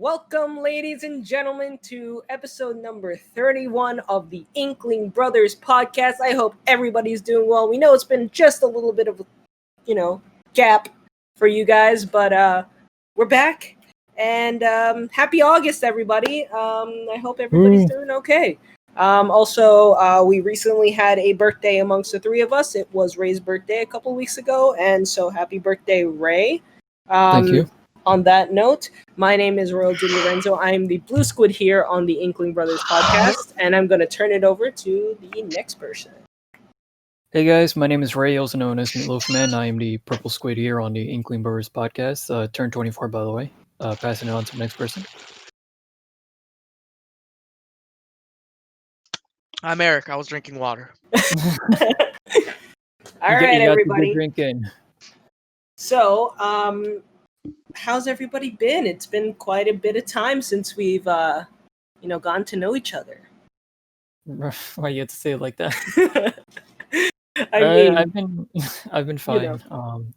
Welcome, ladies and gentlemen, to episode number 31 of the Inkling Brothers podcast. I hope everybody's doing well. We know it's been just a little bit of, gap for you guys, but we're back. And happy August, everybody. I hope everybody's doing okay. Also, we recently had a birthday amongst the three of us. It was Ray's birthday a couple weeks ago, and so happy birthday, Ray. Thank you. On that note, my name is Lorenzo. I am the Blue Squid here on the Inkling Brothers podcast, and I'm going to turn it over to the next person. Hey guys, my name is Ray, also known as Meatloaf Man. I am the Purple Squid here on the Inkling Bros podcast. Turned 24, by the way. Passing it on to the next person. I'm Eric. I was drinking water. All right, everybody. Drinking. So, how's everybody been? It's been quite a bit of time since we've, gotten to know each other. Why you have to say it like that? I've been fine.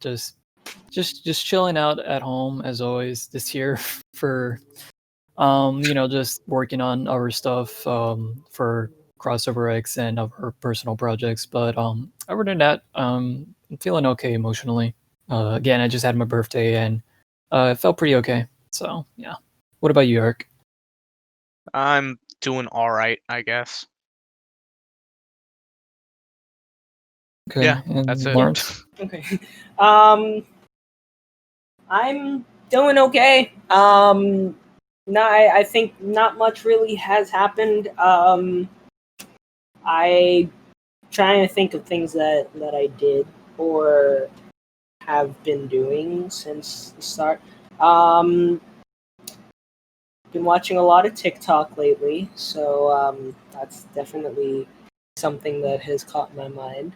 Just chilling out at home as always this year for, just working on our stuff for Crossover X and our personal projects. But other than that, I'm feeling okay emotionally. Again, I just had my birthday and it felt pretty okay. So yeah. What about you, Eric? I'm doing all right, I guess. Okay. Yeah, and that's it. Lawrence? Okay. I'm doing okay. I think not much really has happened. I trying to think of things that I did or have been doing since the start. Been watching a lot of TikTok lately, so that's definitely something that has caught my mind.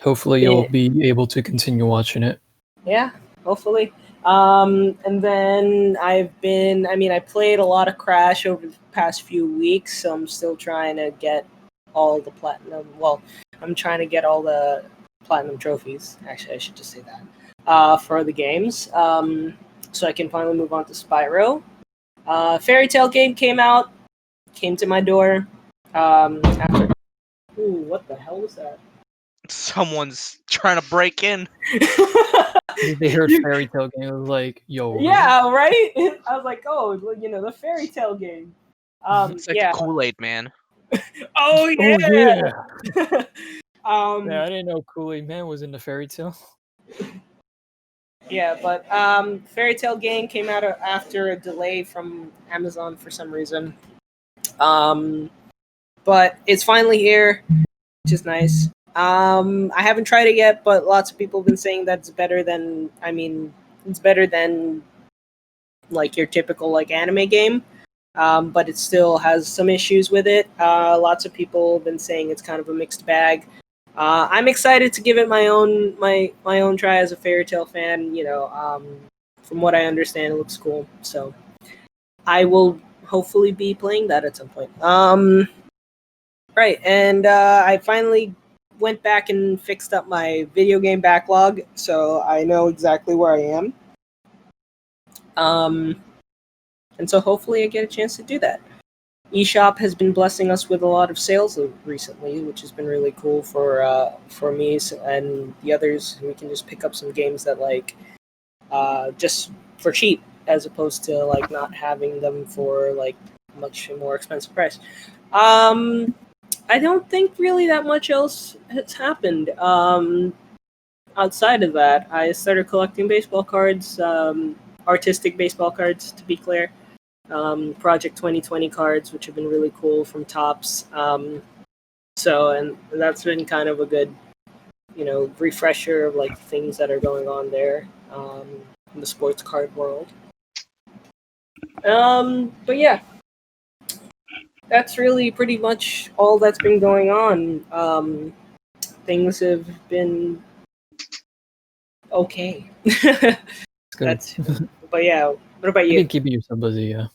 Hopefully you'll be able to continue watching it. Yeah, hopefully. And then I played a lot of Crash over the past few weeks, so I'm still trying to get all the platinum. Well, I'm trying to get all the platinum trophies. Actually, I should just say that for the games, so I can finally move on to Spyro. Fairy Tail game came to my door. After. Ooh, what the hell was that? Someone's trying to break in. They heard Fairy Tail game. It was like, yo. Yeah, right? I was like, oh, the Fairy Tail game. It's like the Kool-Aid Man. Oh, yeah! Yeah, I didn't know Kool-Aid Man was in the Fairy Tail. Yeah, but Fairy Tail game came out after a delay from Amazon for some reason. But it's finally here, which is nice. I haven't tried it yet, but lots of people have been saying that it's better than like your typical like anime game. But it still has some issues with it. Lots of people have been saying it's kind of a mixed bag. I'm excited to give it my own try as a Fairy Tail fan. From what I understand, it looks cool. So I will hopefully be playing that at some point. Right, and I finally went back and fixed up my video game backlog, so I know exactly where I am. And so hopefully I get a chance to do that. eShop has been blessing us with a lot of sales recently, which has been really cool for me and the others. We can just pick up some games that just for cheap, as opposed to not having them for much more expensive price. I don't think really that much else has happened. Outside of that, I started collecting baseball cards, artistic baseball cards, to be clear. Project 2020 cards, which have been really cool from Topps. And that's been kind of a good, refresher of things that are going on there in the sports card world. But yeah, that's really pretty much all that's been going on. Things have been okay. That's good. But yeah, what about you? You've been keeping yourself busy, yeah.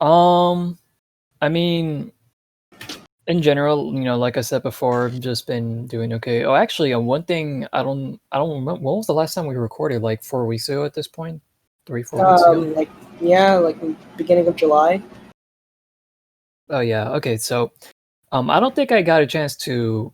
I mean, in general, like I said before, I've just been doing okay. Oh, actually, one thing I don't remember. When was the last time we recorded? Like 4 weeks ago at this point, 3-4 weeks ago. Like beginning of July. Oh yeah. Okay. So, I don't think I got a chance to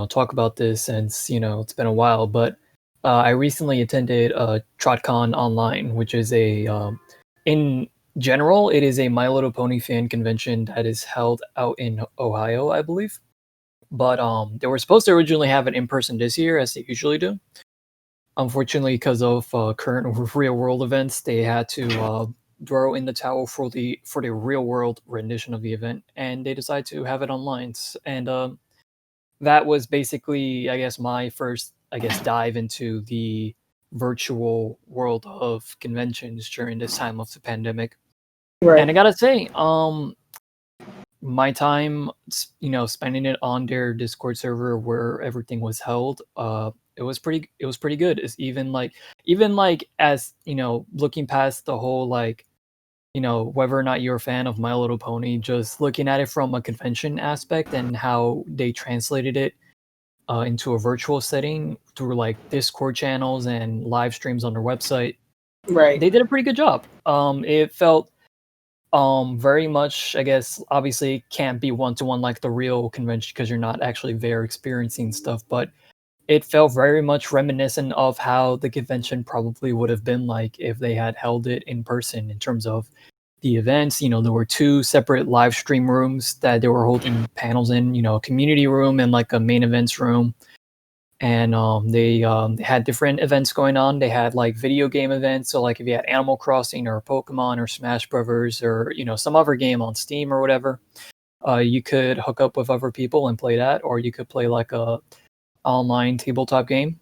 talk about this since it's been a while, but I recently attended TrotCon online, which is in general, it is a My Little Pony fan convention that is held out in Ohio, I believe. But they were supposed to originally have it in person this year, as they usually do. Unfortunately, because of current real world events, they had to throw in the towel for the real world rendition of the event, and they decided to have it online. And that was basically, I guess, my first, dive into the virtual world of conventions during this time of the pandemic. Right. And I gotta say, my time, spending it on their Discord server where everything was held, it was pretty good. It's even like as looking past the whole whether or not you're a fan of My Little Pony, just looking at it from a convention aspect and how they translated it into a virtual setting through like Discord channels and live streams on their website. Right. They did a pretty good job. It felt very much, I guess, obviously it can't be one-to-one like the real convention because you're not actually there experiencing stuff, but it felt very much reminiscent of how the convention probably would have been like if they had held it in person in terms of the events. There were two separate live stream rooms that they were holding panels in, a community room and like a main events room. And they had different events going on. They had like video game events. So like if you had Animal Crossing or Pokemon or Smash Brothers or some other game on Steam or whatever, you could hook up with other people and play that, or you could play like a online tabletop game.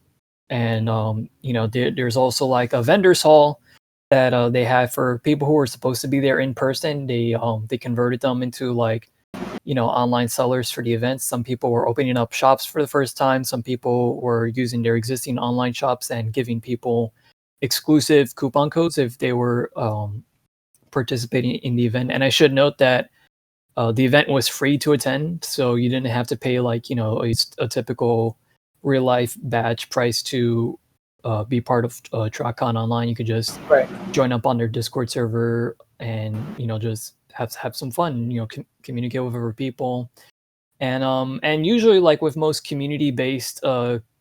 And there's also like a vendors hall that they had for people who were supposed to be there in person. They converted them into like online sellers for the events. Some people were opening up shops for the first time. Some people were using their existing online shops and giving people exclusive coupon codes if they were participating in the event. And I should note that the event was free to attend, so you didn't have to pay like a typical real life badge price to be part of TrotCon online. You could just join up on their Discord server and just have some fun, communicate with other people. And usually like with most community based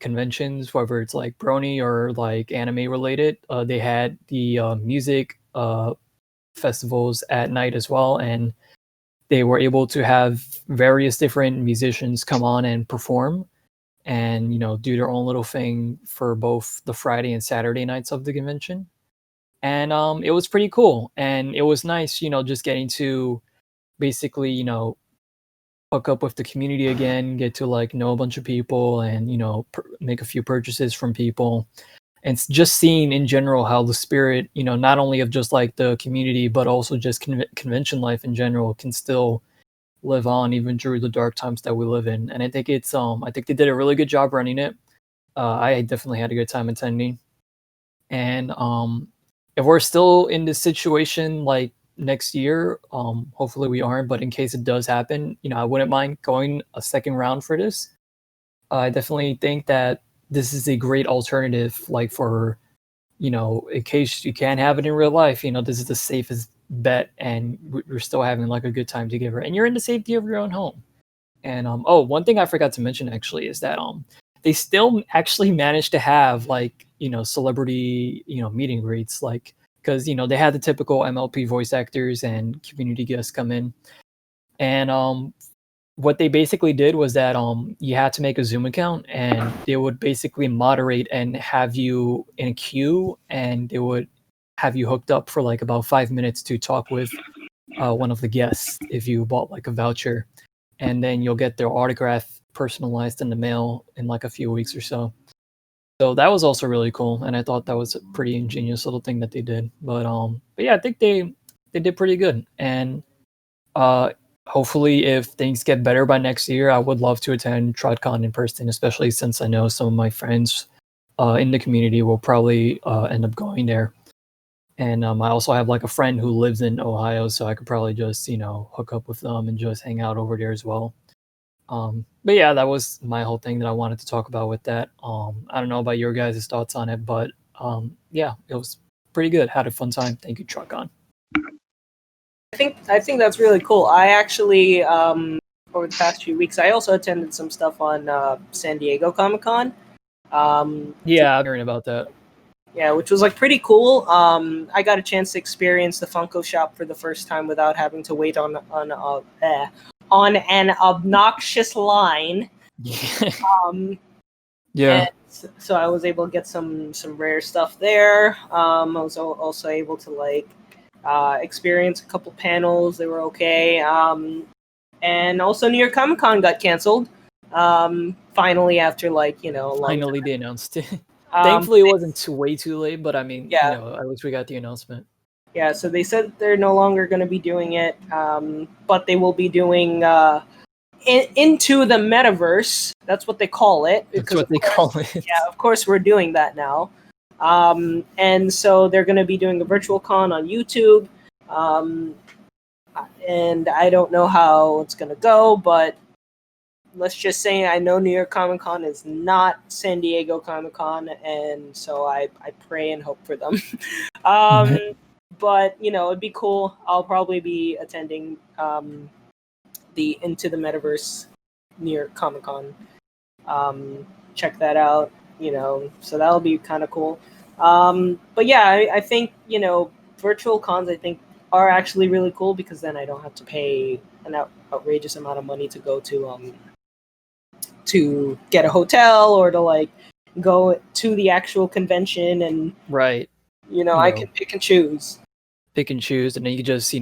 conventions, whether it's like Brony or like anime related, they had the music festivals at night as well, and they were able to have various different musicians come on and perform and do their own little thing for both the Friday and Saturday nights of the convention. And it was pretty cool, and it was nice just getting to basically hook up with the community again, get to like know a bunch of people, and make a few purchases from people, and just seeing in general how the spirit not only of just like the community but also just convention life in general can still live on even through the dark times that we live in. And I think I think they did a really good job running it. I definitely had a good time attending. And if we're still in this situation like next year, hopefully we aren't, but in case it does happen, I wouldn't mind going a second round for this. I definitely think that this is a great alternative, like for in case you can't have it in real life, this is the safest bet, and we're still having like a good time together, and you're in the safety of your own home. And one thing I forgot to mention actually is that they still actually managed to have like celebrity meet and greets, like because they had the typical MLP voice actors and community guests come in. And what they basically did was that you had to make a Zoom account, and they would basically moderate and have you in a queue, and they would have you hooked up for like about 5 minutes to talk with one of the guests if you bought like a voucher, and then you'll get their autograph personalized in the mail in like a few weeks or so. So that was also really cool, and I thought that was a pretty ingenious little thing that they did. But yeah, I think they did pretty good. And hopefully, if things get better by next year, I would love to attend TrotCon in person, especially since I know some of my friends in the community will probably end up going there. And I also have like a friend who lives in Ohio, so I could probably just hook up with them and just hang out over there as well. But yeah, that was my whole thing that I wanted to talk about with that. I don't know about your guys' thoughts on it, but yeah, it was pretty good. Had a fun time. Thank you, TrotCon. I think that's really cool. I actually over the past few weeks, I also attended some stuff on San Diego Comic-Con. Yeah, I'm hearing about that. Yeah, which was like pretty cool. I got a chance to experience the Funko shop for the first time without having to wait on an obnoxious line. Yeah. So I was able to get some rare stuff there. I was also able to like experience a couple panels. They were okay. And also New York Comic Con got canceled. Finally, after like a long Finally, time. they announced it. Thankfully, it wasn't way too late, but I mean, yeah. at least we got the announcement. Yeah, so they said they're no longer going to be doing it, but they will be doing into the metaverse. That's what they call it. That's what they call it. Yeah, of course we're doing that now. And so they're going to be doing a virtual con on YouTube. And I don't know how it's going to go, but let's just say I know New York Comic Con is not San Diego Comic Con, and so I pray and hope for them. But it'd be cool. I'll probably be attending the Into the Metaverse New York Comic Con. Check that out. So that'll be kind of cool. But yeah, I think virtual cons I think are actually really cool because then I don't have to pay an outrageous amount of money to go to get a hotel or to like go to the actual convention and right. I can pick and choose. And then you just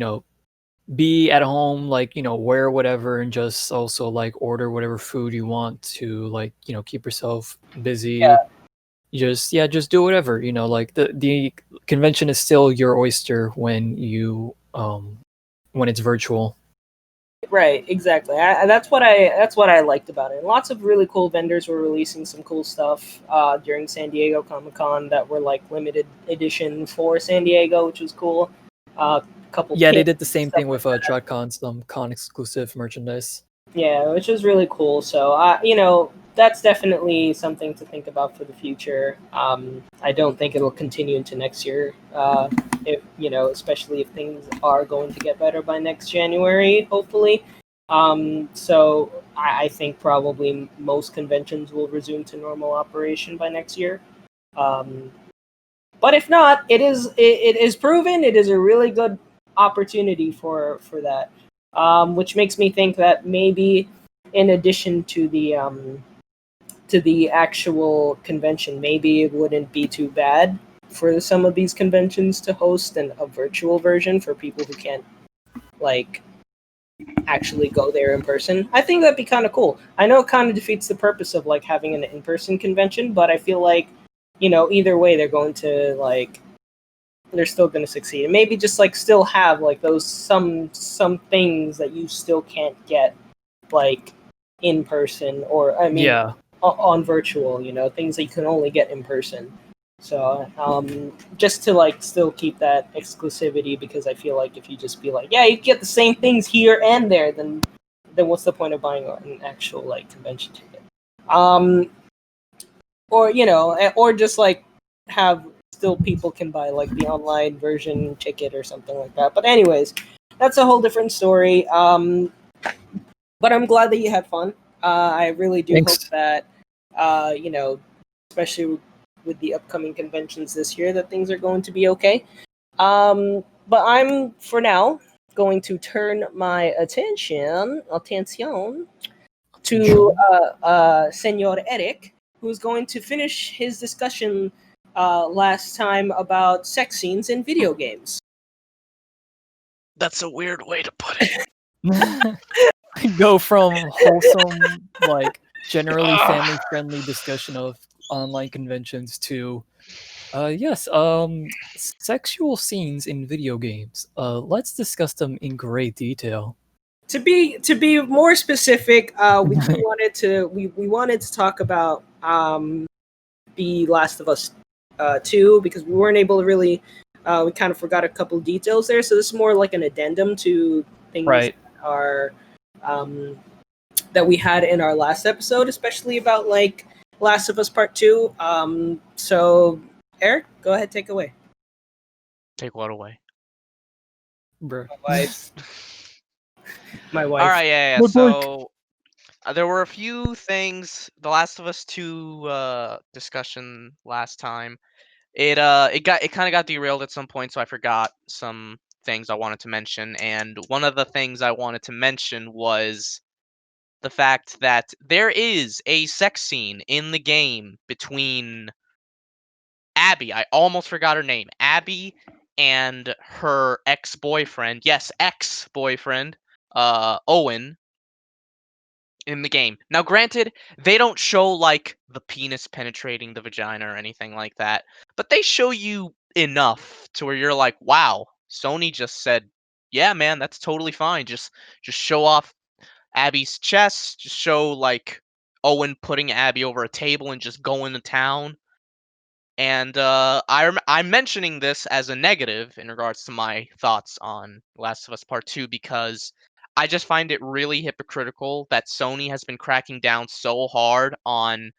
be at home, like wear whatever and just also like order whatever food you want to like keep yourself busy. Just do whatever. Like the convention is still your oyster when when it's virtual. Right, exactly. That's what I liked about it. Lots of really cool vendors were releasing some cool stuff during San Diego Comic-Con that were like limited edition for San Diego, which was cool. Couple they did the same thing with TrotCon, some con exclusive merchandise. Yeah, which was really cool. So that's definitely something to think about for the future. I don't think it'll continue into next year. If especially if things are going to get better by next January, hopefully. So I think probably most conventions will resume to normal operation by next year. But if not, it is proven it is a really good opportunity for that, which makes me think that maybe in addition to the actual convention, maybe it wouldn't be too bad for some of these conventions to host a virtual version for people who can't like actually go there in person. I think that'd be kind of cool. I know it kind of defeats the purpose of like having an in-person convention, but I feel like either way they're going to like they're still going to succeed, and maybe just like still have like those some things that you still can't get like in person, or I mean on virtual, things that you can only get in person. So just to like still keep that exclusivity, because I feel like if you just be like, yeah, you get the same things here and there, then what's the point of buying an actual like convention ticket? Or just like have still people can buy like the online version ticket or something like that. But anyways, that's a whole different story. But I'm glad that you had fun. I really do hope that especially with the upcoming conventions this year, that things are going to be okay. But I'm for now going to turn my attention to Senor Eric, who's going to finish his discussion last time about sex scenes in video games. That's a weird way to put it. Go from wholesome, like generally family-friendly discussion of online conventions to sexual scenes in video games. Let's discuss them in great detail. To be more specific, we wanted to talk about The Last of Us 2, because we weren't able to really we kind of forgot a couple details there. So this is more like an addendum to things that are that we had in our last episode, especially about like Last of Us Part 2. So Eric, go ahead, take away. Take what away? Bro. My wife. All right, yeah. Good work. So there were a few things. The Last of Us 2 discussion last time. It kind of got derailed at some point, so I forgot some things I wanted to mention. And one of the things I wanted to mention was the fact that there is a sex scene in the game between Abby. I almost forgot her name. Abby and her ex-boyfriend. Yes, ex-boyfriend. Owen. In the game. Now, granted, they don't show like the penis penetrating the vagina or anything like that, but they show you enough to where you're like, wow, Sony just said, yeah, man, that's totally fine. Just show off Abby's chest. Just show like Owen putting Abby over a table and just going to town. And I'm mentioning this as a negative in regards to my thoughts on Last of Us Part 2 because I just find it really hypocritical that Sony has been cracking down so hard on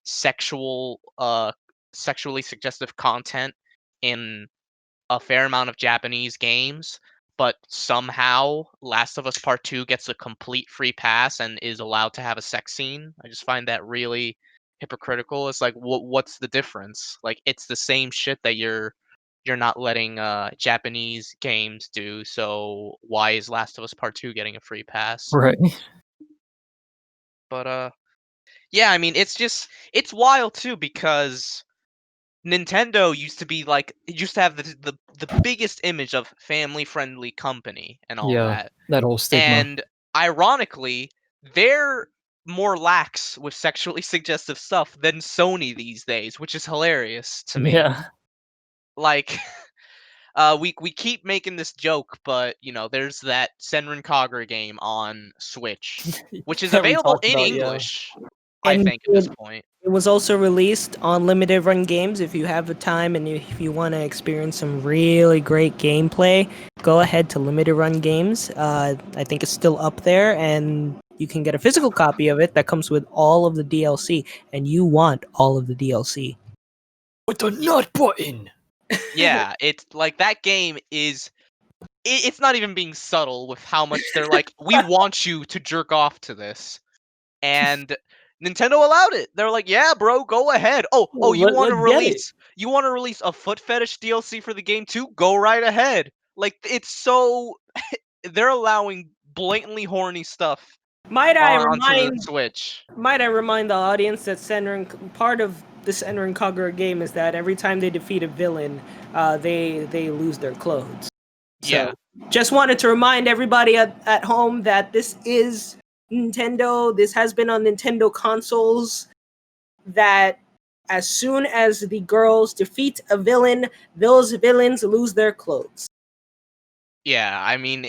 sexually suggestive content in a fair amount of Japanese games, but somehow Last of Us Part 2 gets a complete free pass and is allowed to have a sex scene. I just find that really hypocritical. It's like what's the difference? Like it's the same shit that you're not letting Japanese games do. So why is Last of Us Part 2 getting a free pass? Right. But yeah, I mean it's wild too because Nintendo used to have the biggest image of family friendly company and all Yeah, that. that whole stigma. And ironically, they're more lax with sexually suggestive stuff than Sony these days, which is hilarious to me. Yeah. Like we keep making this joke, but you know, there's that Senran Kagura game on Switch, which is That we available talked in about, yeah. English, I And think, at this point. it was also released on limited run games. If you have the time and if you want to experience some really great gameplay, go ahead to limited run games. I think it's still up there, and you can get a physical copy of it that comes with all of the DLC, and you want all of the DLC. With the nut button. Yeah, it's like that game is. It's not even being subtle with how much they're like, we want you to jerk off to this, and Nintendo allowed it. They're like, yeah, bro, go ahead. Oh, you want to release a foot fetish DLC for the game too? Go right ahead. Like it's so they're allowing blatantly horny stuff Might I onto the remind Switch. the audience that part of the Senran Kagura game is that every time they defeat a villain, they lose their clothes. So, Yeah. just wanted to remind everybody at home that this is Nintendo. This has been on Nintendo consoles. That as soon as the girls defeat a villain, those villains lose their clothes. Yeah, I mean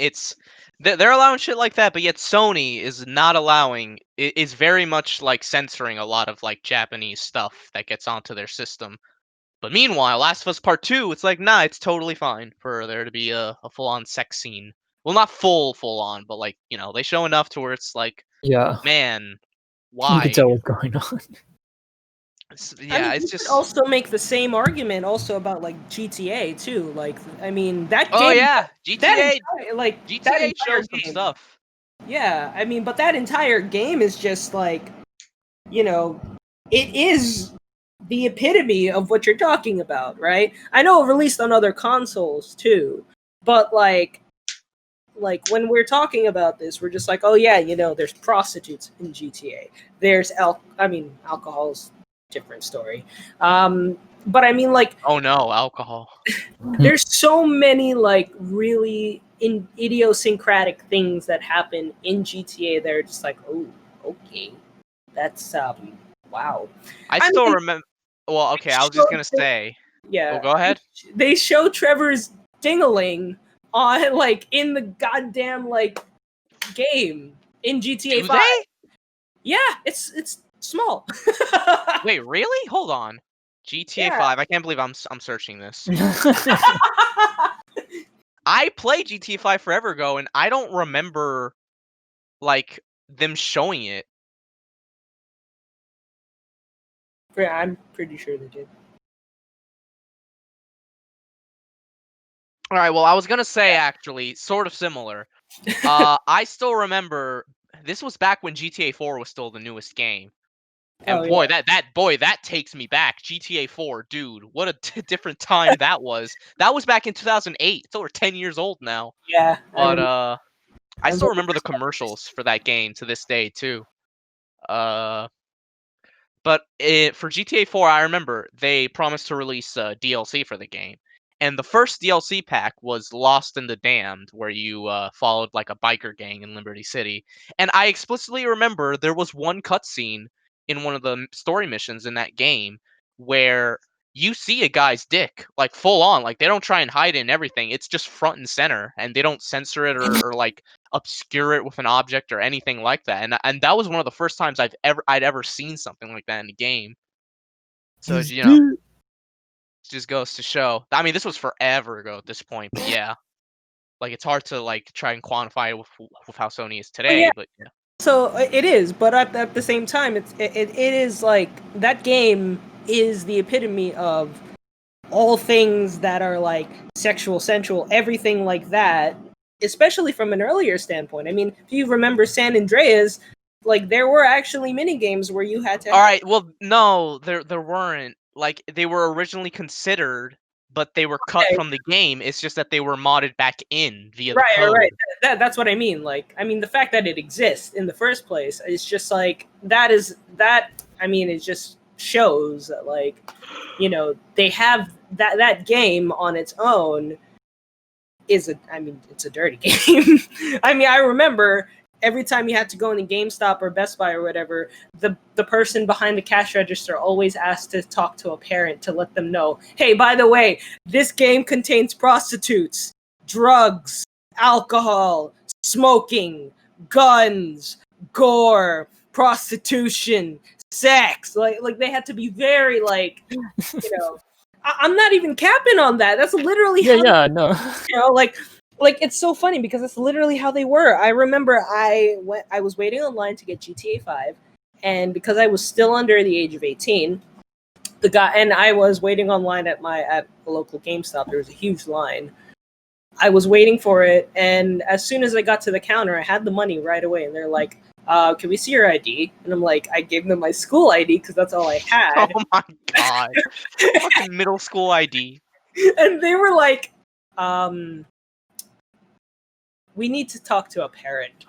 they're allowing shit like that, but yet Sony is not allowing. Is very much like censoring a lot of like Japanese stuff that gets onto their system. But meanwhile, Last of Us Part 2, it's like, nah, it's totally fine for there to be a full-on sex scene. Well, not full on, but like, you know, they show enough to where it's like, Yeah. man, You why? can tell what's going on. Yeah, you it's could just. also make the same argument also about like GTA too. Like, I mean, that Oh game. yeah, GTA. That GTA shows some game. stuff. Yeah, I mean, but that entire game is just like, you know, it is the epitome of what you're talking about, right? I know it released on other consoles too, but like when we're talking about this, we're just like, oh yeah, you know, there's prostitutes in GTA. There's alcohol's a different story. But I mean, like, Oh no, alcohol. there's so many like really idiosyncratic things that happen in GTA that are just like, oh, okay, that's wow. I I still mean, remember. Well, okay, I was just gonna say. yeah. Oh, go ahead. They show Trevor's dingling on like in the goddamn like game in GTA Do 5. they? Yeah, it's small. Wait, really? Hold on. GTA Yeah. 5. I can't believe I'm searching this. I played GTA 5 forever ago, and I don't remember like them showing it. Yeah, I'm pretty sure they did. All right, well, I was gonna say actually, sort of similar. I still remember this was back when GTA 4 was still the newest game, and boy, that takes me back. GTA 4, dude, what a different time that was. That was back in 2008. It's over 10 years old now. Yeah, But I still remember the commercials for that game to this day too. But for GTA 4, I remember they promised to release DLC for the game. And the first DLC pack was Lost in the Damned, where you followed like a biker gang in Liberty City. And I explicitly remember there was one cutscene in one of the story missions in that game where you see a guy's dick, like full on. Like they don't try and hide it and everything. It's just front and center, and they don't censor it or like obscure it with an object or anything like that. And that was one of the first times I'd ever seen something like that in a game. So it just goes to show. I mean, this was forever ago at this point, but yeah, like it's hard to like try and quantify it with how Sony is today. But yeah. So it is, but at the same time, it is like that game is the epitome of all things that are like sexual, sensual, everything like that. Especially from an earlier standpoint. I mean, if you remember San Andreas, like there were actually mini games where you had to. All right, well, no, there weren't. Like they were originally considered, but they were cut from the game. It's just that they were modded back in via the code. Right. That's what I mean. Like, I mean, the fact that it exists in the first place is just like that. I mean, it just shows that, like, you know, they have that game on its own. It's a dirty game. I mean, I remember every time you had to go in a GameStop or Best Buy or whatever, the person behind the cash register always asked to talk to a parent to let them know, hey, by the way, this game contains prostitutes, drugs, alcohol, smoking, guns, gore, prostitution, sex. Like they had to be very like, you know. I'm not even capping on that. That's literally no. You know, like it's so funny because it's literally how they were. I remember I was waiting online to get GTA 5, and because I was still under the age of 18, I was waiting online at a local GameStop. There was a huge line. I was waiting for it, and as soon as I got to the counter, I had the money right away, and they're like, can we see your ID? And I'm like, I gave them my school ID because that's all I had. Oh my god. Fucking middle school ID. And they were like, we need to talk to a parent.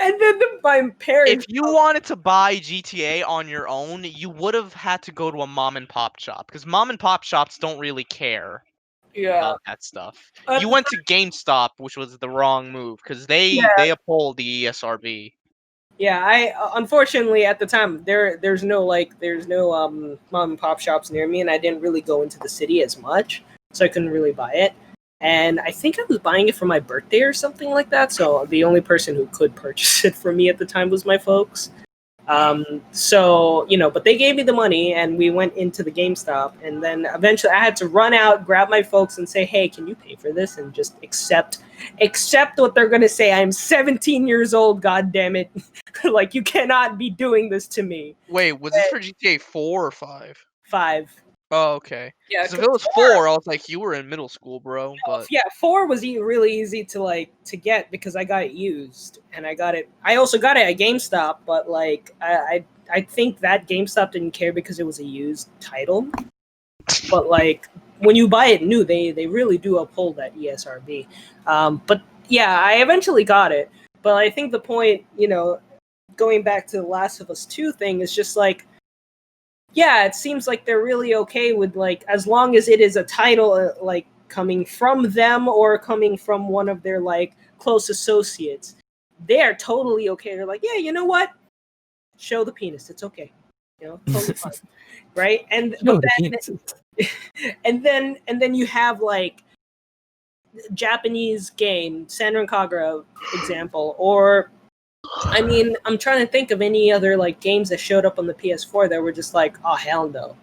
And then my parents... If you wanted to buy GTA on your own, you would have had to go to a mom and pop shop, because mom and pop shops don't really care about that stuff. You went to GameStop, which was the wrong move, because they uphold the ESRB. Yeah, I unfortunately at the time there's no mom and pop shops near me, and I didn't really go into the city as much, so I couldn't really buy it. And I think I was buying it for my birthday or something like that. So the only person who could purchase it for me at the time was my folks. So, you know, but they gave me the money and we went into the GameStop, and then eventually I had to run out, grab my folks and say, hey, can you pay for this? And just accept what they're going to say. I'm 17 years old. God damn it. Like, you cannot be doing this to me. Wait, was this for GTA 4 or 5? 5. Oh, okay. Yeah, because if it was 4, I was like, you were in middle school, bro. But yeah, 4 was really easy to get because I got it used, and I also got it at GameStop, but like I think that GameStop didn't care because it was a used title. But like when you buy it new, they really do uphold that ESRB. But yeah, I eventually got it. But I think the point, you know, going back to the Last of Us 2 thing is just like, yeah, it seems like they're really okay with, like, as long as it is a title, like, coming from them or coming from one of their, like, close associates. They're totally okay. They're like, yeah, you know what? Show the penis. It's okay. You know, totally fine. Right? And then you have, like, Japanese game, Senran Kagura example, or... I mean, I'm trying to think of any other like games that showed up on the PS4 that were just like, oh hell no,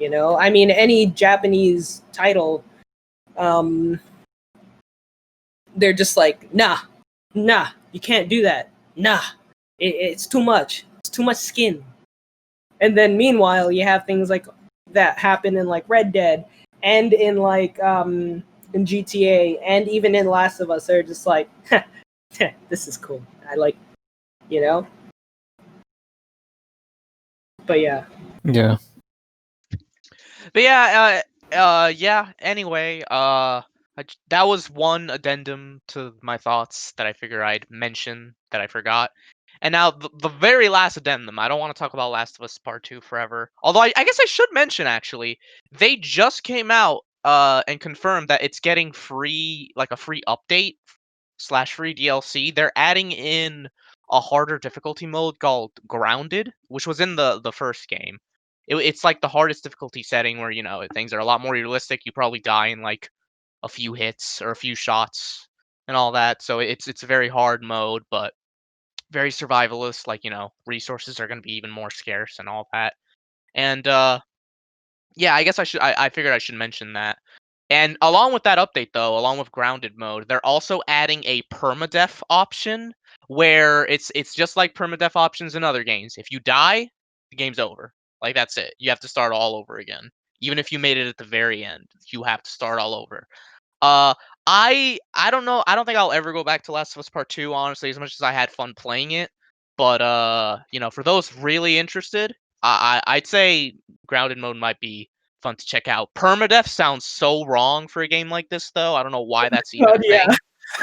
you know. I mean, any Japanese title, they're just like, nah, you can't do that, nah. It's too much. It's too much skin. And then meanwhile, you have things like that happen in like Red Dead and in like in GTA and even in Last of Us. They're just like, this is cool. I like, you know. But yeah. Yeah. But yeah. Anyway, that was one addendum to my thoughts that I figure I'd mention that I forgot. And now the very last addendum. I don't want to talk about Last of Us Part 2 forever. Although I guess I should mention actually, they just came out and confirmed that it's getting free, like a free update / free DLC. They're adding in a harder difficulty mode called Grounded, which was in the first game. It's like the hardest difficulty setting where, you know, things are a lot more realistic. You probably die in like a few hits or a few shots and all that. So it's a very hard mode, but very survivalist. Like, you know, resources are going to be even more scarce and all that. And yeah, I guess I figured I should mention that. And along with that update, though, along with grounded mode, they're also adding a permadeath option where it's just like permadeath options in other games. If you die, the game's over. Like, that's it. You have to start all over again. Even if you made it at the very end, you have to start all over. Uh, I don't know. I don't think I'll ever go back to Last of Us Part 2, honestly, as much as I had fun playing it. But you know, for those really interested, I'd say grounded mode might be fun to check out. Permadeath sounds so wrong for a game like this, though. I don't know why that's even a yeah.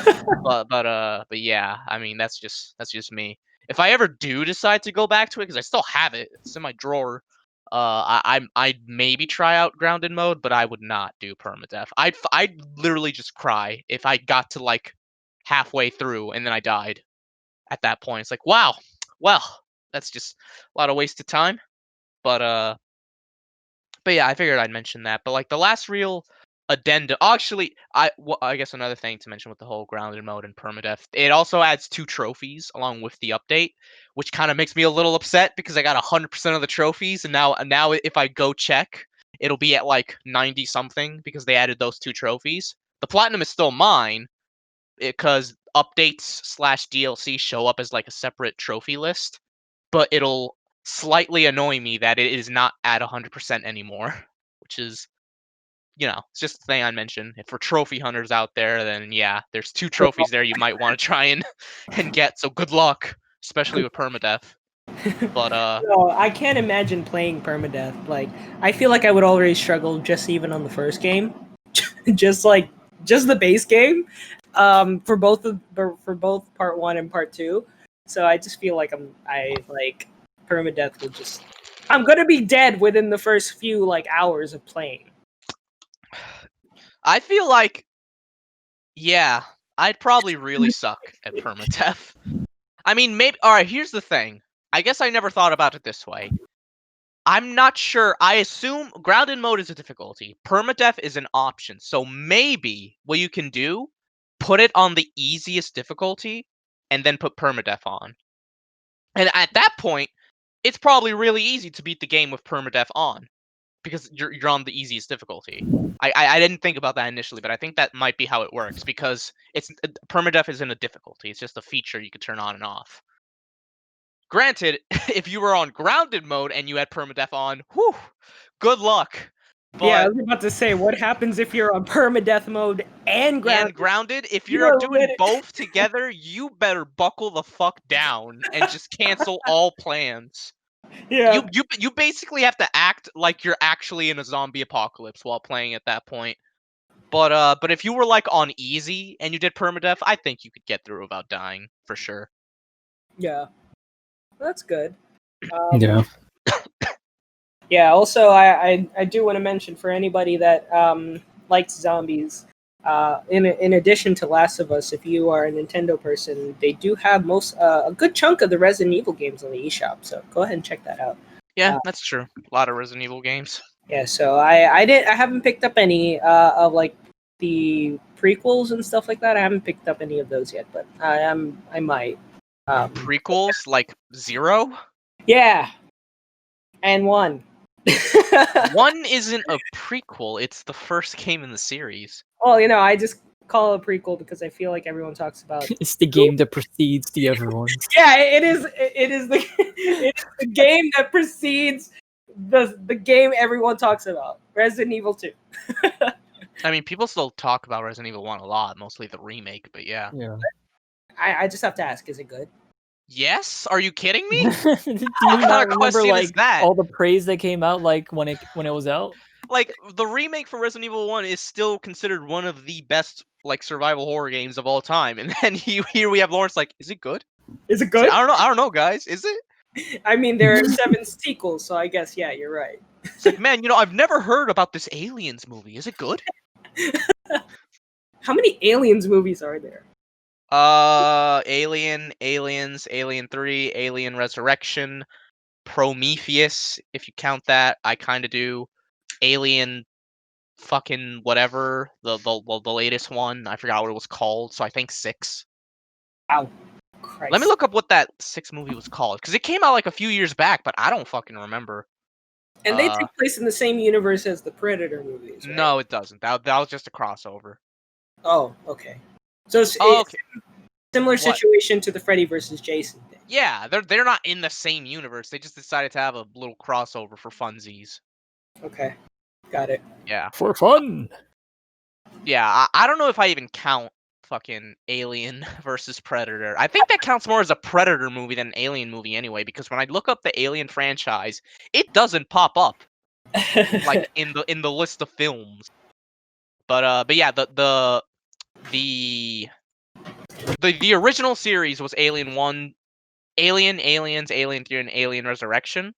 thing. But yeah, I mean that's just me. If I ever do decide to go back to it, because I still have it, it's in my drawer. I'd maybe try out grounded mode, but I would not do permadeath. I'd literally just cry if I got to like halfway through and then I died. At that point, it's like, wow, well, that's just a lot of wasted time. But yeah, I figured I'd mention that. But like the last real addendum, actually, I guess another thing to mention with the whole grounded mode and permadeath, it also adds 2 trophies along with the update, which kind of makes me a little upset because I got 100% of the trophies, and now if I go check, it'll be at like 90 something because they added those 2 trophies. The platinum is still mine because updates / DLC show up as like a separate trophy list, but it'll slightly annoy me that it is not at 100% anymore, which is, you know, it's just a thing I mentioned. If for trophy hunters out there, then yeah, there's 2 trophies there you might want to try and get. So good luck, especially with permadeath. But No, I can't imagine playing permadeath. Like, I feel like I would already struggle just even on the first game, just the base game, for both part 1 and part 2. So I just feel like I like permadeath will just. I'm gonna be dead within the first few like hours of playing. I feel like, yeah, I'd probably really suck at permadeath. I mean, maybe. All right, here's the thing. I guess I never thought about it this way. I'm not sure. I assume grounded mode is a difficulty. Permadeath is an option. So maybe what you can do, put it on the easiest difficulty and then put permadeath on. And at that point, it's probably really easy to beat the game with permadeath on because you're on the easiest difficulty. I didn't think about that initially, but I think that might be how it works because it's permadeath isn't a difficulty. It's just a feature you can turn on and off. Granted, if you were on grounded mode and you had permadeath on, whew, good luck. But Yeah, I was about to say, what happens if you're on permadeath mode and grounded? if You you're are doing lit- both together, you better buckle the fuck down and just cancel all plans. Yeah. You basically have to act like you're actually in a zombie apocalypse while playing at that point. But if you were like on easy and you did permadeath, I think you could get through without dying for sure. Yeah. That's good. Yeah. Yeah, also, I do want to mention for anybody that likes zombies, in addition to Last of Us, if you are a Nintendo person, they do have a good chunk of the Resident Evil games on the eShop, so go ahead and check that out. Yeah, that's true. A lot of Resident Evil games. Yeah, so I haven't picked up any of like the prequels and stuff like that. I haven't picked up any of those yet, but I might. Prequels like 0? Yeah, and 1. 1 isn't a prequel, it's the first game in the series. Well, you know, I just call it a prequel because I feel like everyone talks about. It's the game that precedes the other ones. Yeah, it is. It is the it is the game that precedes the game everyone talks about. Resident Evil 2. I mean, people still talk about Resident Evil 1 a lot, mostly the remake, but yeah. Yeah. I just have to ask, is it good? Yes? Are you kidding me? Do you not remember question is like that? all the praise that came out like when it was out? Like, the remake for Resident Evil 1 is still considered one of the best like survival horror games of all time, and then here we have Lawrence like, is it good? Is it good? I don't know, guys. Is it? I mean, there are 7 sequels, so I guess yeah, you're right. It's like, man, I've never heard about this Aliens movie. Is it good? How many Aliens movies are there? Aliens, Alien 3, Alien Resurrection, Prometheus, if you count that. I kind of do. Alien fucking whatever, the latest one. I forgot what it was called, so I think 6. Ow. Christ. Let me look up what that 6th movie was called, because it came out like a few years back, but I don't fucking remember. And they take place in the same universe as the Predator movies, right? No, it doesn't. That was just a crossover. Oh, okay. So it's okay. Similar situation to the Freddy versus Jason thing. Yeah, they're not in the same universe. They just decided to have a little crossover for funsies. Okay, got it. Yeah. For fun. Yeah, I don't know if I even count fucking Alien versus Predator. I think that counts more as a Predator movie than an Alien movie anyway, because when I look up the Alien franchise, it doesn't pop up like in the list of films. But yeah, the original series was Alien 1, Alien, Aliens, Alien 3, and Alien Resurrection.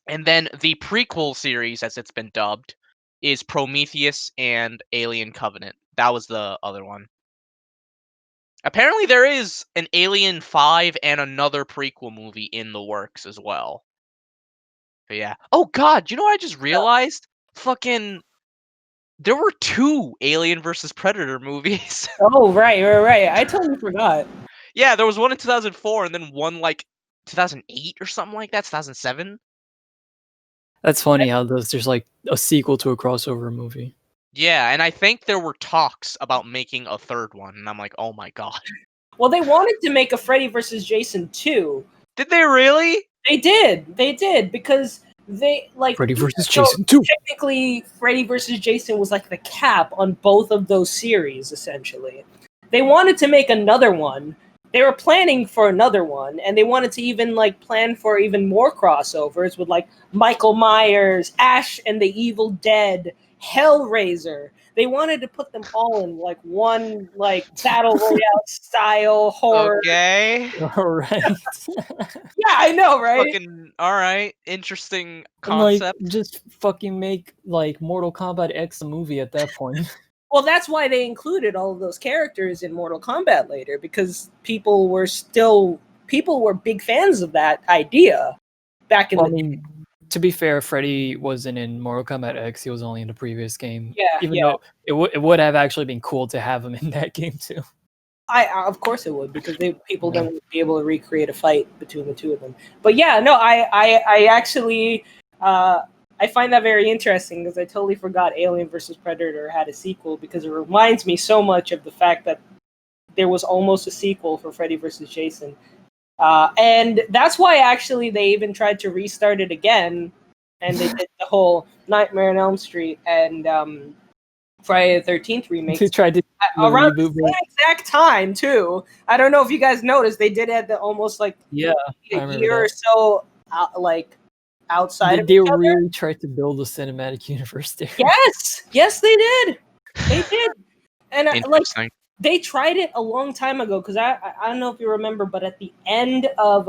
And then the prequel series, as it's been dubbed, is Prometheus and Alien Covenant. That was the other one. Apparently there is an Alien 5 and another prequel movie in the works as well. But yeah. Oh god, you know what I just realized? Fucking there were 2 Alien versus Predator movies. Oh, right. I totally forgot. Yeah, there was one in 2004 and then one like 2008 or something like that, 2007. That's funny how there's like a sequel to a crossover movie. Yeah, and I think there were talks about making a 3rd one, and I'm like, oh my god. Well, they wanted to make a Freddy versus Jason 2. Did they really? They did, because they like Freddy versus Jason 2. Technically, Freddy versus Jason was like the cap on both of those series, essentially. They wanted to make another one. They were planning for another one, and they wanted to even like plan for even more crossovers with like Michael Myers, Ash and the Evil Dead, Hellraiser. They wanted to put them all in like one like battle royale style horror. Okay. All right. Yeah, I know, right? Fucking all right. Interesting concept. Like, just fucking make like Mortal Kombat X a movie at that point. Well, that's why they included all of those characters in Mortal Kombat later, because people were big fans of that idea back in I mean, to be fair, Freddy wasn't in Mortal Kombat X. He was only in the previous game. Yeah, Even though it would have actually been cool to have him in that game too. Of course it would, because people then would be able to recreate a fight between the two of them. But yeah, no, I actually I find that very interesting, because I totally forgot Alien vs. Predator had a sequel, because it reminds me so much of the fact that there was almost a sequel for Freddy vs. Jason. And that's why actually they even tried to restart it again, and they did the whole Nightmare on Elm Street and Friday the 13th remake. They tried to around the same exact time too. I don't know if you guys noticed, they did it almost like a year or so like outside of they each other. really tried to build a cinematic universe there. Yes, they did. They did, and like they tried it a long time ago, because I don't know if you remember, but at the end of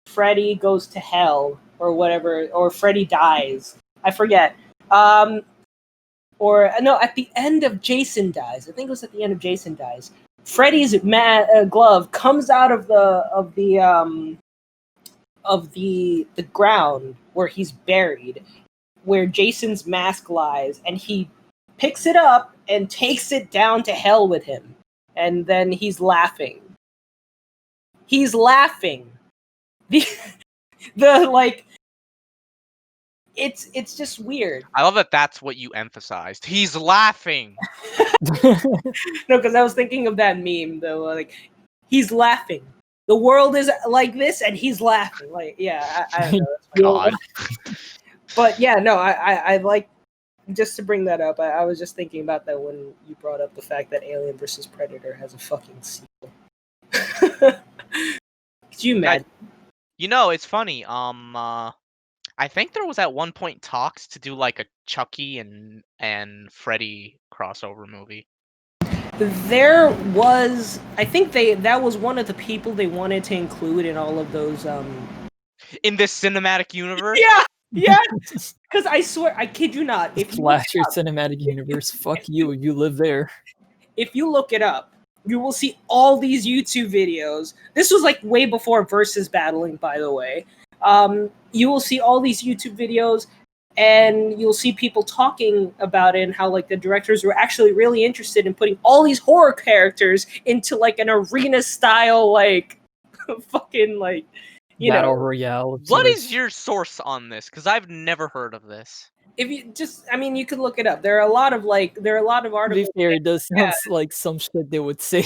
Freddy Goes to Hell or whatever, or Freddy Dies, I forget. Or no, at the end of Jason Dies. I think it was at the end of Jason Dies. Freddy's glove comes out of the ground where he's buried, where Jason's mask lies, and he picks it up and takes it down to hell with him. And then he's laughing. The like it's just weird. I love that that's what you emphasized. He's laughing. No, because I was thinking of that meme though. Like, he's laughing. The world is like this, and he's laughing. Like, yeah, I don't know. That's God. But yeah, no, I like, just to bring that up. I was just thinking about that when you brought up the fact that Alien vs Predator has a fucking sequel. Could you imagine? You know, it's funny. I think there was at one point talks to do like a Chucky and Freddy crossover movie. There was, I think that was one of the people they wanted to include in all of those. In this cinematic universe. Yeah. Because I swear, I kid you not, if you Flash your cinematic universe, fuck you, you live there. If you look it up, you will see all these YouTube videos. This was like way before versus battling, by the way. You will see all these YouTube videos, and you'll see people talking about it and how like the directors were actually really interested in putting all these horror characters into like an arena style, like fucking like, you Battle know. Royale. What is your source on this? Because I've never heard of this. If you just, I mean, you could look it up. There are a lot of To be articles. fair, it does sound like some shit they would say.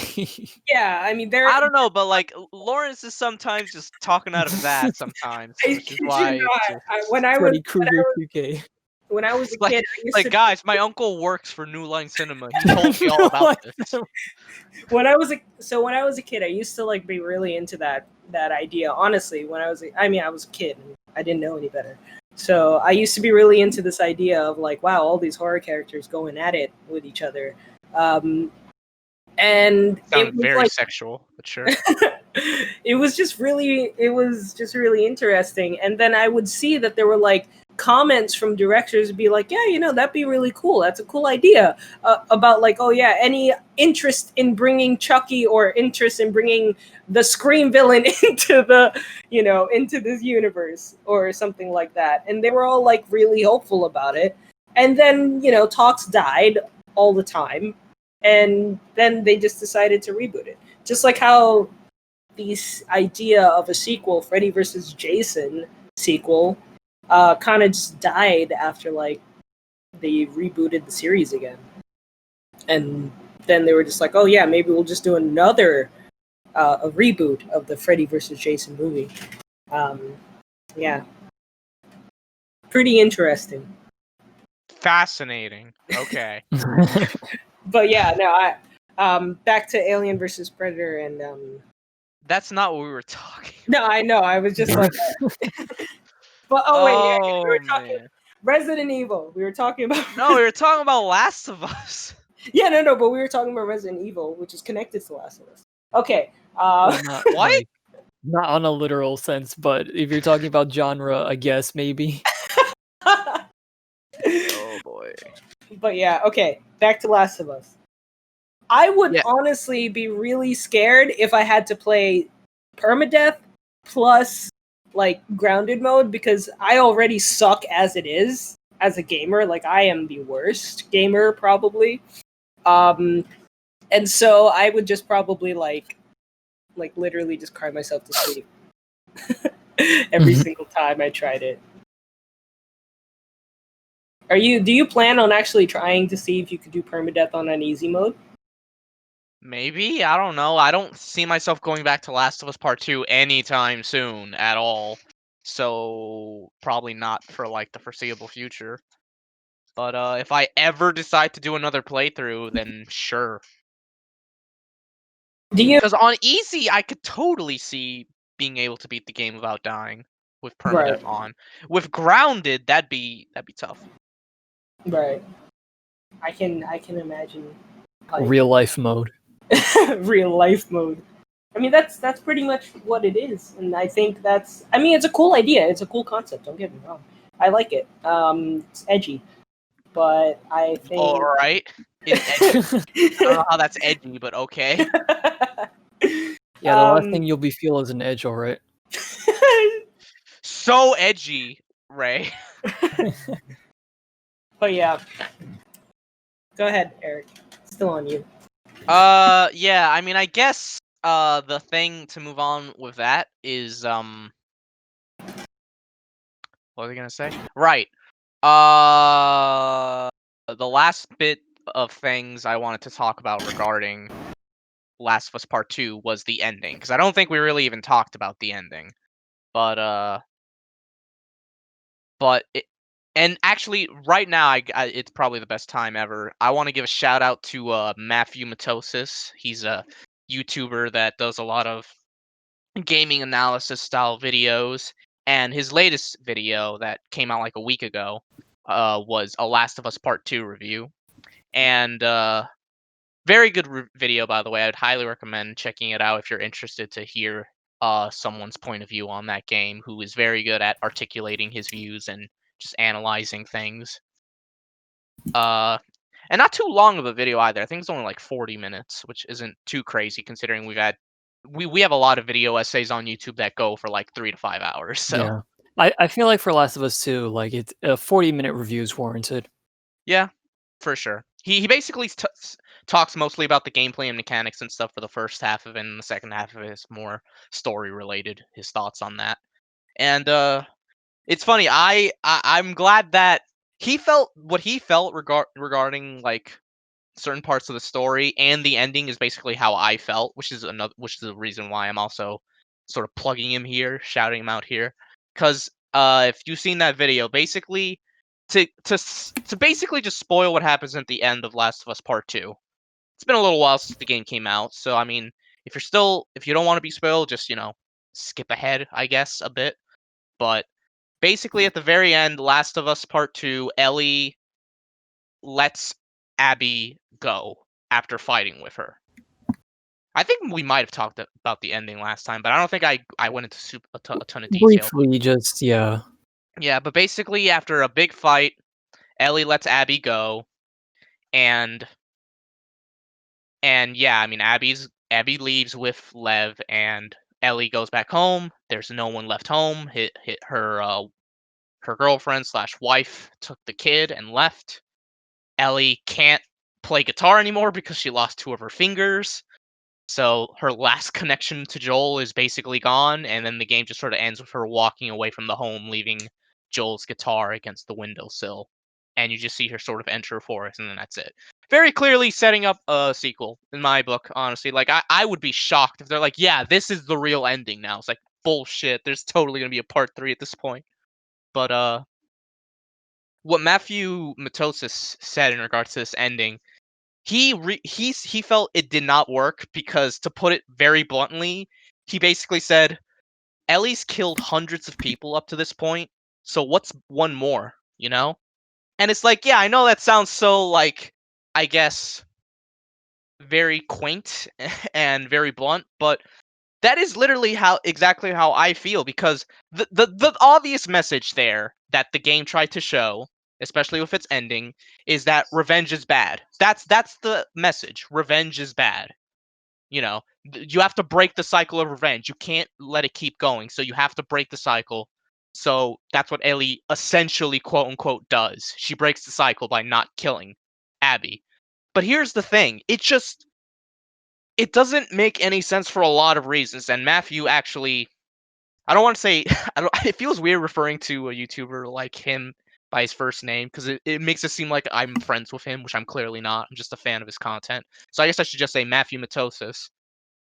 Yeah, I mean, I don't know, but like Lawrence is sometimes just talking out of his ass sometimes, I which is kid you why not. it's just- When I Freddy was Krueger 2K. when I was a like, kid, I used like to, guys, my uncle works for New Line Cinema. He told me all about this. when I was a kid, I used to like be really into that idea. Honestly, I was a kid and I didn't know any better. So I used to be really into this idea of like, wow, all these horror characters going at it with each other. And Sound it was very like, sexual, but sure. it was just really interesting. And then I would see that there were like comments from directors be like, yeah, you know, that'd be really cool. That's a cool idea. About like, oh yeah, any interest in bringing Chucky or interest in bringing the Scream villain into the, you know, into this universe or something like that. And they were all like really hopeful about it. And then, you know, talks died all the time. And then they just decided to reboot it. Just like how this idea of a sequel, Freddy vs. Jason sequel, kind of just died after like they rebooted the series again. And then they were just like, oh yeah, maybe we'll just do another a reboot of the Freddy vs. Jason movie. Yeah. Pretty interesting. Fascinating. Okay. But yeah, no, I back to Alien vs. Predator and That's not what we were talking. no, I know. I was just like but we were talking man. Resident Evil. We were talking about No, we were talking about Last of Us. Yeah, no, but we were talking about Resident Evil, which is connected to Last of Us. Okay. Well, not, What? like, not on a literal sense, but if you're talking about genre, I guess maybe. Oh boy. But yeah, okay. Back to Last of Us. I would Yeah. honestly be really scared if I had to play permadeath plus like grounded mode, because I already suck as it is as a gamer. Like, I am the worst gamer probably. And so I would just probably like literally just cry myself to sleep every single time I tried it. Do you plan on actually trying to see if you could do permadeath on an easy mode? Maybe? I don't know. I don't see myself going back to Last of Us Part 2 anytime soon at all. So probably not for like the foreseeable future. But if I ever decide to do another playthrough, then sure. Because on easy, I could totally see being able to beat the game without dying with permadeath on. With grounded, that'd be tough. Right. I can imagine like, Real life mode. real life mode. I mean, that's pretty much what it is, and I think it's a cool idea. It's a cool concept. Don't get me wrong. I like it. It's edgy, but I think. All right. It's edgy. I don't know how that's edgy, but okay. Yeah, the last thing you'll be feel is an edge, alright? So edgy, Ray. But yeah. Go ahead, Eric. Still on you. Yeah, I mean, I guess the thing to move on with that is what was I gonna say? Right. The last bit of things I wanted to talk about regarding Last of Us Part 2 was the ending, because I don't think we really even talked about the ending. But and actually, right now, it's probably the best time ever. I want to give a shout out to Matthew Matosis. He's a YouTuber that does a lot of gaming analysis style videos, and his latest video that came out like a week ago was a Last of Us Part 2 review. And very good video, by the way. I'd highly recommend checking it out if you're interested to hear someone's point of view on that game, who is very good at articulating his views and just analyzing things. And not too long of a video either. I think it's only like 40 minutes, which isn't too crazy considering we have a lot of video essays on YouTube that go for like 3 to 5 hours. So Yeah. I feel like for Last of Us 2, like it's a 40-minute review is warranted. yeah, for sure. He basically talks mostly about the gameplay and mechanics and stuff for the first half of it, and the second half of it is more story related. His thoughts on that, and it's funny. I'm glad that he felt what he felt regarding like certain parts of the story, and the ending is basically how I felt, which is the reason why I'm also sort of plugging him here, shouting him out here, because if you've seen that video, basically to basically just spoil what happens at the end of Last of Us Part 2. It's been a little while since the game came out, so I mean, if you don't want to be spoiled, just skip ahead, I guess, a bit. But basically, at the very end, Last of Us Part 2, Ellie lets Abby go after fighting with her. I think we might have talked about the ending last time, but I don't think I went into a ton of detail. Briefly, just yeah. Yeah, but basically, after a big fight, Ellie lets Abby go, and yeah, I mean, Abby leaves with Lev, and Ellie goes back home. There's no one left home. Her girlfriend / wife took the kid and left. Ellie can't play guitar anymore because she lost 2 of her fingers. So her last connection to Joel is basically gone, and then the game just sort of ends with her walking away from the home, leaving Joel's guitar against the windowsill. And you just see her sort of enter a forest, and then that's it. Very clearly setting up a sequel, in my book, honestly. Like, I would be shocked if they're like, yeah, this is the real ending now. It's like, bullshit, there's totally going to be a part 3 at this point. But, what Matthew Matosis said in regards to this ending, he felt it did not work because, to put it very bluntly, he basically said, Ellie's killed hundreds of people up to this point, so what's one more, you know? And it's like, yeah, I know that sounds so, like, I guess, very quaint and very blunt, but that is literally exactly how I feel, because the obvious message there that the game tried to show, especially with its ending, is that revenge is bad. That's the message. Revenge is bad. You have to break the cycle of revenge. You can't let it keep going. So you have to break the cycle. So that's what Ellie essentially, quote unquote, does. She breaks the cycle by not killing Abby. But here's the thing. It doesn't make any sense for a lot of reasons. And Matthew actually, I don't want to say, it feels weird referring to a YouTuber like him by his first name, because it makes it seem like I'm friends with him, which I'm clearly not. I'm just a fan of his content. So I guess I should just say Matthew Matosis.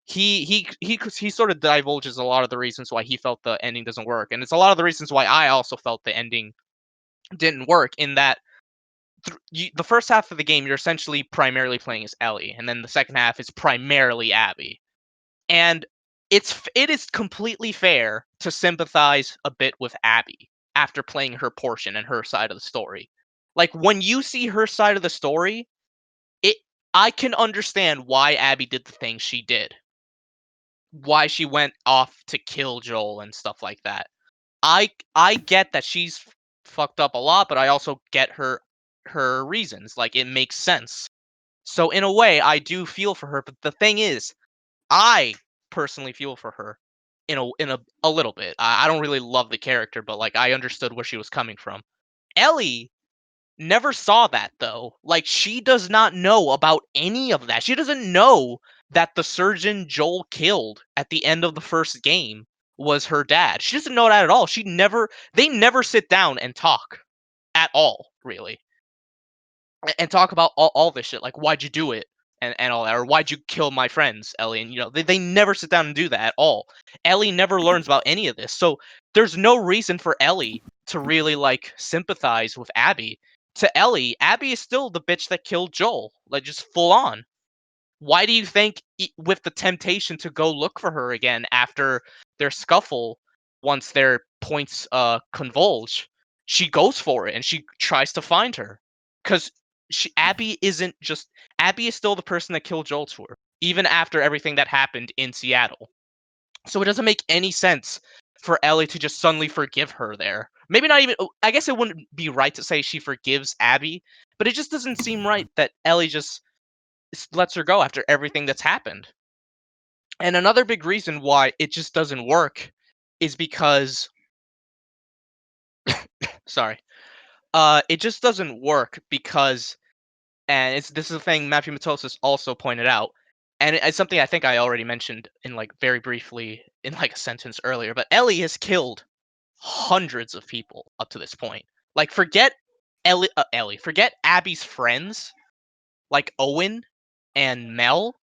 He sort of divulges a lot of the reasons why he felt the ending doesn't work. And it's a lot of the reasons why I also felt the ending didn't work, in that the first half of the game, you're essentially primarily playing as Ellie, and then the second half is primarily Abby. And it is completely fair to sympathize a bit with Abby after playing her portion and her side of the story. Like, when you see her side of the story, I can understand why Abby did the things she did. Why she went off to kill Joel and stuff like that. I get that she's fucked up a lot, but I also get her reasons. Like, it makes sense. So in a way, I do feel for her, but the thing is, I personally feel for her in a little bit. I don't really love the character, but like, I understood where she was coming from. Ellie never saw that, though. Like, she does not know about any of that. She doesn't know that the surgeon Joel killed at the end of the first game was her dad. She doesn't know that at all. They never sit down and talk at all, really. And talk about all this shit, like, why'd you do it? And all that, or why'd you kill my friends, Ellie? And, they never sit down and do that at all. Ellie never learns about any of this. So there's no reason for Ellie to really, like, sympathize with Abby. To Ellie, Abby is still the bitch that killed Joel, like, just full on. Why do you think, with the temptation to go look for her again after their scuffle, once their points converge, she goes for it and she tries to find her? Because Abby is still the person that killed Joel to her, even after everything that happened in Seattle. So it doesn't make any sense for Ellie to just suddenly forgive her there. Maybe not even. I guess it wouldn't be right to say she forgives Abby, but it just doesn't seem right that Ellie just lets her go after everything that's happened. And another big reason why it just doesn't work is because sorry. It just doesn't work because, and this is a thing Matthew Matosis also pointed out, and it's something I think I already mentioned in, like, very briefly in, like, a sentence earlier, but Ellie has killed hundreds of people up to this point. Like, forget forget Abby's friends, like Owen and Mel.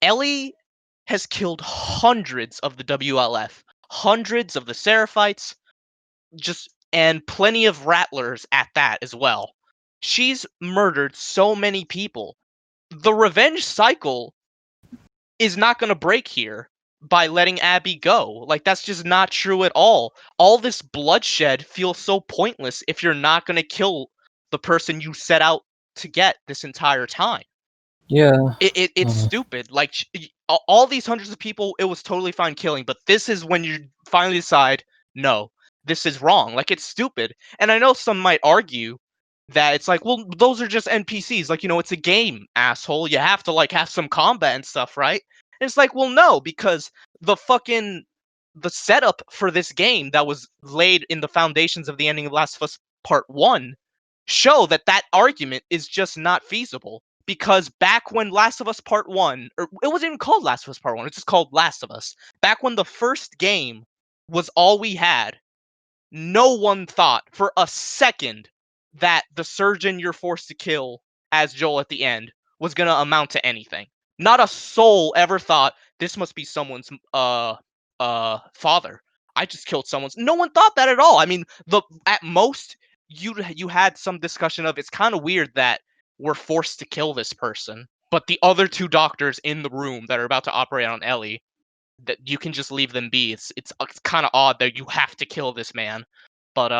Ellie has killed hundreds of the WLF, hundreds of the Seraphites, and plenty of Rattlers at that as well. She's murdered so many people. The revenge cycle is not going to break here by letting Abby go. Like, that's just not true at all. All this bloodshed feels so pointless if you're not going to kill the person you set out to get this entire time. Yeah. It's stupid. Like, all these hundreds of people, it was totally fine killing, but this is when you finally decide, no, this is wrong. Like, it's stupid. And I know some might argue that it's like, well, those are just NPCs. Like, it's a game, asshole. You have to, like, have some combat and stuff, right? And it's like, well, no, because the setup for this game that was laid in the foundations of the ending of Last of Us Part 1 show that argument is just not feasible. Because back when Last of Us Part 1, or it wasn't even called Last of Us Part 1, it's just called Last of Us. Back when the first game was all we had, no one thought for a second that the surgeon you're forced to kill as Joel at the end was going to amount to anything. Not a soul ever thought this must be someone's father. I just killed someone's. No one thought that at all. I mean, at most you had some discussion of, it's kind of weird that we're forced to kill this person, but the other two doctors in the room that are about to operate on Ellie, that you can just leave them be. It's kind of odd that you have to kill this man, but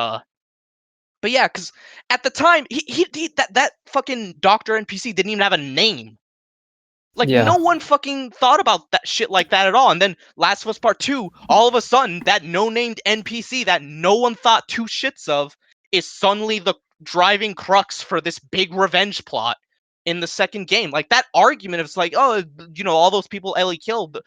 yeah, because at the time that fucking doctor NPC didn't even have a name. Like, Yeah. no one fucking thought about that shit like that at all. And then Last of Us Part 2, all of a sudden, that no-named NPC that no one thought two shits of is suddenly the driving crux for this big revenge plot in the second game. Like, that argument is like, oh, all those people Ellie killed,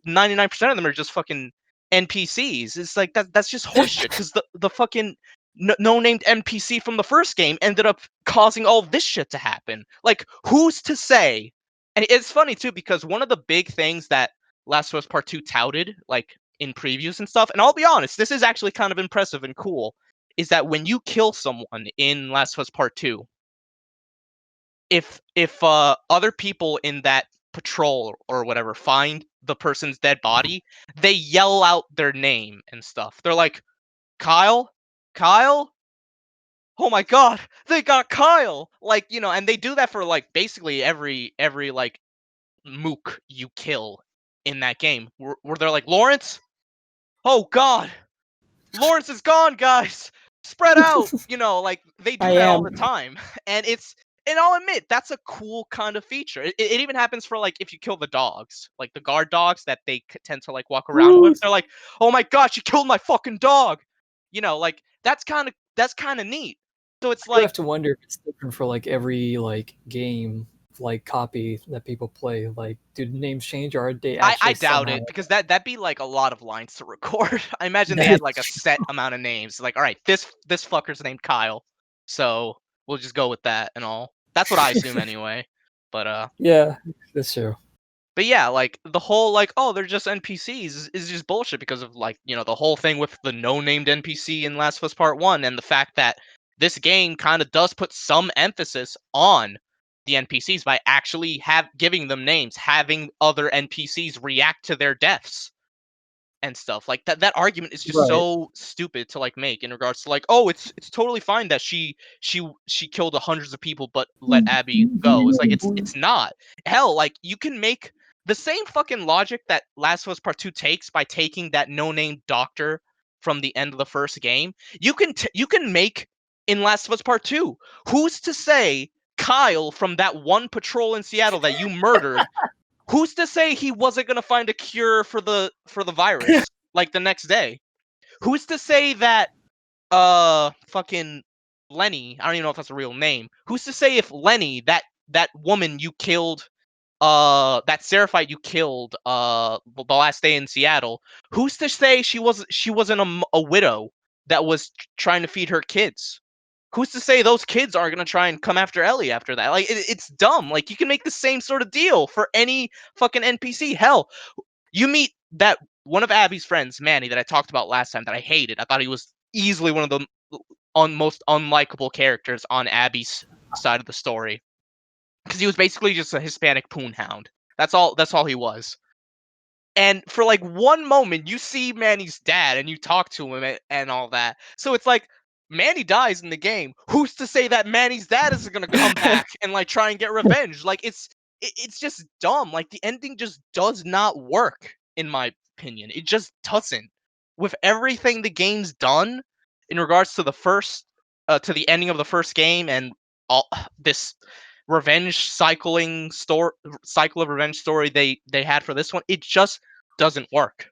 99% of them are just fucking NPCs. It's like, that's just horseshit, because the fucking no-named NPC from the first game ended up causing all this shit to happen. Like, who's to say? And it's funny too, because one of the big things that Last of Us Part 2 touted, like in previews and stuff, and I'll be honest, this is actually kind of impressive and cool, is that when you kill someone in Last of Us Part 2, if other people in that patrol or whatever find the person's dead body, they yell out their name and stuff. They're like, Kyle? Kyle? Oh my god, they got Kyle! Like, and they do that for, like, basically every like mook you kill in that game, where they're like, Lawrence? Oh god, Lawrence is gone, guys! Spread out! Like, they do that all the time. And I'll admit, that's a cool kind of feature. It even happens for, like, if you kill the dogs, like the guard dogs that they tend to, like, walk around with. They're like, oh my gosh, you killed my fucking dog! Like, that's kind of neat. So it's You like, have to wonder if it's different for, like, every, like, game, like, copy that people play. Like, do the names change, or are they actually I doubt somehow it, because that'd be like a lot of lines to record. I imagine they had like a set amount of names. Like, all right, this fucker's named Kyle, so we'll just go with that and all. That's what I assume anyway. But Yeah, that's true. but yeah, like, the whole, like, oh, they're just NPCs is just bullshit, because of, like, the whole thing with the no-named NPC in Last of Us Part 1, and the fact that this game kind of does put some emphasis on the NPCs by actually giving them names, having other NPCs react to their deaths and stuff. Like that argument is just Right. so stupid to like make in regards to like, oh, it's totally fine that she killed hundreds of people but let Abby go. It's like it's not. Hell, like you can make the same fucking logic that Last of Us Part 2 takes by taking that no-name doctor from the end of the first game. You can make in Last of Us Part 2. Who's to say Kyle from that one patrol in Seattle that you murdered, who's to say he wasn't gonna find a cure for the virus like the next day? Who's to say that fucking Lenny, I don't even know if that's a real name. Who's to say if Lenny, that woman you killed, that Seraphite you killed the last day in Seattle, who's to say she wasn't a widow that was trying to feed her kids? Who's to say those kids aren't gonna try and come after Ellie after that? Like it's dumb. Like you can make the same sort of deal for any fucking NPC. Hell, you meet that one of Abby's friends, Manny, that I talked about last time that I hated. I thought he was easily one of the most unlikable characters on Abby's side of the story because he was basically just a Hispanic poonhound. That's all he was. And for like one moment, you see Manny's dad and you talk to him and all that. So it's like Manny dies in the game. Who's to say that Manny's dad isn't gonna come back and like try and get revenge? Like it's just dumb. Like the ending just does not work in my opinion. It just doesn't. With everything the game's done in regards to the first to the ending of the first game and all this revenge cycle of revenge story they had for this one, it just doesn't work.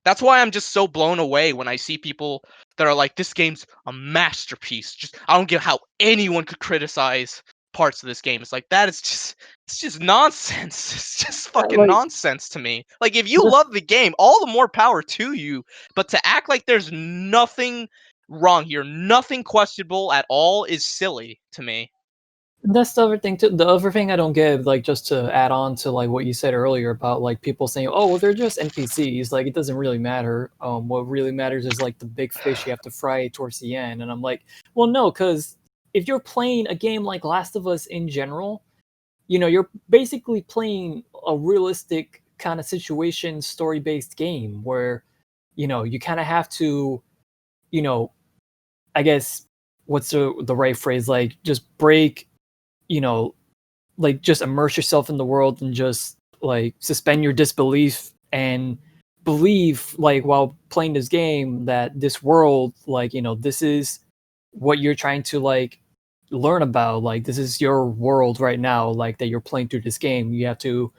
That's why I'm just so blown away when I see people that are like, this game's a masterpiece. Just I don't get how anyone could criticize parts of this game. It's like it's just nonsense. It's just fucking like, nonsense to me. Like if you just- love the game, all the more power to you. But to act like there's nothing wrong here, nothing questionable at all, is silly to me. That's the other thing too. The other thing I don't get, like, just to add on to like what you said earlier about like people saying, "Oh, well, they're just NPCs. Like, it doesn't really matter. What really matters is like the big fish you have to fry towards the end." And I'm like, well, no, because if you're playing a game like Last of Us in general, you're basically playing a realistic kind of situation, story-based game where, you kind of have to, I guess, what's the right phrase? Like, just break like just immerse yourself in the world and just like suspend your disbelief and believe like while playing this game that this world, like, this is what you're trying to like learn about. Like, this is your world right now, like that you're playing through this game. You have to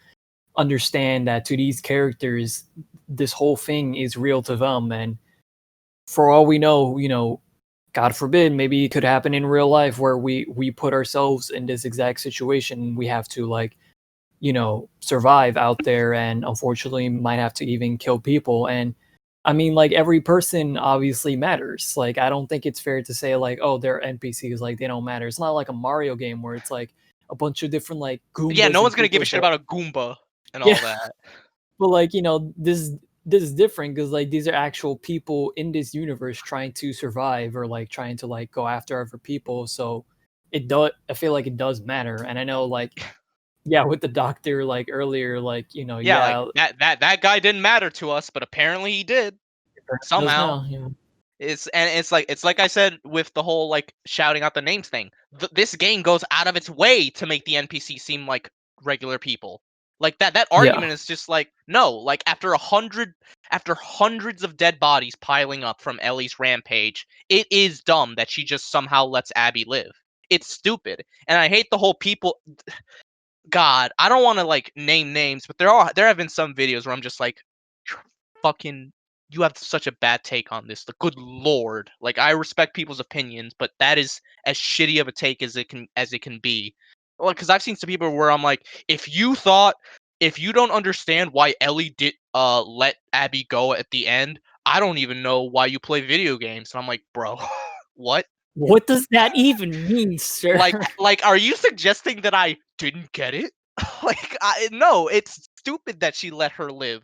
understand that to these characters, this whole thing is real to them. And for all we know, God forbid, maybe it could happen in real life where we put ourselves in this exact situation. We have to like, survive out there, and unfortunately might have to even kill people. And I mean, like, every person obviously matters. Like, I don't think it's fair to say like, oh, they're NPCs, like they don't matter. It's not like a Mario game where it's like a bunch of different like Goombas. Yeah, no one's gonna and give a Koopas shit that- about a Goomba and all that. But like, this is different because like these are actual people in this universe trying to survive or like trying to like go after other people. So I feel like it does matter. And I know, like, yeah, with the doctor, like earlier, like, Yeah, like that guy didn't matter to us, but apparently he did it does somehow. now, yeah. It's like I said with the whole like shouting out the names thing. This game goes out of its way to make the NPC seem like regular people. Like that argument is just like, no, like after hundreds of dead bodies piling up from Ellie's rampage, it is dumb that she just somehow lets Abby live. It's stupid. And I hate the whole people. God, I don't want to like name names, but there have been some videos where I'm just like, "You're fucking, you have such a bad take on this. The good lord, like I respect people's opinions, but that is as shitty of a take as it can be. Well, because I've seen some people where I'm like, if you don't understand why Ellie did let Abby go at the end, I don't even know why you play video games. And I'm like, bro, what? What does that even mean, sir? Like, are you suggesting that I didn't get it? Like, no, it's stupid that she let her live.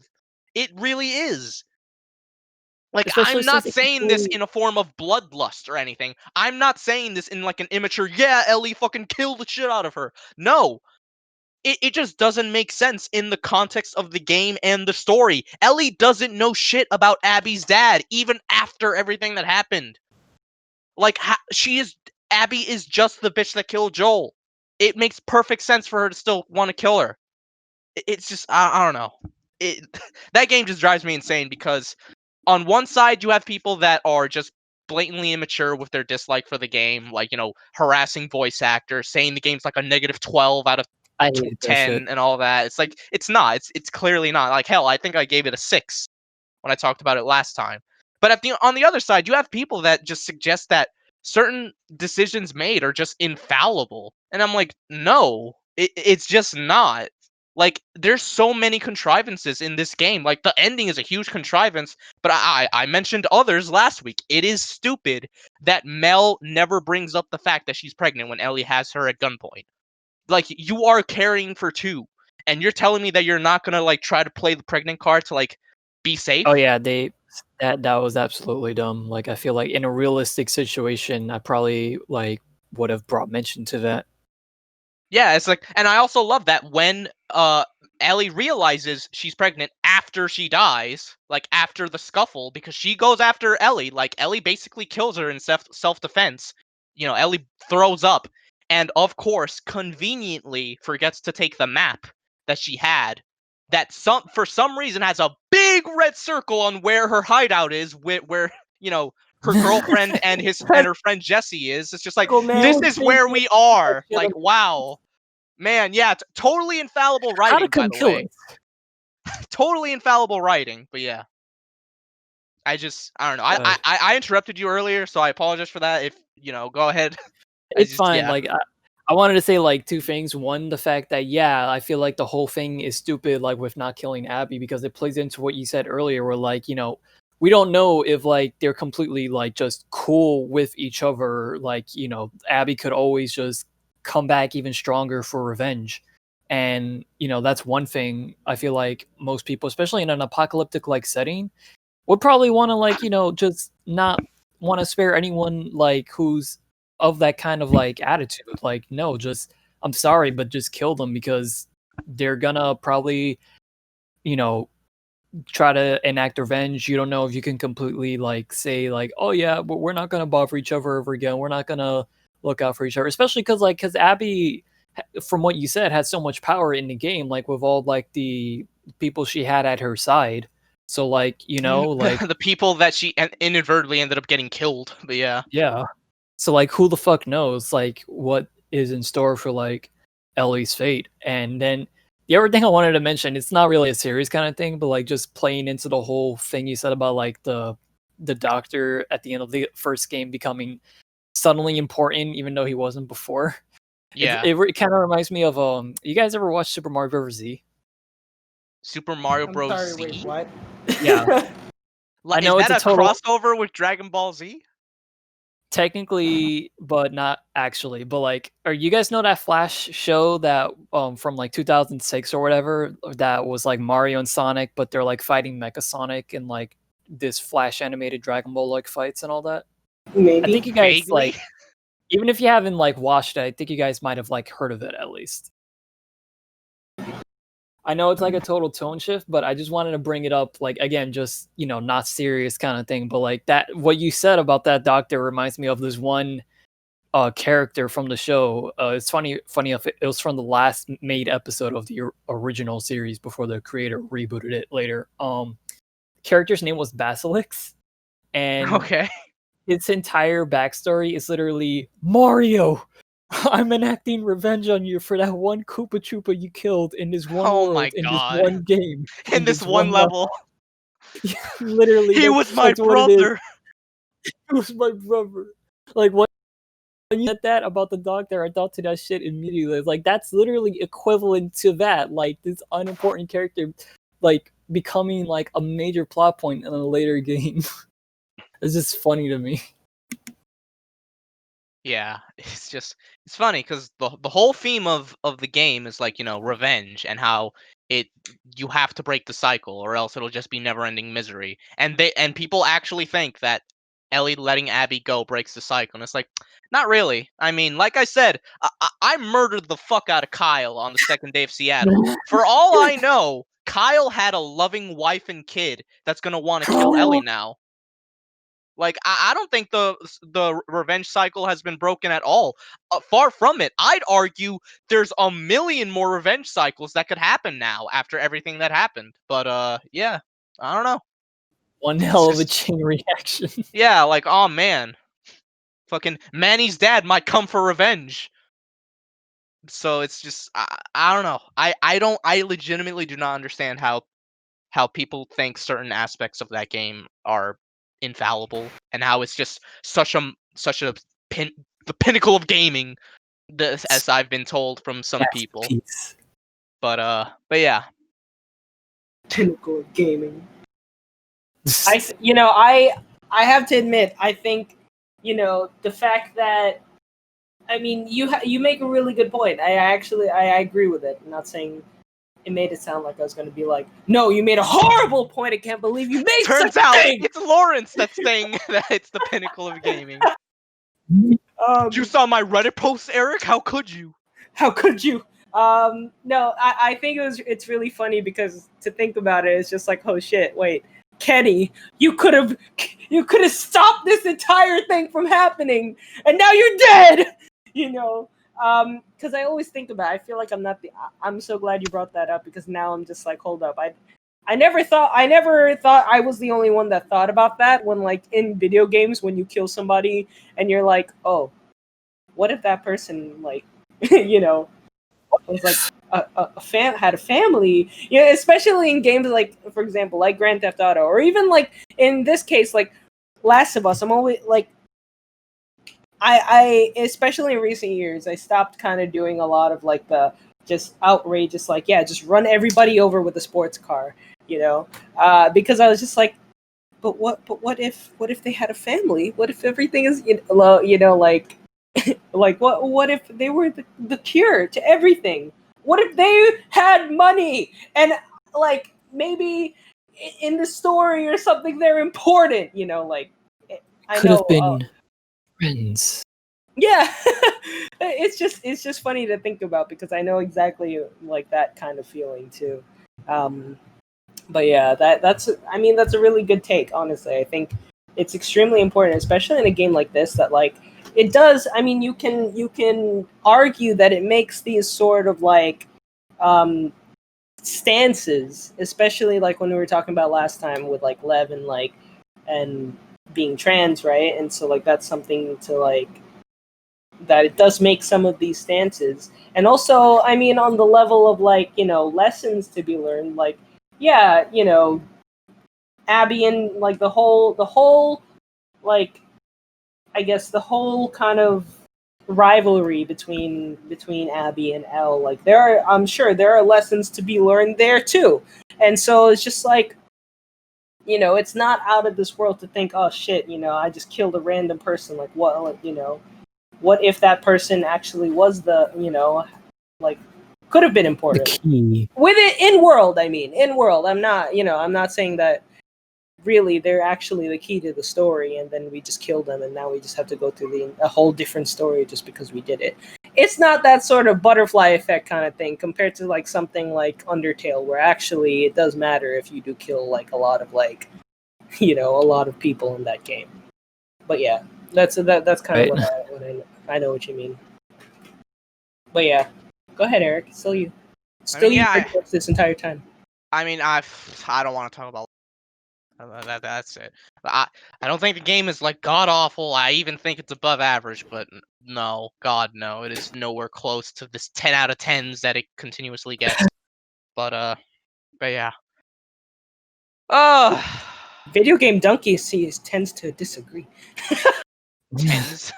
It really is. Like, Especially I'm not since it saying this in a form of bloodlust or anything. I'm not saying this in like an immature, yeah, Ellie fucking killed the shit out of her. No. It just doesn't make sense in the context of the game and the story. Ellie doesn't know shit about Abby's dad, even after everything that happened. Like, Abby is just the bitch that killed Joel. It makes perfect sense for her to still want to kill her. It's just, I don't know. That game just drives me insane because on one side you have people that are just blatantly immature with their dislike for the game, like, harassing voice actors, saying the game's like a -12 out of I hated that 10 shit. and all that. It's like, it's not. It's clearly not. Like, hell, I think I gave it a 6 when I talked about it last time. But on the other side, you have people that just suggest that certain decisions made are just infallible. And I'm like, no, it's just not. Like, there's so many contrivances in this game. Like, the ending is a huge contrivance, but I mentioned others last week. It is stupid that Mel never brings up the fact that she's pregnant when Ellie has her at gunpoint. Like, you are carrying for 2, and you're telling me that you're not gonna, like, try to play the pregnant card to, like, be safe? Oh yeah, that was absolutely dumb. Like I feel like in a realistic situation, I probably like would have brought mention to that. Yeah, it's like, and I also love that when Ellie realizes she's pregnant after she dies, like after the scuffle, because she goes after Ellie. Like, Ellie basically kills her in self defense. Ellie throws up, and of course, conveniently forgets to take the map that she had. That for some reason has a big red circle on where her hideout is, where her girlfriend and her friend Jessie is. It's just like, Circle, man. this is where we are. Like, wow. Man, yeah, totally infallible How to writing, by come the kill way. us? Totally infallible writing, but yeah. I don't know. I interrupted you earlier, so I apologize for that. If, go ahead. It's fine. Yeah. Like I wanted to say like two things. One, the fact that yeah, I feel like the whole thing is stupid, like with not killing Abby, because it plays into what you said earlier, where like we don't know if like they're completely like just cool with each other. Like Abby could always just come back even stronger for revenge, and that's one thing I feel like most people, especially in an apocalyptic like setting, would probably want to like just not want to spare anyone like who's of that kind of like attitude. Like, no, just I'm sorry, but just kill them because they're gonna probably you know try to enact revenge. You don't know if you can completely like say like, oh yeah, but we're not gonna bother each other ever again. We're not gonna look out for each other, especially because Abby, from what you said, had so much power in the game, like with all like the people she had at her side. So like like The people that she inadvertently ended up getting killed, but yeah. yeah. So like who the fuck knows like what is in store for like Ellie's fate. And then the other thing I wanted to mention, it's not really a serious kind of thing, but like just playing into the whole thing you said about like the doctor at the end of the first game becoming suddenly important even though he wasn't before. Yeah. It kind of reminds me of you guys ever watch Super Mario Bros. Z? Super Mario I'm Bros. sorry, Z? wait, what? Yeah. I Is know it's that a a total crossover with Dragon Ball Z? technically, but not actually. But like, or you guys know that Flash show that from like 2006 or whatever that was like Mario and Sonic, but they're like fighting Mecha Sonic and like this Flash animated Dragon Ball like fights and all that. I Maybe. think you guys Vaguely? like, even if you haven't like watched it, I think you guys might have like heard of it at least. I know it's like a total tone shift, but I just wanted to bring it up, like again, just not serious kind of thing, but like that what you said about that doctor reminds me of this one character from the show. It's funny enough, it was from the last made episode of the original series before the creator rebooted it later. Character's name was Basilix, and Okay. its entire backstory is literally Mario. I'm enacting revenge on you for that one Koopa Troopa you killed in this one Oh my world, in this god. one game, In in this this one one level. literally, He was my that's what it is. brother. It was my brother. Like when you said that about the doctor, I thought to that shit immediately. It's like that's literally equivalent to that. Like this unimportant character, like becoming like a major plot point in a later game. It's just funny to me. Yeah, it's funny because the whole theme of the game is like, revenge and how you have to break the cycle, or else it'll just be never-ending misery. And people actually think that Ellie letting Abby go breaks the cycle, and it's like, not really. I mean, like I said, I murdered the fuck out of Kyle on the second day of Seattle. For all I know, Kyle had a loving wife and kid that's gonna want to kill Ellie now. Like, I don't think the revenge cycle has been broken at all. Far from it. I'd argue there's a million more revenge cycles that could happen now after everything that happened. But yeah, I don't know. One hell of a chain reaction. Yeah, like, oh man, fucking Manny's dad might come for revenge. So it's just, I don't know. I legitimately do not understand how people think certain aspects of that game are infallible, and how it's just such a the pinnacle of gaming, as I've been told from some people. But yeah. Pinnacle of gaming. I have to admit, I think, the fact that, I mean, you make a really good point. I agree with it. I'm not saying it made it sound like I was going to be like, no, you made a horrible point. I can't believe you made Turns such out a thing. it's Lawrence that's saying that it's the pinnacle of gaming. You saw my Reddit post, Eric? How could you? How could you? No, I think it's really funny because to think about it, it's just like, oh shit, wait, Kenny, you could have stopped this entire thing from happening, and now you're dead. Because I always think about it, I feel like I'm so glad you brought that up, because now I'm just like, hold up, I never thought I was the only one that thought about that when, like, in video games, when you kill somebody and you're like, oh, what if that person, like, was like had a family, especially in games like, for example, like Grand Theft Auto, or even like in this case, like Last of Us. I'm always like, I especially in recent years, I stopped kind of doing a lot of like the just outrageous, like, yeah, just run everybody over with a sports car, because I was just like, but what if they had a family? What if everything is, like, like, what if they were the cure to everything? What if they had money and, like, maybe in the story or something they're important, like, I could know have been friends. Yeah. it's just funny to think about, because I know exactly like that kind of feeling too. But yeah, that's a really good take, honestly. I think it's extremely important, especially in a game like this, that, like, it does, I mean, you can argue that it makes these sort of like stances, especially like when we were talking about last time with like Lev and being trans, right? And so, like, that's something to, like, that it does make some of these stances. And also, I mean, on the level of, like, lessons to be learned, like, yeah, Abby and, like, the whole like, I guess the whole kind of rivalry between Abby and Elle, like, I'm sure there are lessons to be learned there too. And so it's just like, it's not out of this world to think, oh shit, I just killed a random person. Like, what if that person actually was the, like, could have been important. The key. With it in world, I'm not saying that really they're actually the key to the story, and then we just kill them, and now we just have to go through a whole different story just because we did it. It's not that sort of butterfly effect kind of thing, compared to like something like Undertale, where actually it does matter if you do kill like a lot of, like, a lot of people in that game. But yeah, that's kind of what I know what you mean. But yeah, go ahead, Eric. Still you. This entire time. I mean, I don't want to talk about that's it. I don't think the game is like god awful. I even think it's above average, but no, God no, it is nowhere close to this 10 out of 10s that it continuously gets. But yeah. Video game donkey tends to disagree. Tens.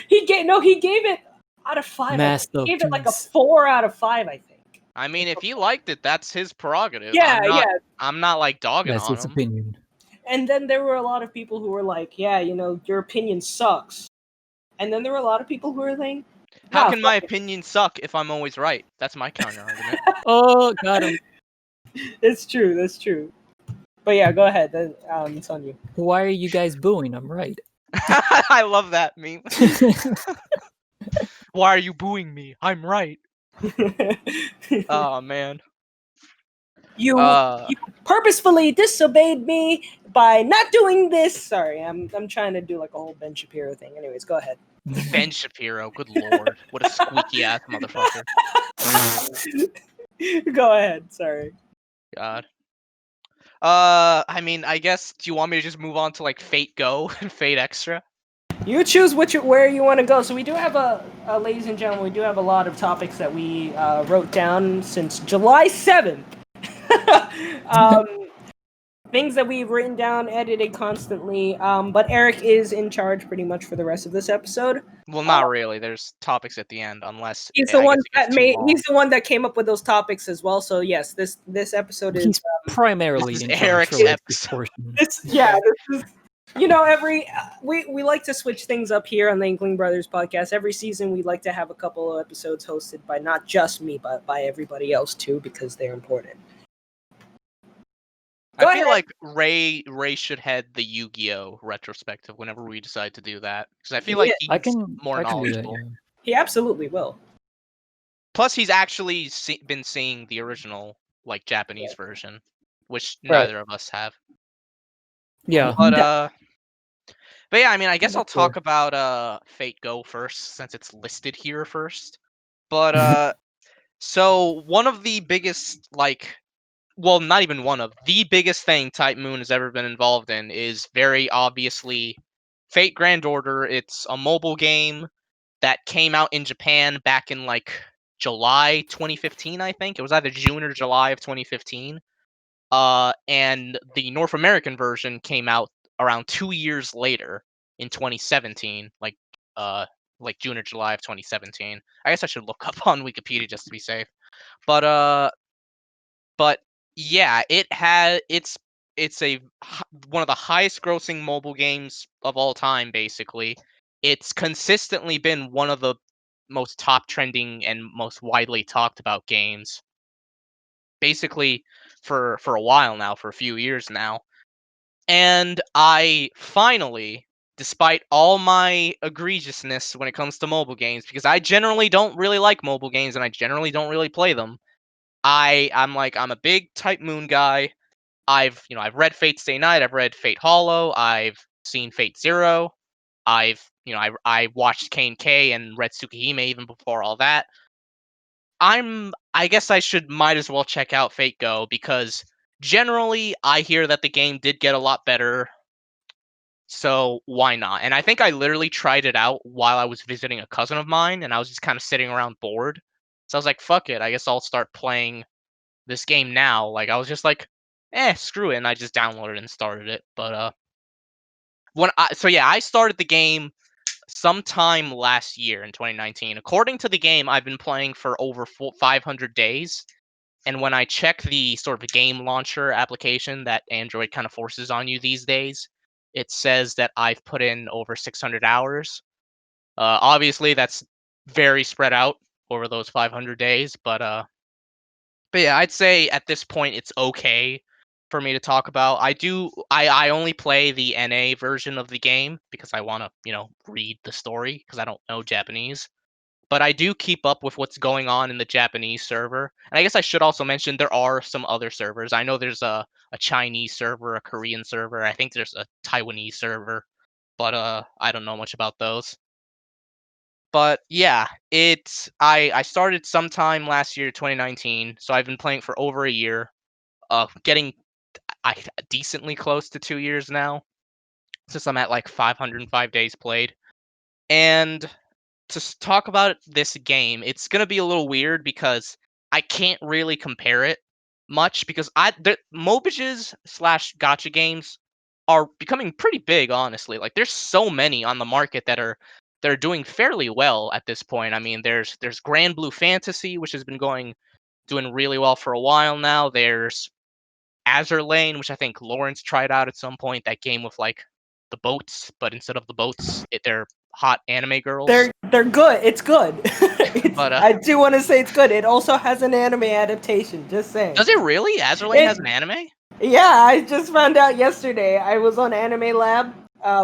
He gave it out of 5. He gave it like a 4 out of 5, I think. I mean, if he liked it, that's his prerogative. Yeah, I'm not like dogging that's on his him. opinion. And then there were a lot of people who were like, yeah, your opinion sucks. And then there were a lot of people who were like, how can my opinion suck if I'm always right? That's my counter argument. Oh, got him. It's true. That's true. But yeah, go ahead. It's on you. Why are you guys booing? I'm right. I love that meme. Why are you booing me? I'm right. Oh man. You purposefully disobeyed me by not doing this. Sorry, I'm trying to do like a whole Ben Shapiro thing. Anyways, go ahead. Ben Shapiro, good lord. What a squeaky ass motherfucker. Go ahead. Sorry. God. I mean, I guess, do you want me to just move on to like Fate Go and Fate Extra? You choose where you want to go. So we do have ladies and gentlemen, we do have a lot of topics that we wrote down since July 7th. Things that we've written down, edited constantly. But Eric is in charge pretty much for the rest of this episode. Well, not really. There's topics at the end, unless he's the one that came up with those topics as well. So yes, this episode is he's primarily this is in charge Eric's for like, episode. this portion. This is, we like to switch things up here on the Inkling Brothers podcast. Every season, we like to have a couple of episodes hosted by not just me, but by everybody else too, because they're important. I feel like Ray should head the Yu-Gi-Oh retrospective whenever we decide to do that, because I feel like he's more knowledgeable. Do that, yeah. He absolutely will. Plus, he's actually been seeing the original like Japanese version, which neither of us have. Yeah. But yeah, I mean, I guess I'll talk about Fate Go first, since it's listed here first. But so one of the biggest well, not even one of the biggest thing Type Moon has ever been involved in is very obviously Fate Grand Order. It's a mobile game that came out in Japan back in like July 2015, I think. It was either June or July of 2015. And the North American version came out around 2 years later in 2017, like June or July of 2017. I guess I should look up on Wikipedia just to be safe. But yeah, it's one of the highest grossing mobile games of all time, basically. It's consistently been one of the most top trending and most widely talked about games, basically for a while now, for a few years now. And I finally, despite all my egregiousness when it comes to mobile games, because I generally don't really like mobile games and I generally don't really play them, I'm a big Type Moon guy. I've read Fate Stay Night, I've read Fate Hollow, I've seen Fate Zero, I watched Kane K and read Tsukihime even before all that. I guess I might as well check out Fate Go, because generally I hear that the game did get a lot better. So why not? And I think I literally tried it out while I was visiting a cousin of mine, and I was just kind of sitting around bored. So I was like, fuck it, I guess I'll start playing this game now. Like, I was just like, screw it, and I just downloaded and started it. But I started the game sometime last year in 2019. According to the game, I've been playing for over 500 days. And when I check the sort of game launcher application that Android kind of forces on you these days, it says that I've put in over 600 hours. Obviously, that's very spread out over those 500 days, but yeah, I'd say at this point it's okay for me to talk about. I only play the NA version of the game because I want to, read the story, because I don't know Japanese. But I do keep up with what's going on in the Japanese server. And I guess I should also mention there are some other servers. I know there's a Chinese server, a Korean server. I think there's a Taiwanese server, but I don't know much about those. But yeah, I started sometime last year, 2019, so I've been playing for over a year, getting decently close to 2 years now, since I'm at like 505 days played. And to talk about this game, it's gonna be a little weird because I can't really compare it much, because MOBAs / gacha games are becoming pretty big, honestly. Like, there's so many on the market that are doing fairly well at this point. I mean, there's Grand Blue Fantasy, which has been doing really well for a while now. There's Azur Lane, which I think Lawrence tried out at some point. That game with like the boats, but instead of the boats, they're hot anime girls. They're good. It's good. But I do want to say it's good. It also has an anime adaptation. Just saying. does it really? Azur Lane has an anime? Yeah, I just found out yesterday. I was on Anime Lab,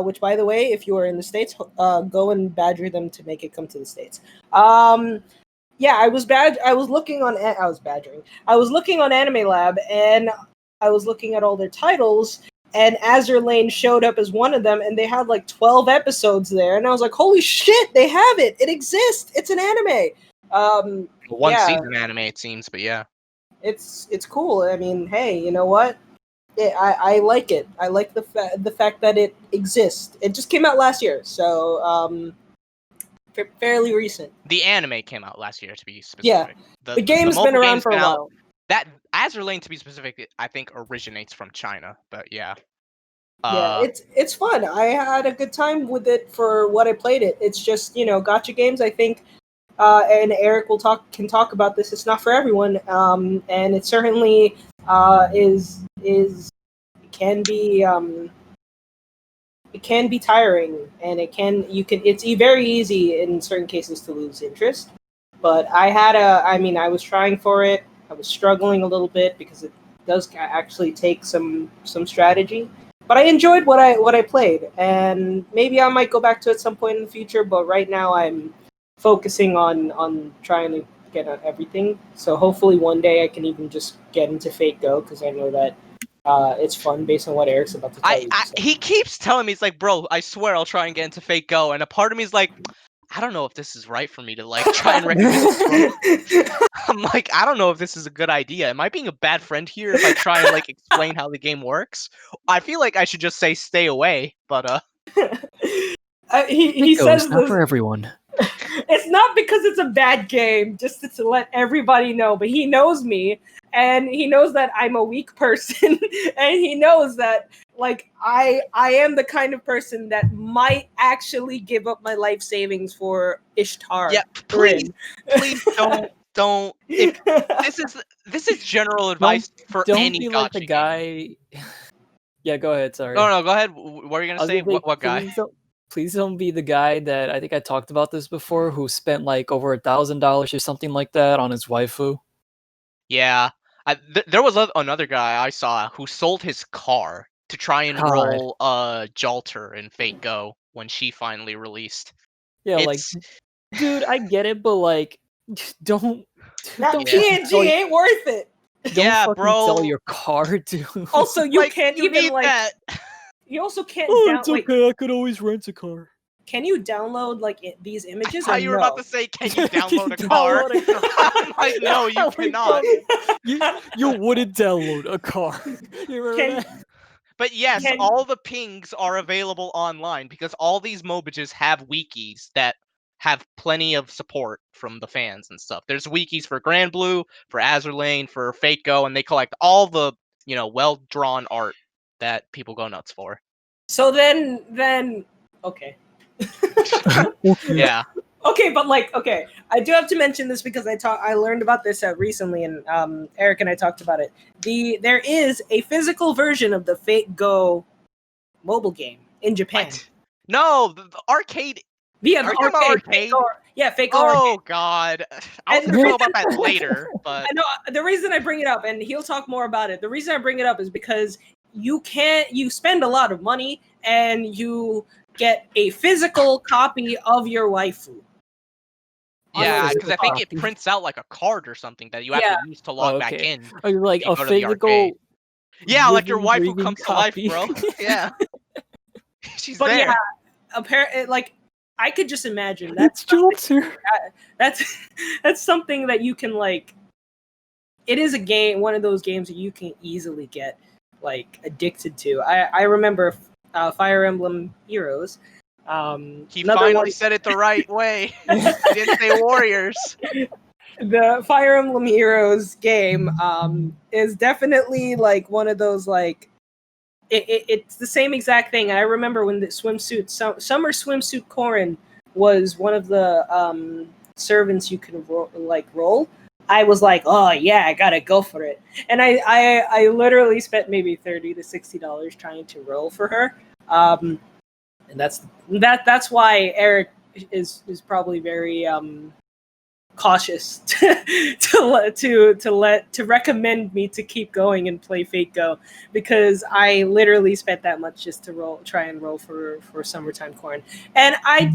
which, by the way, if you are in the States, go and badger them to make it come to the States. Yeah, I was looking on. I was badgering. I was looking on Anime Lab, and I was looking at all their titles, and Azur Lane showed up as one of them, and they had like 12 episodes there, and I was like, "Holy shit, they have it! It exists! It's an anime." One Yeah, season anime, it seems, but yeah. it's cool. I mean, hey, you know what? I like it. I like the fact that it exists. It just came out last year, so fairly recent. The anime came out last year, to be specific. Yeah, the game's been around for a while. That Azur Lane, to be specific, I think originates from China, but yeah. Yeah, it's fun. I had a good time with it for what I played it. It's just, gacha games. I think, and Eric can talk about this. It's not for everyone, and it certainly it can be tiring, and it's very easy in certain cases to lose interest. But I was trying for it. I was struggling a little bit because it does actually take some strategy. But I enjoyed what I played, and maybe I might go back to it at some point in the future. But right now, I'm focusing on trying to get everything. So hopefully one day I can even just get into Fate Go, because I know that it's fun based on what Eric's about to tell you. So. He keeps telling me, he's like, bro, I swear I'll try and get into Fate Go, and a part of me is like, I don't know if this is right for me to like try and recommend it. I'm like, I don't know if this is a good idea. Am I being a bad friend here if I try and like explain how the game works? I feel like I should just say stay away, but he says not for everyone. It's not because it's a bad game, just to let everybody know. But he knows me, and he knows that I'm a weak person, and he knows that like I am the kind of person that might actually give up my life savings for Ishtar. Yeah, please don't. If this is general advice for any be gacha like the game. guy. Yeah, go ahead. Sorry. No, go ahead. What are you gonna say? What guy? Please don't be the guy that, I think I talked about this before, who spent like over $1,000 or something like that on his waifu. Yeah, there was another guy I saw who sold his car to try and roll Jalter in Fate Go when she finally released. Yeah, like, dude, I get it, but like, don't. That PNG ain't worth it. Don't bro. Sell your car, dude. Also, you can't even like. That. You also can't. It's okay. I could always rent a car. Can you download like these images? I thought you were about to say, "Can you download a car?" I'm like, no, you cannot. You wouldn't download a car. You remember that? But yes, all the pings are available online because all these mobages have wikis that have plenty of support from the fans and stuff. There's wikis for Grand Blue, for Azur Lane, for Fate Go, and they collect all the well-drawn art that people go nuts for. So then okay. Yeah. Okay, but I do have to mention this because I learned about this recently, and Eric and I talked about it. There is a physical version of the Fate Go mobile game in Japan. What? No, the arcade. Yeah, the arcade. Fate Go. Oh God, I was gonna know about that later, but I know the reason I bring it up, and he'll talk more about it. The reason I bring it up is because you spend a lot of money and you get a physical copy of your waifu. Yeah, because I think it prints out like a card or something that you have to use to log back in. Oh, you're like a physical. Yeah, like your waifu comes to life, bro. Yeah. She's there. Yeah, apparently, like I could just imagine that's that's something that you can like. It is a game, one of those games that you can easily get like addicted to. I remember Fire Emblem Heroes. He finally said it the right way. He didn't say Warriors. The Fire Emblem Heroes game is definitely like one of those like it's the same exact thing. I remember when the swimsuit summer swimsuit Corrin was one of the servants you can roll. I was like, oh yeah, I gotta go for it, and I literally spent maybe $30 to $60 trying to roll for her, and that's why Eric is probably very cautious to recommend me to keep going and play Fate Go, because I literally spent that much just to try and roll for Summertime Corn, and I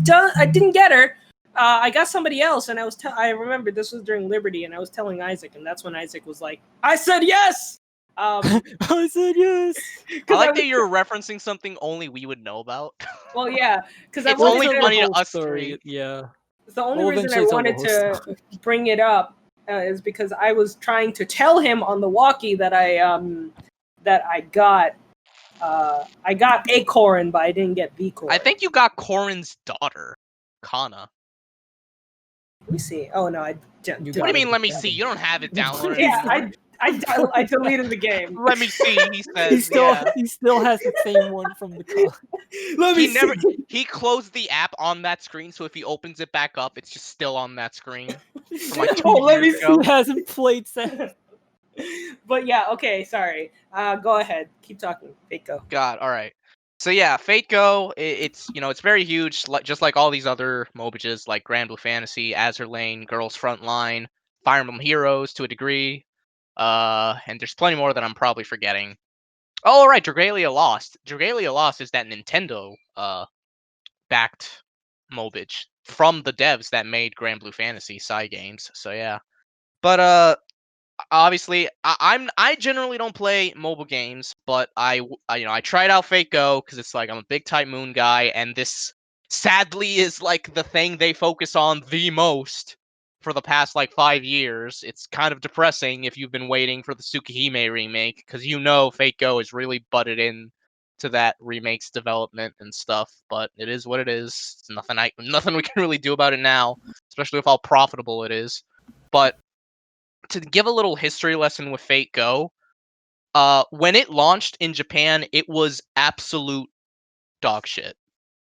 didn't get her. I got somebody else, and I remember this was during Liberty, and I was telling Isaac, and that's when Isaac was like, "I said yes." I said yes. I like that you're referencing something only we would know about. Well, yeah, because it's only funny to us story. three. Yeah. The only reason I wanted to bring it up is because I was trying to tell him on the walkie that I got a Corrin, but I didn't get the Corrin. I think you got Corrin's daughter, Kana. Let me see. Oh no, I don't. What do you mean? Let me see. You don't have it downloaded. Yeah, I deleted the game. Let me see. He says he still has the same one from the con. He closed the app on that screen, so if he opens it back up, it's just still on that screen. From like 2 years ago. He hasn't played since. But yeah, okay, sorry. Go ahead. Keep talking. Fate Go. God, all right. So yeah, Fate Go, it's it's very huge, just like all these other MOBAs like Grand Blue Fantasy, Azur Lane, Girls Frontline, Fire Emblem Heroes to a degree, and there's plenty more that I'm probably forgetting. Oh, right, Dragalia Lost. Dragalia Lost is that Nintendo backed MOBA from the devs that made Grand Blue Fantasy Cygames. So yeah, but obviously, I generally don't play mobile games, but I tried out Fate Go because it's like I'm a big Type Moon guy, and this sadly is like the thing they focus on the most for the past like 5 years. It's kind of depressing if you've been waiting for the Tsukihime remake, because Fate Go is really butted in to that remake's development and stuff. But it is what it is. It's nothing we can really do about it now, especially with how profitable it is. But to give a little history lesson with Fate Go, when it launched in Japan, it was absolute dog shit,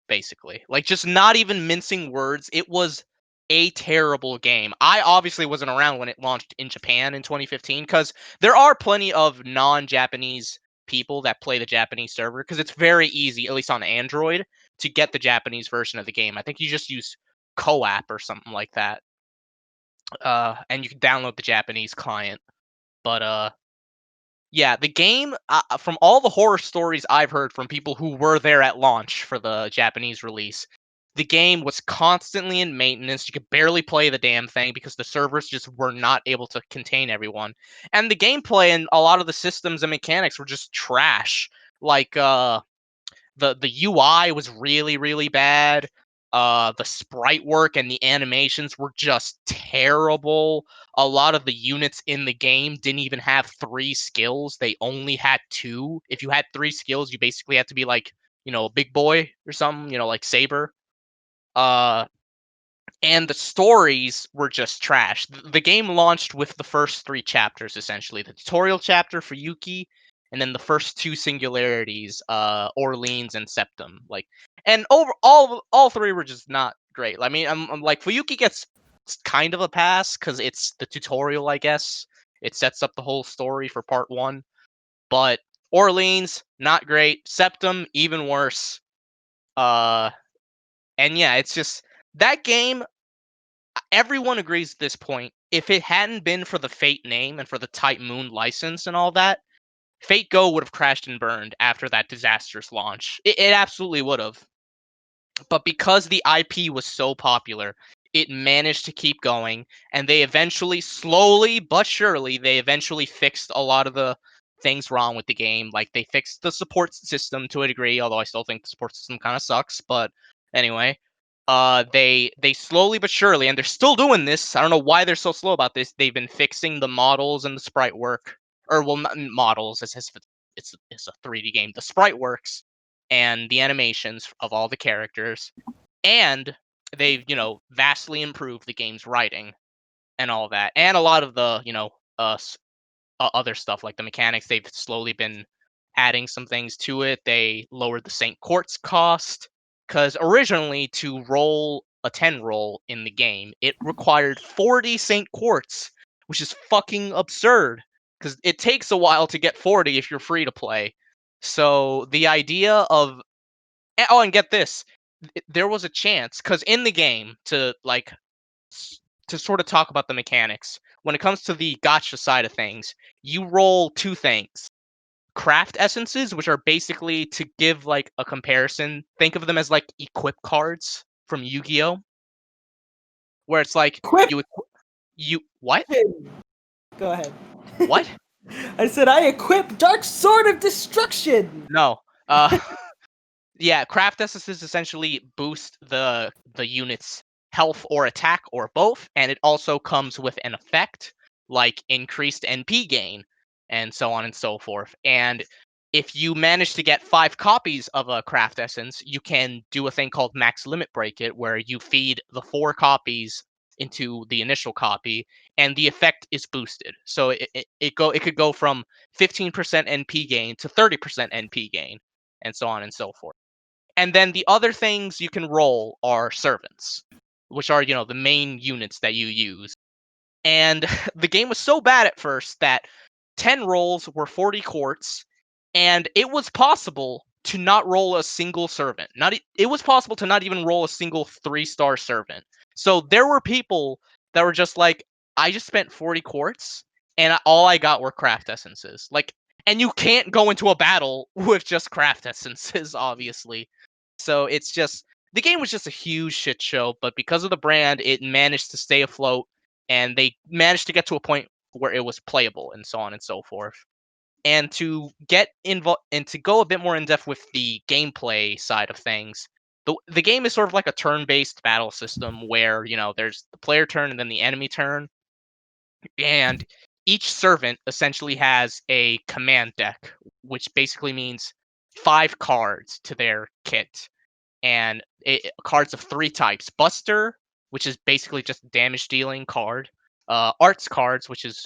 basically. Like, just not even mincing words, it was a terrible game. I obviously wasn't around when it launched in Japan in 2015, because there are plenty of non-Japanese people that play the Japanese server, because it's very easy, at least on Android, to get the Japanese version of the game. I think you just use Co-op or something like that. And you can download the Japanese client. But yeah, the game, from all the horror stories I've heard from people who were there at launch for the Japanese release, the game was constantly in maintenance. You could barely play the damn thing because the servers just were not able to contain everyone. And the gameplay and a lot of the systems and mechanics were just trash. Like, the UI was really, really bad. The sprite work and the animations were just terrible. A lot of the units in the game didn't even have 3 skills. They only had 2. If you had 3 skills, you basically had to be like, a big boy or something, like Saber. And the stories were just trash. The game launched with the first 3 chapters, essentially. The tutorial chapter for Yuki, and then the first 2 singularities, Orleans and Septum. And all 3 were just not great. I mean, I'm like, Fuyuki gets kind of a pass because it's the tutorial, I guess. It sets up the whole story for part 1. But Orleans, not great. Septum, even worse. And yeah, it's just that game. Everyone agrees at this point. If it hadn't been for the Fate name and for the Type Moon license and all that, Fate Go would have crashed and burned after that disastrous launch. It absolutely would have. But because the IP was so popular, it managed to keep going, and they eventually, slowly but surely, fixed a lot of the things wrong with the game. Like, they fixed the support system to a degree, although I still think the support system kind of sucks. But anyway, they slowly but surely, and they're still doing this. I don't know why they're so slow about this. They've been fixing the models and the sprite work, or well, not models. It's a 3D game. The sprite works and the animations of all the characters, and they've vastly improved the game's writing and all that, and a lot of the other stuff like the mechanics. They've slowly been adding some things to it. They lowered the Saint Quartz cost, because originally to roll a 10 roll in the game, it required 40 Saint Quartz, which is fucking absurd, because it takes a while to get 40 if you're free to play. So the idea of and get this, there was a chance, because in the game, to to sort of talk about the mechanics, when it comes to the gacha side of things, you roll two things. Craft essences, which are basically, to give like a comparison, think of them as like equip cards from Yu-Gi-Oh! Where it's like Equip? you what? Go ahead. What? I said I equip Dark Sword of Destruction! No. Yeah, craft essences essentially boost the unit's health or attack or both, and it also comes with an effect like increased NP gain and so on and so forth. And if you manage to get 5 copies of a craft essence, you can do a thing called max limit break it, where you feed the 4 copies into the initial copy, and the effect is boosted. So it could go from 15% NP gain to 30% NP gain, and so on and so forth. And then the other things you can roll are servants, which are, the main units that you use. And the game was so bad at first that 10 rolls were 40 quartz, and it was possible to not roll a single servant. It was possible to not even roll a single 3-star servant. So there were people that were just like, I just spent 40 quartz, and all I got were craft essences. Like, and you can't go into a battle with just craft essences, obviously. So it's just, the game was just a huge shit show, but because of the brand, it managed to stay afloat, and they managed to get to a point where it was playable, and so on and so forth. And to get involved and to go a bit more in depth with the gameplay side of things, the game is sort of like a turn-based battle system where, there's the player turn and then the enemy turn. And each servant essentially has a command deck, which basically means 5 cards to their kit. And cards of 3 types: Buster, which is basically just a damage dealing card; Arts cards, which is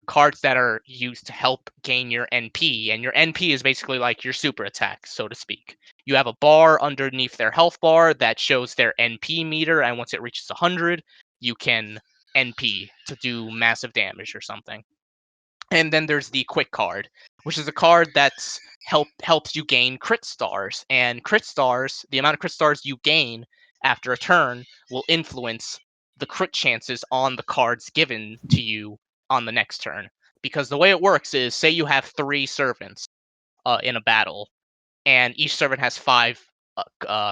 cards that are used to help gain your NP, and your NP is basically like your super attack, so to speak. You have a bar underneath their health bar that shows their NP meter, and once it reaches 100, you can NP to do massive damage or something. And then there's the quick card, which is a card that's helps you gain crit stars. And crit stars, the amount of crit stars you gain after a turn, will influence the crit chances on the cards given to you on the next turn. Because the way it works is, say you have 3 servants in a battle, and each servant has 5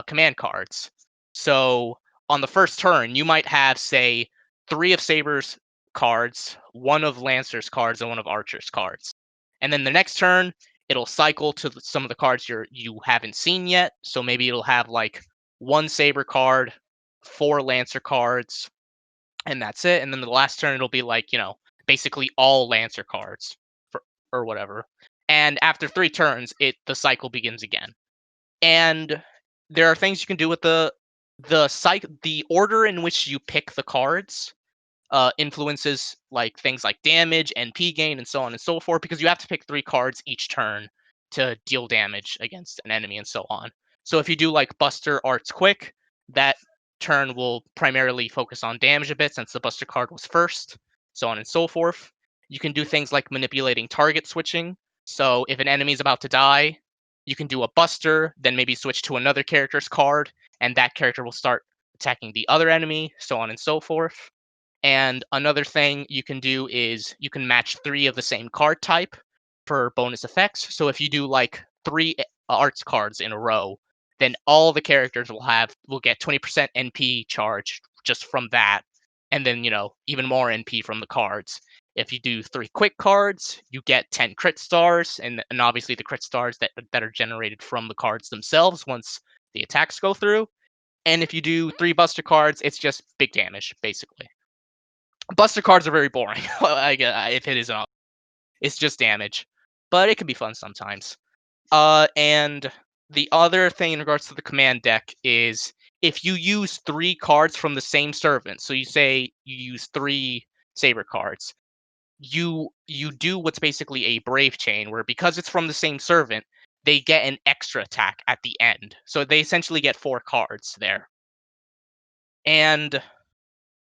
command cards. So on the first turn, you might have, say, 3 of Saber's cards, 1 of Lancer's cards, and 1 of Archer's cards. And then the next turn, it'll cycle to some of the cards you haven't seen yet. So maybe it'll have like 1 Saber card, 4 Lancer cards, and that's it. And then the last turn, it'll be like, basically all Lancer cards or whatever. And after 3 turns, the cycle begins again. And there are things you can do with the order in which you pick the cards influences like things like damage, NP gain, and so on and so forth, because you have to pick 3 cards each turn to deal damage against an enemy and so on. So if you do like Buster, Arts, Quick, that turn will primarily focus on damage a bit since the Buster card was first, so on and so forth. You can do things like manipulating target switching. So if an enemy is about to die, you can do a Buster, then maybe switch to another character's card, and that character will start attacking the other enemy, so on and so forth. And another thing you can do is you can match 3 of the same card type for bonus effects. So if you do like 3 arts cards in a row, then all the characters will get 20% NP charge just from that, and then even more NP from the cards. If you do 3 quick cards, you get 10 crit stars, and obviously the crit stars that are generated from the cards themselves once the attacks go through. And if you do 3 buster cards, it's just big damage basically. Buster cards are very boring. If it isn't, it's just damage, but it can be fun sometimes. And the other thing in regards to the command deck is, if you use 3 cards from the same servant, so you say you use 3 Saber cards, you do what's basically a Brave Chain, where because it's from the same servant, they get an extra attack at the end. So they essentially get 4 cards there. And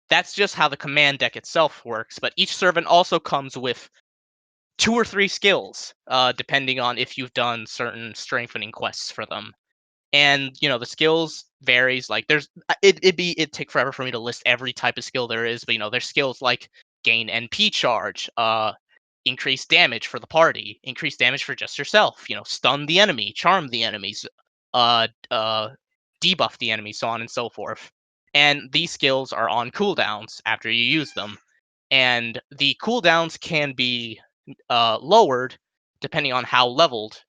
that's just how the command deck itself works, but each servant also comes with 2 or 3 skills, depending on if you've done certain strengthening quests for them. And the skills varies. Like it'd take forever for me to list every type of skill there is, but there's skills like gain NP charge, increase damage for the party, increase damage for just yourself, stun the enemy, charm the enemies, debuff the enemy, so on and so forth. And these skills are on cooldowns after you use them. And the cooldowns can be lowered depending on how leveled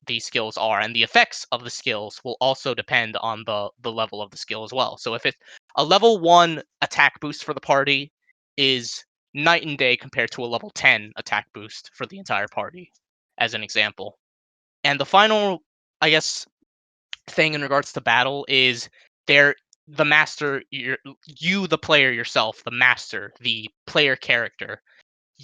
these skills are, and the effects of the skills will also depend on the level of the skill as well. So if it's a level 1 attack boost for the party is night and day compared to a level 10 attack boost for the entire party, as an example. And the final, I guess, thing in regards to battle is the master, you the player yourself, the master, the player character.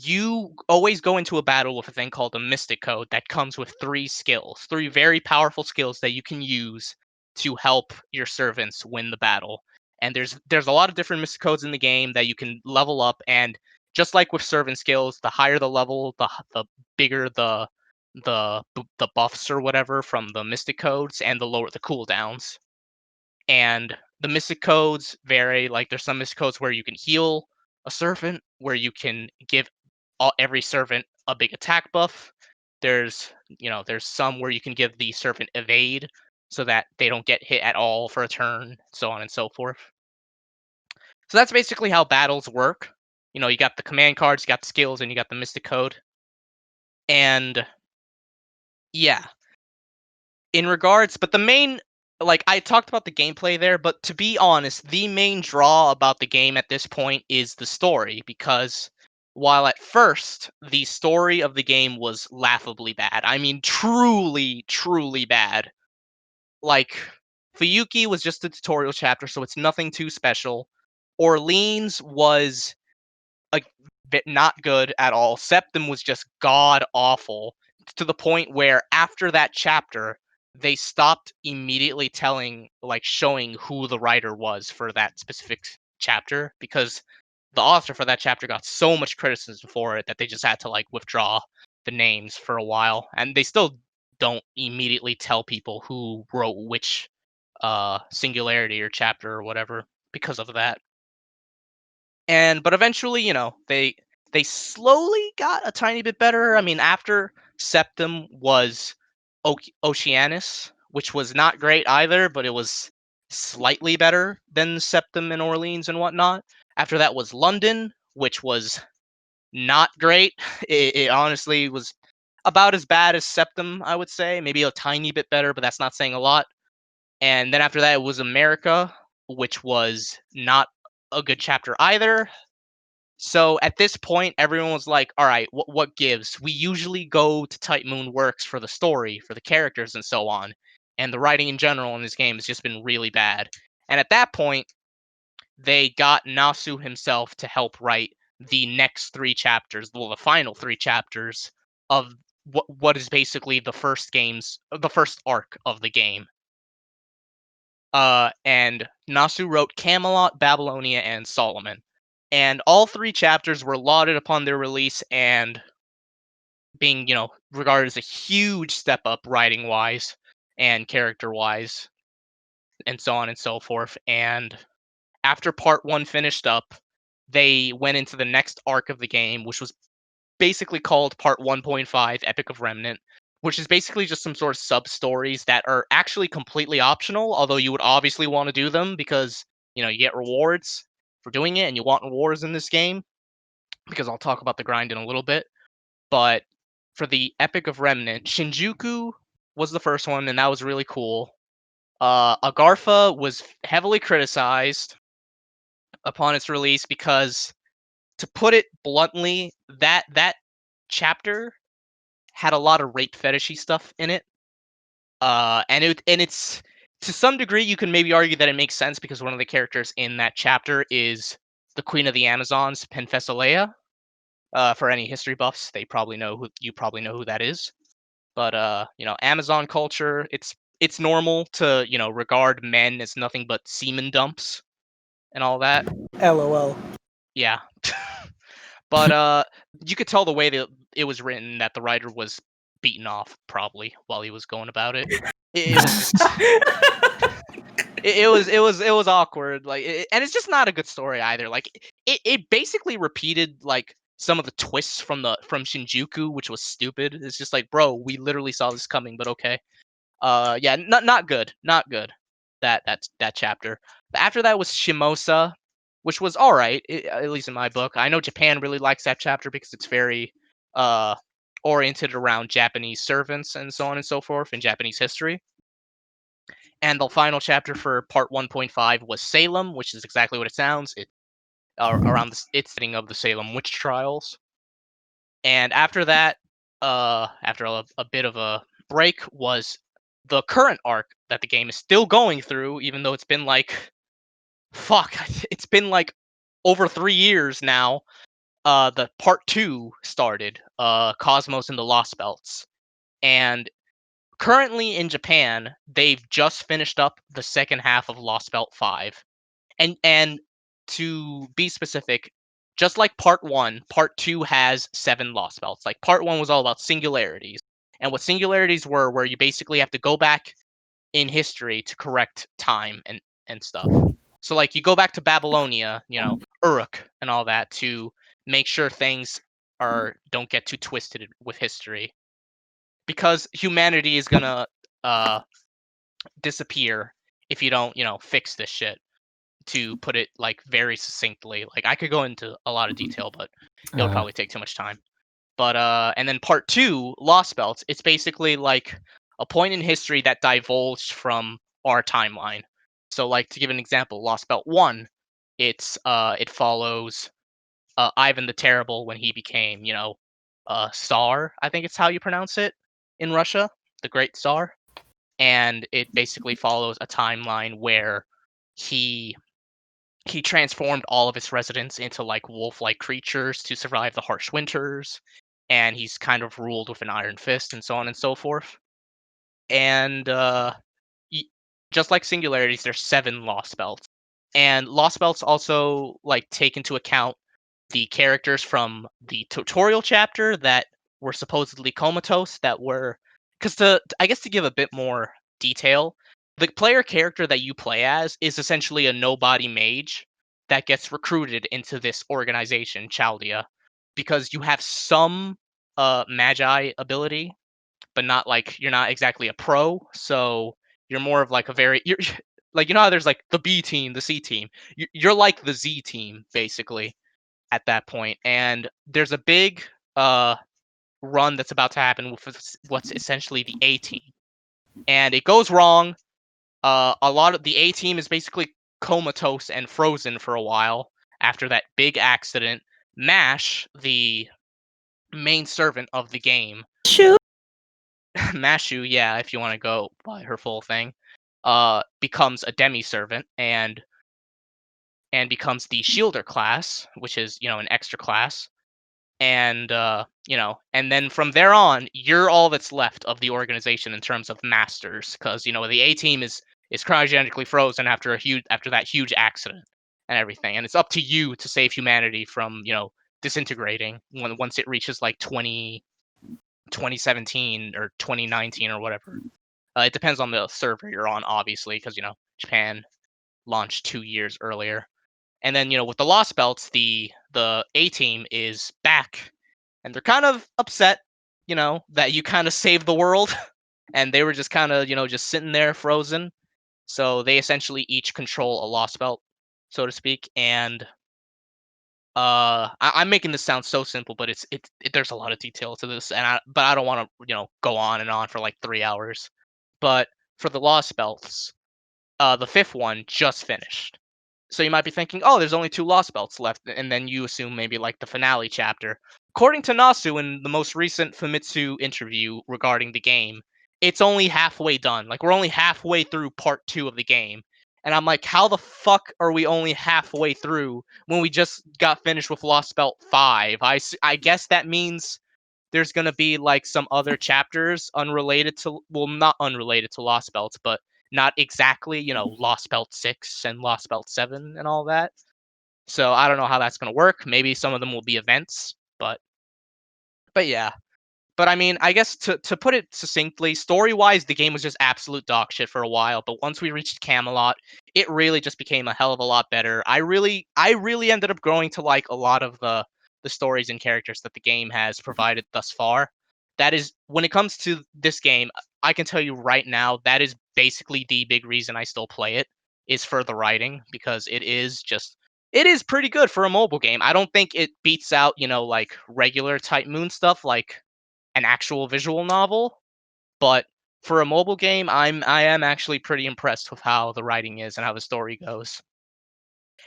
You always go into a battle with a thing called a Mystic Code that comes with 3 skills, 3 very powerful skills that you can use to help your servants win the battle. And there's a lot of different Mystic Codes in the game that you can level up, and just like with servant skills, the higher the level, the bigger the buffs or whatever from the Mystic Codes, and the lower the cooldowns. And the Mystic Codes vary. Like there's some Mystic Codes where you can heal a servant, where you can give every servant a big attack buff. There's some where you can give the servant evade so that they don't get hit at all for a turn, so on and so forth. So that's basically how battles work. You got the command cards, you got the skills, and you got the Mystic Code. And yeah, in regards, but the main, like I talked about the gameplay there, but to be honest, the main draw about the game at this point is the story, because while at first the story of the game was laughably bad, I mean truly, truly bad. Like Fuyuki was just a tutorial chapter, so it's nothing too special. Orleans was a bit not good at all. Septim was just god awful, to the point where after that chapter they stopped immediately showing who the writer was for that specific chapter, because the author for that chapter got so much criticism for it that they just had to withdraw the names for a while, and they still don't immediately tell people who wrote which singularity or chapter or whatever because of that. But eventually, they slowly got a tiny bit better. I mean, after Septim was Oceanus, which was not great either, but it was slightly better than Septim and Orleans and whatnot. After that was London, which was not great. It honestly was about as bad as Septim, I would say. Maybe a tiny bit better, but that's not saying a lot. And then after that, it was America, which was not a good chapter either. So at this point, everyone was like, all right, what gives? We usually go to Type Moon Works for the story, for the characters, and so on. And the writing in general in this game has just been really bad. And at that point, they got Nasu himself to help write the next 3 chapters, well, the final 3 chapters of what is basically the first arc of the game. And Nasu wrote Camelot, Babylonia, and Solomon. And all 3 chapters were lauded upon their release and being, regarded as a huge step up writing-wise and character-wise, and so on and so forth. And after part 1 finished up, they went into the next arc of the game, which was basically called Part 1.5, Epic of Remnant, which is basically just some sort of sub-stories that are actually completely optional, although you would obviously want to do them because, you get rewards for doing it, and you want rewards in this game, because I'll talk about the grind in a little bit. But for the Epic of Remnant, Shinjuku was the first one, and that was really cool. Agartha was heavily criticized upon its release because, to put it bluntly, that chapter had a lot of rape fetishy stuff in it. And it's, to some degree, you can maybe argue that it makes sense because one of the characters in that chapter is the Queen of the Amazons, Penthesilea. For any history buffs, you probably know who that is. But Amazon culture, it's normal to regard men as nothing but semen dumps and all that. LOL. Yeah. But you could tell the way that it was written that the writer was beaten off probably while he was going about it. It was just it was awkward, like, and it's just not a good story either. Like, it basically repeated like some of the twists from Shinjuku, which was stupid. It's just like, bro, we literally saw this coming, but okay. Yeah, not good, not good. That chapter. After that was Shimosa, which was all right, at least in my book. I know Japan really likes that chapter because it's very uh oriented around Japanese servants and so on and so forth in Japanese history. And the final chapter for part 1.5 was Salem, which is exactly what it sounds. It around its setting of the Salem witch trials. And after that, after a bit of a break, was the current arc that the game is still going through, even though it's been like it's been like over 3 years now. The part 2 started, Cosmos and the Lost Belts, and currently in Japan, they've just finished up the second half of Lost Belt 5. And to be specific, just like part 1, part 2 has 7 Lost Belts. Like, part 1 was all about singularities. And what singularities were you basically have to go back in history to correct time and stuff. So like you go back to Babylonia, Uruk and all that to make sure things don't get too twisted with history. Because humanity is gonna disappear if you don't, fix this shit. To put it like very succinctly, like I could go into a lot of detail, but it'll probably take too much time. But and then part 2, Lost Belts, it's basically like a point in history that divulged from our timeline. So like to give an example, Lost Belt 1, it follows Ivan the Terrible when he became, Tsar, I think it's how you pronounce it in Russia, the Great Tsar. And it basically follows a timeline where he transformed all of his residents into like wolf-like creatures to survive the harsh winters, and he's kind of ruled with an iron fist and so on and so forth. And just like singularities, there's 7 Lost Belts, and Lost Belts also like take into account the characters from the tutorial chapter that were supposedly comatose, that were, because I guess to give a bit more detail, the player character that you play as is essentially a nobody mage that gets recruited into this organization, Chaldea, because you have some magi ability, but not like, you're not exactly a pro, so you're more of like you're like, how there's like the B team, the C team. You're like the Z team basically at that point, and there's a big run that's about to happen with what's essentially the A team, and it goes wrong. A lot of the A team is basically comatose and frozen for a while after that big accident. Mash, the main servant of the game, Mashu, yeah, if you want to go by her full thing, becomes a demi-servant and becomes the Shielder class, which is, an extra class. And and then from there on, you're all that's left of the organization in terms of masters, because the A team is cryogenically frozen after that huge accident and everything, and it's up to you to save humanity from disintegrating once it reaches like 2017 or 2019 or whatever. It depends on the server you're on, obviously, because Japan launched 2 years earlier. And then with the Lost Belts, the A team is back, and they're kind of upset, that you kind of saved the world, and they were just kind of just sitting there frozen. So they essentially each control a Lost Belt, so to speak. And I'm making this sound so simple, but there's a lot of detail to this, but I don't want to go on and on for like 3 hours. But for the Lost Belts, the 5th one just finished. So you might be thinking, oh, there's only 2 Lost Belts left, and then you assume maybe like the finale chapter. According to Nasu in the most recent Famitsu interview regarding the game, it's only halfway done. Like, we're only halfway through part 2 of the game. And I'm like, how the fuck are we only halfway through when we just got finished with Lost Belt 5? I guess that means there's going to be like some other chapters unrelated to, well, not unrelated to Lost Belts, but not exactly, Lost Belt 6 and Lost Belt 7 and all that. So I don't know how that's going to work. Maybe some of them will be events, but yeah. But I mean, I guess to put it succinctly, story-wise, the game was just absolute dog shit for a while. But once we reached Camelot, it really just became a hell of a lot better. I really ended up growing to like a lot of the stories and characters that the game has provided thus far. That is, when it comes to this game, I can tell you right now, that is basically the big reason I still play it, is for the writing, because it is pretty good for a mobile game. I don't think it beats out, like regular Type Moon stuff, like an actual visual novel, but for a mobile game, I am actually pretty impressed with how the writing is and how the story goes.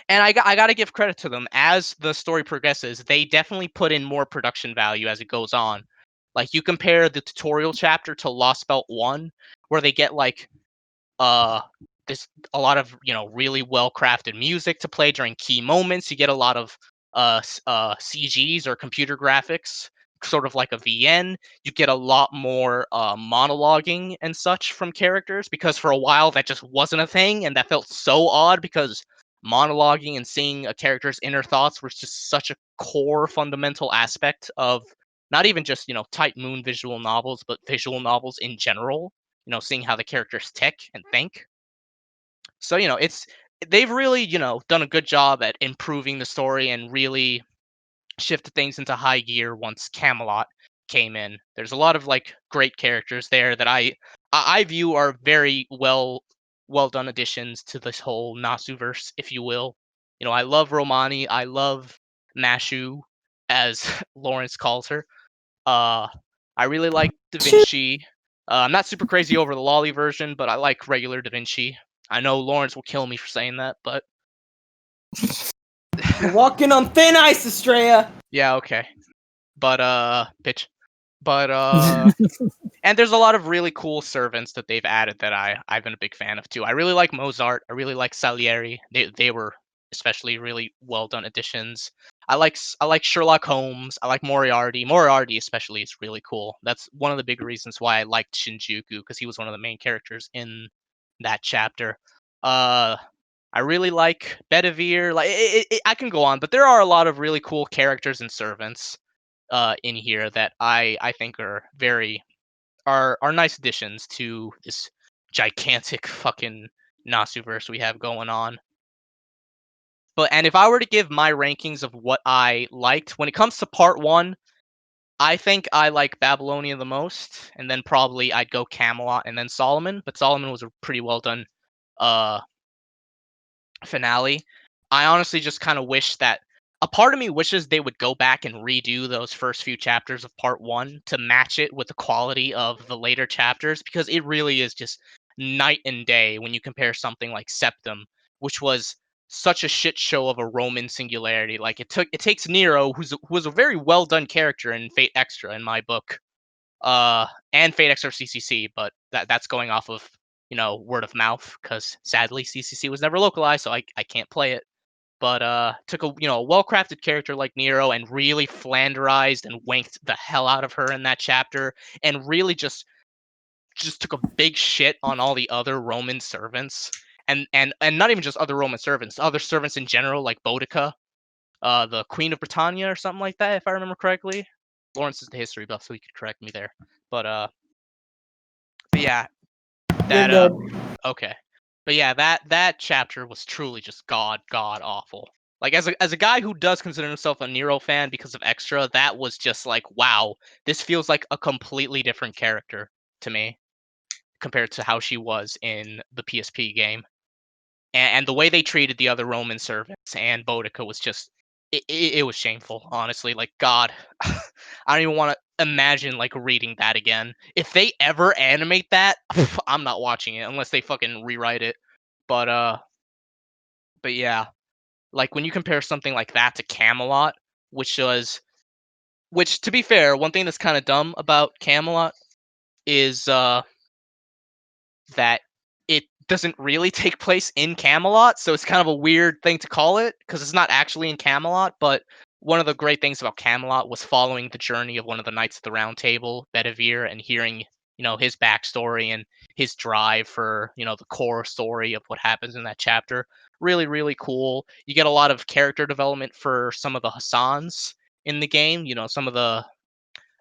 And I got to give credit to them. As the story progresses, they definitely put in more production value as it goes on. Like, you compare the tutorial chapter to Lost Belt 1, where they get like uh this a lot of really well crafted music to play during key moments. You get a lot of CGs or computer graphics, sort of like a VN. You get a lot more monologuing and such from characters, because for a while that just wasn't a thing, and that felt so odd, because monologuing and seeing a character's inner thoughts was just such a core fundamental aspect of not even just Type Moon visual novels, but visual novels in general. Seeing how the characters tick and think. So, they've really, done a good job at improving the story and really shifted things into high gear once Camelot came in. There's a lot of like great characters there that I view are very well done additions to this whole Nasuverse, if you will. I love Romani, I love Mashu, as Lawrence calls her. I really like Da Vinci. I'm not super crazy over the lolly version, but I like regular Da Vinci. I know Lawrence will kill me for saying that, but You're walking on thin ice, Estrella. yeah, okay. But bitch. But and there's a lot of really cool servants that they've added that I've been a big fan of too. I really like Mozart. I really like Salieri. They were especially really well done additions. I like Sherlock Holmes. I like Moriarty. Moriarty especially is really cool. That's one of the big reasons why I liked Shinjuku, because he was one of the main characters in that chapter. I really like Bedivere. Like I can go on, but there are a lot of really cool characters and servants in here that I think are are nice additions to this gigantic fucking Nasuverse we have going on. And if I were to give my rankings of what I liked when it comes to part 1, I think I like Babylonia the most, and then probably I'd go Camelot and then Solomon, but Solomon was a pretty well done uh finale. I honestly just kind of wish that a part of me wishes they would go back and redo those first few chapters of part 1 to match it with the quality of the later chapters, because it really is just night and day when you compare something like Septim, which was such a shit show of a Roman singularity. Like, it takes Nero, who was a very well done character in Fate Extra in my book, and Fate Extra CCC, but that's going off of word of mouth, because sadly CCC was never localized, so I can't play it. But took a well-crafted character like Nero and really flanderized and wanked the hell out of her in that chapter, and really just took a big shit on all the other Roman servants, and not even just other Roman servants, other servants in general, like Boudica, the Queen of Britannia or something like that, if I remember correctly. Lawrence is the history buff, so he could correct me there. But yeah, that okay. But yeah, that chapter was truly just god awful. Like, as a guy who does consider himself a Nero fan because of Extra, that was just like, wow, this feels like a completely different character to me compared to how she was in the PSP game. And the way they treated the other Roman servants and Boudica was just it was shameful, honestly. Like, God, I don't even want to imagine like reading that again. If they ever animate that, I'm not watching it unless they fucking rewrite it. But but yeah, like when you compare something like that to Camelot, which to be fair, one thing that's kind of dumb about Camelot is that it doesn't really take place in Camelot, so it's kind of a weird thing to call it, because it's not actually in Camelot. But one of the great things about Camelot was following the journey of one of the Knights of the Round Table, Bedivere, and hearing his backstory and his drive for the core story of what happens in that chapter. Really, really cool. You get a lot of character development for some of the Hassans in the game. Some of the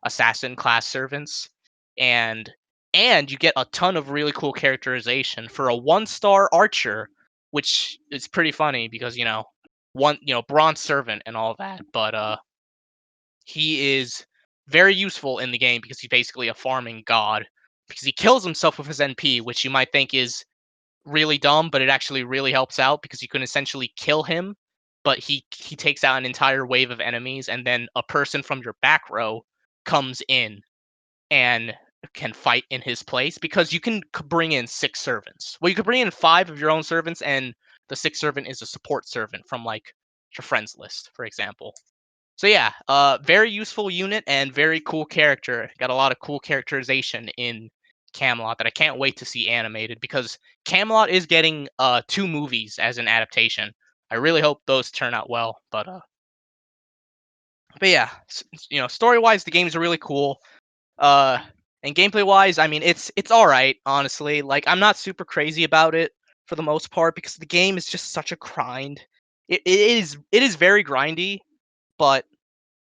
assassin class servants, and you get a ton of really cool characterization for a 1-star archer, which is pretty funny because bronze servant and all that, but he is very useful in the game because he's basically a farming god because he kills himself with his NP, which you might think is really dumb, but it actually really helps out because you can essentially kill him, but he takes out an entire wave of enemies, and then a person from your back row comes in and can fight in his place because you can bring in 6 servants. Well, you could bring in 5 of your own servants, and the 6th servant is a support servant from like your friends list, for example. So yeah, very useful unit and very cool character. Got a lot of cool characterization in Camelot that I can't wait to see animated because Camelot is getting 2 movies as an adaptation. I really hope those turn out well. But yeah, story wise, the games are really cool. And gameplay wise, I mean, it's all right, honestly. Like, I'm not super crazy about it for the most part because the game is just such a grind. It is very grindy, but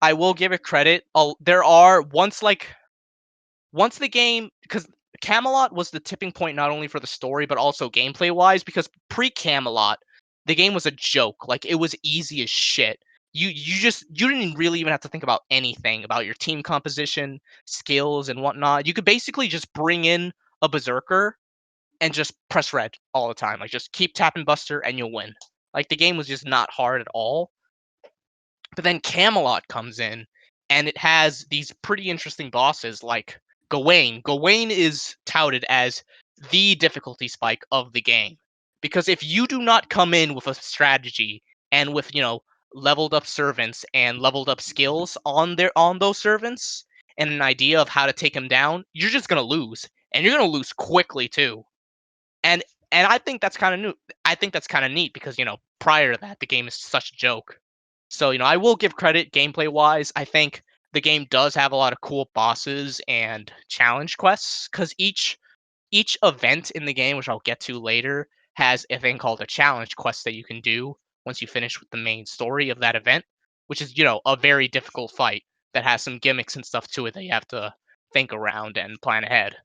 I will give it credit. There are once the game, because Camelot was the tipping point not only for the story but also gameplay wise, because pre-Camelot the game was a joke. Like, it was easy as shit. You didn't really even have to think about anything about your team composition, skills, and whatnot. You could basically just bring in a berserker and just press red all the time. Like, just keep tapping Buster and you'll win. Like, the game was just not hard at all. But then Camelot comes in, and it has these pretty interesting bosses like Gawain. Gawain is touted as the difficulty spike of the game. Because if you do not come in with a strategy and with, leveled up servants and leveled up skills on those servants and an idea of how to take them down, you're just gonna lose. And you're gonna lose quickly too. And I think that's kind of new. I think that's kind of neat because, prior to that, the game is such a joke. So, I will give credit gameplay wise. I think the game does have a lot of cool bosses and challenge quests because each event in the game, which I'll get to later, has a thing called a challenge quest that you can do once you finish with the main story of that event, which is, a very difficult fight that has some gimmicks and stuff to it that you have to think around and plan ahead.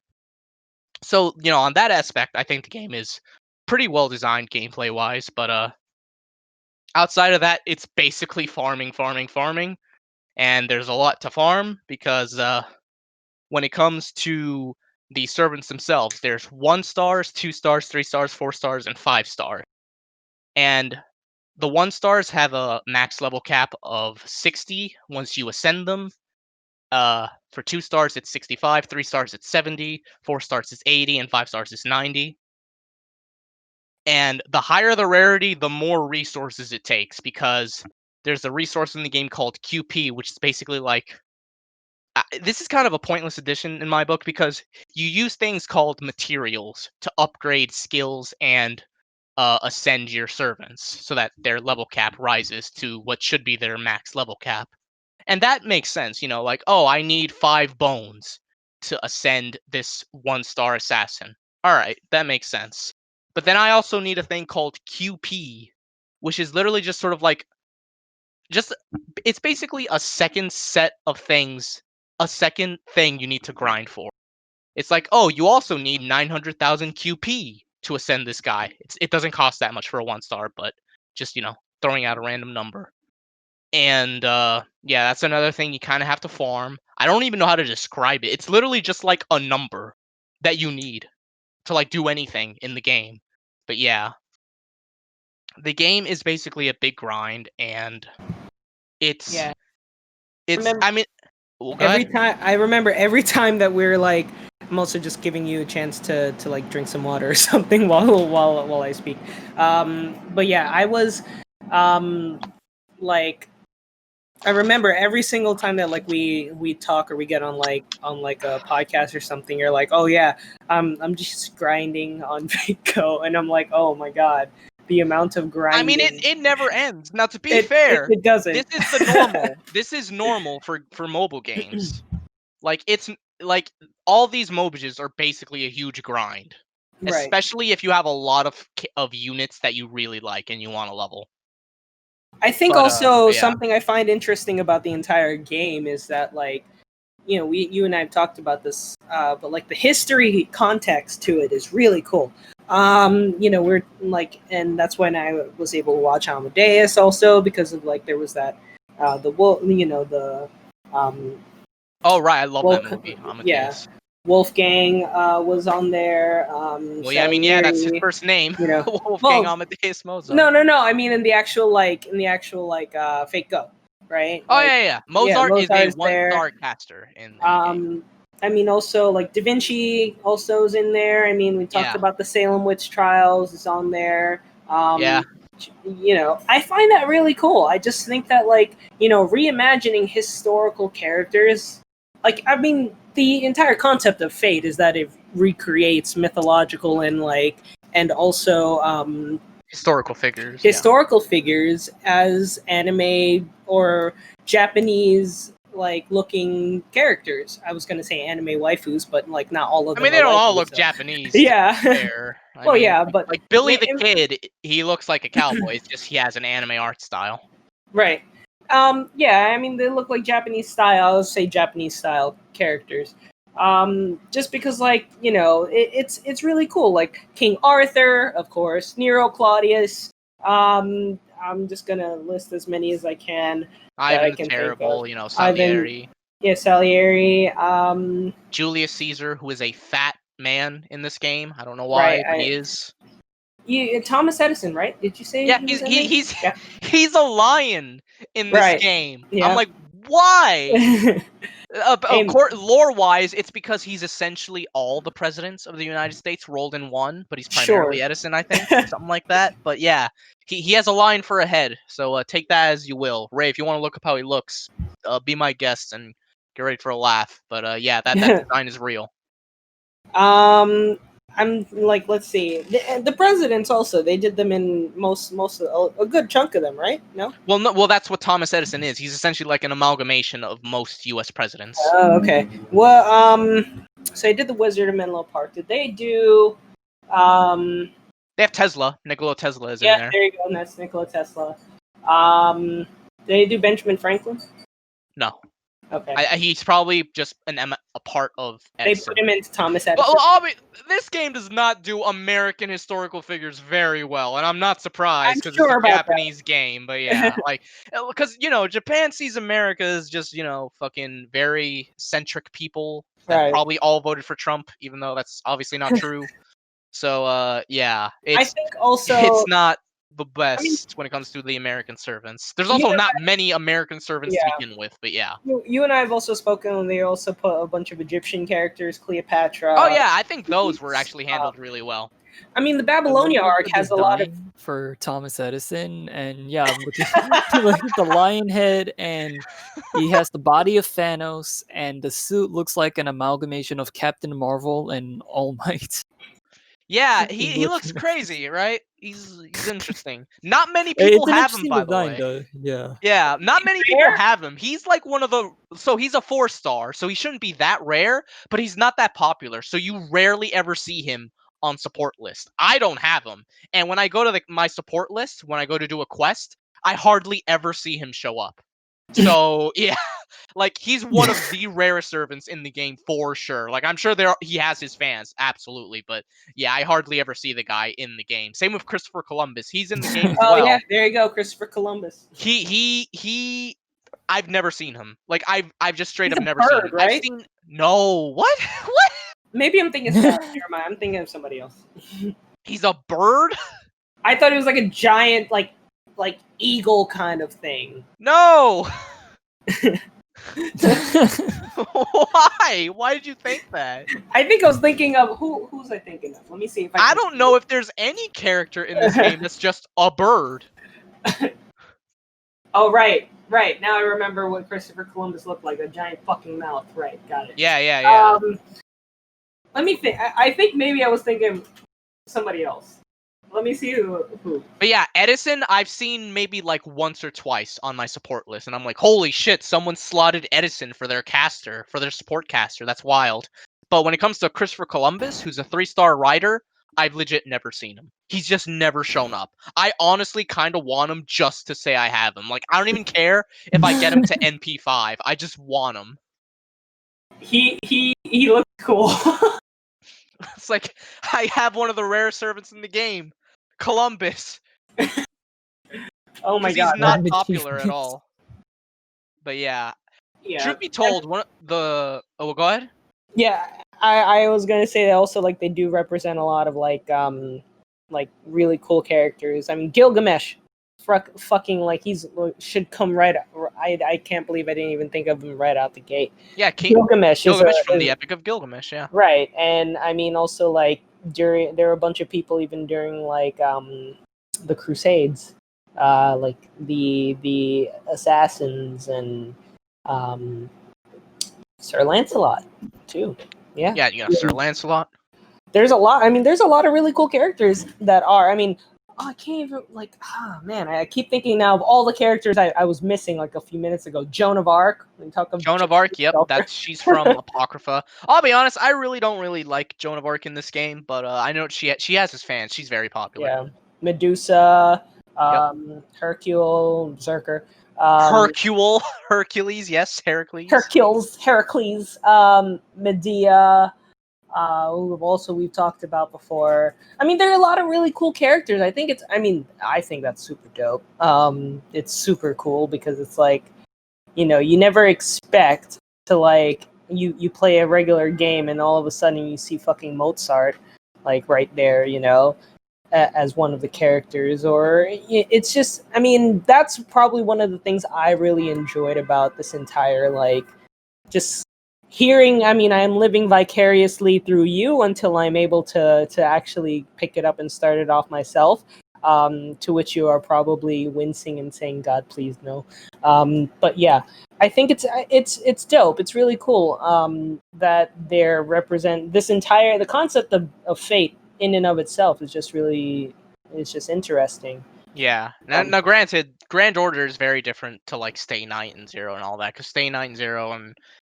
So, on that aspect, I think the game is pretty well designed gameplay wise, but outside of that, it's basically farming, and there's a lot to farm because when it comes to the servants themselves, there's 1 stars, 2 stars, 3 stars, 4 stars, and 5 stars. And the 1 stars have a max level cap of 60 once you ascend them. For 2 stars, it's 65, 3 stars, it's 70, 4 stars, it's 80, and 5 stars, it's 90. And the higher the rarity, the more resources it takes, because there's a resource in the game called QP, which is basically like... this is kind of a pointless addition in my book, because you use things called materials to upgrade skills and ascend your servants so that their level cap rises to what should be their max level cap. And that makes sense, like, oh, I need 5 bones to ascend this 1-star assassin. All right, that makes sense. But then I also need a thing called QP, which is literally just sort of like, it's basically a second set of things, a second thing you need to grind for. It's like, oh, you also need 900,000 QP to ascend this guy. It doesn't cost that much for a 1-star, but just, throwing out a random number. And yeah, that's another thing you kind of have to farm. I don't even know how to describe it. It's literally just like a number that you need to like do anything in the game. But yeah, the game is basically a big grind, and it's I mean, well, go ahead. I remember every time that we're like, I'm also just giving you a chance to like drink some water or something while I speak. But yeah, I was like, I remember every single time that like we talk or we get on like a podcast or something, you're like, oh yeah, I'm just grinding on Vico, and I'm like, oh my god, the amount of grinding. I mean, it never ends. Now, to be fair, it doesn't. This is the normal. This is normal for mobile games. Like, it's like all these mobages are basically a huge grind, Right. especially if you have a lot of units that you really like and you want to level. I think also something I find interesting about the entire game is that like you and I have talked about this, but like the history context to it is really cool. We're like, and that's when I was able to watch Amadeus also, because of like there was that the wolf, the Oh right, I love that movie. Amadeus. yeah, Wolfgang was on there. Well, yeah, I mean, yeah, that's his Salieri, first name. Wolfgang well, Amadeus Mozart. no. I mean, in the actual Fake Go, right? Oh Like, yeah. Mozart is a Mozart's one-star caster in the game. I mean, also like Da Vinci also is in there. I mean, we talked about the Salem witch trials is on there. Yeah. I find that really cool. I just think that reimagining historical characters, like, I mean, the entire concept of Fate is that it recreates mythological and also Historical figures. Historical figures as anime or Japanese looking characters. I was gonna say anime waifus, but like not all of them. I mean, they don't all look Japanese. Yeah. Well, yeah, but like Billy the Kid, he looks like a cowboy. It's just he has an anime art style. Right. Yeah, I mean they look like Japanese style. I would say Japanese style characters. Just because it's really cool. Like King Arthur, of course, Nero Claudius. I'm just gonna list as many as I can. Ivan the Terrible, Salieri. Salieri. Julius Caesar, who is a fat man in this game. I don't know why, but he is. Thomas Edison, right? Did you say? Yeah, he's a lion in this game. Yeah. I'm like, why? Lore-wise, it's because he's essentially all the presidents of the United States rolled in one, but he's primarily Edison, I think, something like that. But yeah, he has a line for a head, so take that as you will. Ray, if you want to look up how he looks, be my guest and get ready for a laugh. But yeah, that design is real. I'm like, let's see, the presidents also, they did them in most of a good chunk of them, right? No. Well, that's what Thomas Edison is. He's essentially like an amalgamation of most U.S. presidents. Oh, okay. Well, so they did the Wizard of Menlo Park. Did they do? They have Tesla. Nikola Tesla is in there. Yeah, there you go. And that's Nikola Tesla. Did they do Benjamin Franklin? No. Okay. He's probably just a part of Edison. They put him into Thomas Edison. Well, this game does not do American historical figures very well, and I'm not surprised because it's a Japanese game. But yeah, because Japan sees America as just fucking very centric people that probably all voted for Trump, even though that's obviously not true. So yeah, I think also it's not the best when it comes to the American servants. There's also not many American servants to begin with, but yeah. You and I have also spoken, and they also put a bunch of Egyptian characters, Cleopatra. Oh yeah, I think those were actually handled really well. I mean, the Babylonia arc has a lot of for Thomas Edison, and yeah, look at the lion head, and he has the body of Thanos, and the suit looks like an amalgamation of Captain Marvel and All Might. Yeah, he looks crazy, right? He's interesting. Not many people have him, by the way. Though. Yeah, not many people have him. He's like one of the... So he's a 4-star, so he shouldn't be that rare, but he's not that popular, so you rarely ever see him on support list. I don't have him, and when I go to my support list, when I go to do a quest, I hardly ever see him show up. So yeah, like he's one of the rarest servants in the game for sure. Like I'm sure he has his fans, absolutely, but yeah, I hardly ever see the guy in the game. Same with Christopher Columbus. He's in the game as well. Oh yeah, there you go, Christopher Columbus. He I've never seen him. Like I've just straight up never bird, seen him. Right? I've seen what? What? Maybe I'm thinking never mind. I'm thinking of somebody else. He's a bird? I thought it was like a giant like eagle kind of thing. No. Why? Why did you think that? I think I was thinking of who's I thinking of? Let me see if I don't know if there's any character in this game that's just a bird. Oh right. Now I remember what Christopher Columbus looked like, a giant fucking mouth. Right, got it. Yeah. Let me think. I think maybe I was thinking somebody else. Let me see who. But yeah, Edison, I've seen maybe like once or twice on my support list, and I'm like, holy shit, someone slotted Edison for their caster, for their support caster. That's wild. But when it comes to Christopher Columbus, who's a 3-star rider, I've legit never seen him. He's just never shown up. I honestly kind of want him just to say I have him. Like, I don't even care if I get him to NP5. I just want him. he looks cool. It's like I have one of the rare servants in the game, Columbus. Oh my Because god. he's not that- popular at all. But yeah, Yeah. truth be told, one of the go ahead. Yeah, I was gonna say that also, like, they do represent a lot of like really cool characters. I mean, Gilgamesh, fucking like he's should come right. I can't believe I didn't even think of him right out the gate. Yeah, Gilgamesh from is the Epic of Gilgamesh. Yeah. right, and I mean also like there were a bunch of people even during like the Crusades, like the assassins and um Sir Lancelot too. Yeah. Yeah, you got Sir Lancelot. There's a lot. I mean, there's a lot of really cool characters that are. I mean, I can't even like. Ah, man, I keep thinking now of all the characters I was missing like a few minutes ago. Joan of Arc. We talk of Joan of Arc, yep, she's from Apocrypha. I'll be honest, I really don't like Joan of Arc in this game, but I know she has his fans. She's very popular. Yeah, Medusa, Yep. Hercule, Berserker, Hercules, yes, Heracles, Medea. Who also we've talked about before. I mean, there are a lot of really cool characters. I think that's super dope. It's super cool because it's like, you know, you never expect to like you play a regular game and all of a sudden you see fucking Mozart like right there, you know, as one of the characters. Or it's just, I mean, that's probably one of the things I really enjoyed about this entire like just hearing. I mean, I am living vicariously through you until I'm able to actually pick it up and start it off myself, to which you are probably wincing and saying, God, please no. But yeah, I think it's dope. It's really cool that they're represent this entire the concept of fate in and of itself is just really, it's just interesting. Yeah. Now, granted, Grand Order is very different to like Stay Night and Zero and all that, because Stay Night and Zero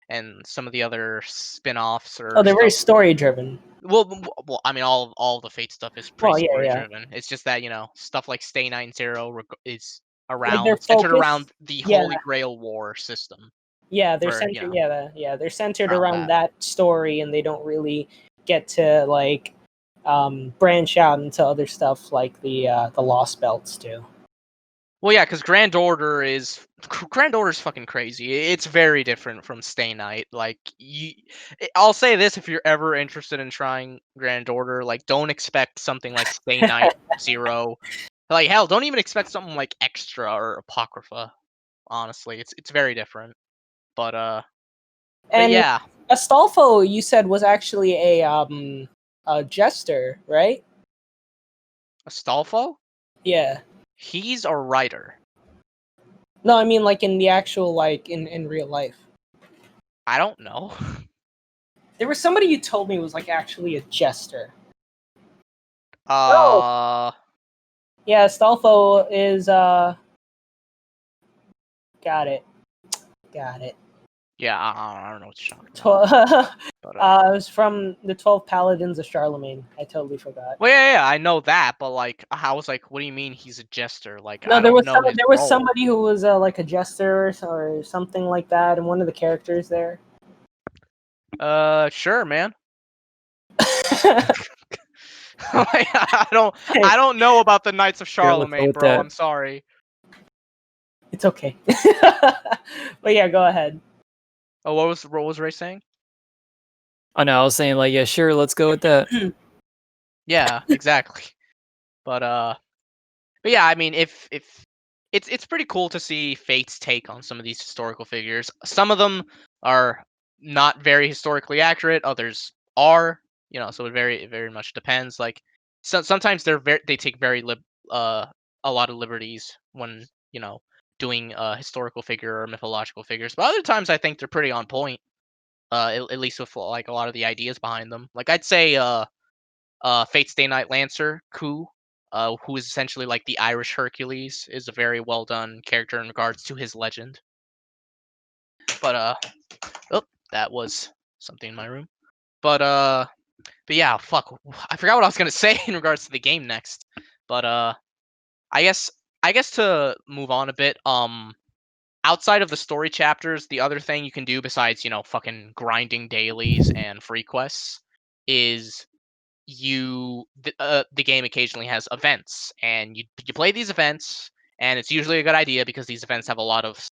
and some of the other spin-offs or They're very stuff. story driven. Well, I mean, all the Fate stuff is pretty Yeah, story yeah. driven. It's just that, you know, stuff like Stay Night and Zero is Like they're centered focused. around the Holy Grail War system. Yeah, they're For, you centered. know, They're centered around around that. that story, and they don't really get to like branch out into other stuff like the Lost Belts do. Well, yeah, because Grand Order's fucking crazy. It's very different from Stay Night. Like, I'll say this: if you're ever interested in trying Grand Order, like, don't expect something like Stay Night Zero. Like, hell, don't even expect something like Extra or Apocrypha. Honestly, it's very different. But And yeah, Astolfo, you said, was actually a jester, right? Astolfo, Yeah. he's a writer. No, I mean like in the actual like in real life. I don't know. There was somebody you told me was like actually a jester. Uh, Yeah, Astolfo is got it. yeah, I don't know what you're talking about. But, It was from the 12 Paladins of Charlemagne. I totally forgot. well, yeah, I know that, but like, I was like, what do you mean he's a jester? Like, No, I there don't was know his there was role. somebody who was like a jester or something like that, and one of the characters there. Sure, man. Like, I don't know about the Knights of let's go Charlemagne, with bro. that. I'm sorry. It's okay. But yeah, go ahead. Oh, what was Ray saying? Oh no, I was saying like, yeah, sure, let's go with that. Yeah, exactly. But yeah, I mean, if it's pretty cool to see Fate's take on some of these historical figures. Some of them are not very historically accurate. Others are, you know. So it very much depends. Like, sometimes they take a lot of liberties when, you know, doing a historical figure or mythological figures. But other times I think they're pretty on point. At least with like a lot of the ideas behind them. Like, I'd say Fate's Day Night Lancer, Ku, who is essentially like the Irish Hercules, is a very well done character in regards to his legend. But oh, that was something in my room. But yeah, fuck, I forgot what I was gonna say in regards to the game next. But I guess to move on a bit, outside of the story chapters, the other thing you can do besides, fucking grinding dailies and free quests is the game occasionally has events, and you play these events, and it's usually a good idea because these events have a lot of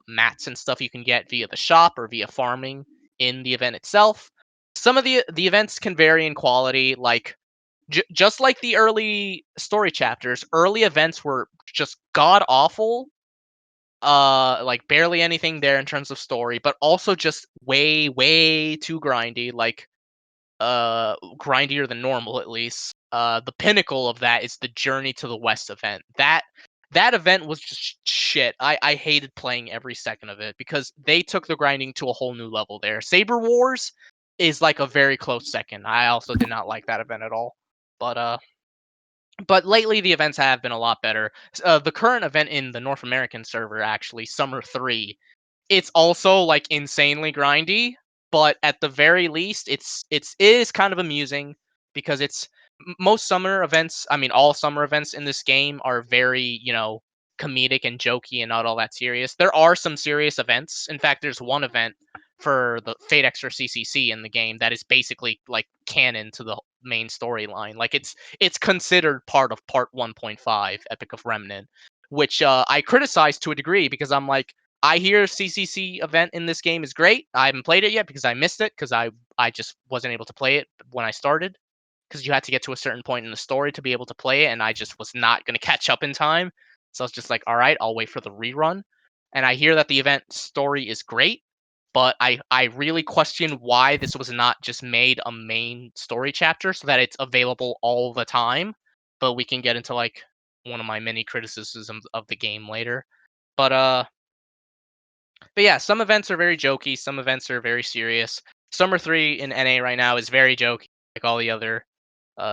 mats and stuff you can get via the shop or via farming in the event itself. Some of the events can vary in quality, like just like the early story chapters. Early events were just god awful, like barely anything there in terms of story, but also just way too grindy, like grindier than normal at least. The pinnacle of that is the Journey to the West event. That event was just shit. I hated playing every second of it because they took the grinding to a whole new level there. Saber Wars is like a very close second. I also did not like that event at all. But lately the events have been a lot better. The current event in the North American server, actually, Summer 3, it's also like insanely grindy, but at the very least it is kind of amusing because most summer events, I mean all summer events in this game are very, comedic and jokey and not all that serious. There are some serious events. In fact, there's one event for the Fate Extra CCC in the game that is basically like canon to the main storyline. Like it's considered part of part 1.5 Epic of Remnant, which I criticize to a degree because I'm like, I hear CCC event in this game is great. I haven't played it yet because I missed it because I just wasn't able to play it when I started because you had to get to a certain point in the story to be able to play it, and I just was not going to catch up in time. So I was just like, all right, I'll wait for the rerun. And I hear that the event story is great, but I really question why this was not just made a main story chapter so that it's available all the time. But we can get into like one of my many criticisms of the game later. But yeah, some events are very jokey, some events are very serious. Summer 3 in NA right now is very jokey, like all the other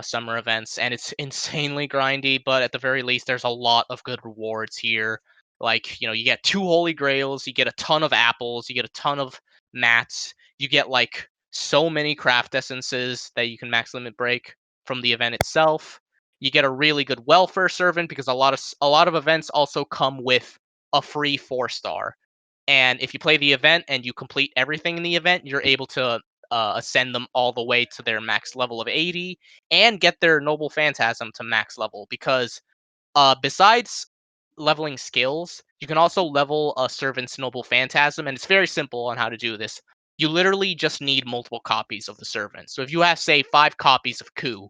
summer events, and it's insanely grindy, but at the very least, there's a lot of good rewards here. Like, you get 2 holy grails, you get a ton of apples, you get a ton of mats, you get like so many craft essences that you can max limit break from the event itself. You get a really good welfare servant because a lot of events also come with a free 4-star. And if you play the event and you complete everything in the event, you're able to ascend them all the way to their max level of 80 and get their Noble Phantasm to max level. Because besides leveling skills, you can also level a servant's Noble Phantasm, and it's very simple on how to do this. You literally just need multiple copies of the servant. So if you have, say, 5 copies of Ku,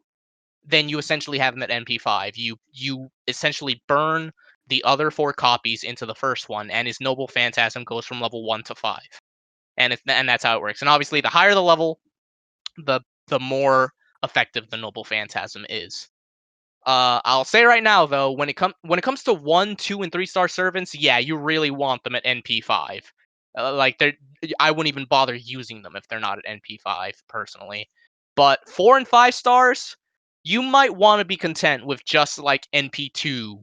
then you essentially have them at NP5. You essentially burn the other 4 copies into the first one, and his Noble Phantasm goes from level 1 to 5. And that's how it works. And obviously, the higher the level, the more effective the Noble Phantasm is. I'll say right now though, when it comes to 1, 2, and 3-star servants, yeah, you really want them at NP5. Like I wouldn't even bother using them if they're not at NP5 personally. But 4 and 5 stars, you might want to be content with just like NP2.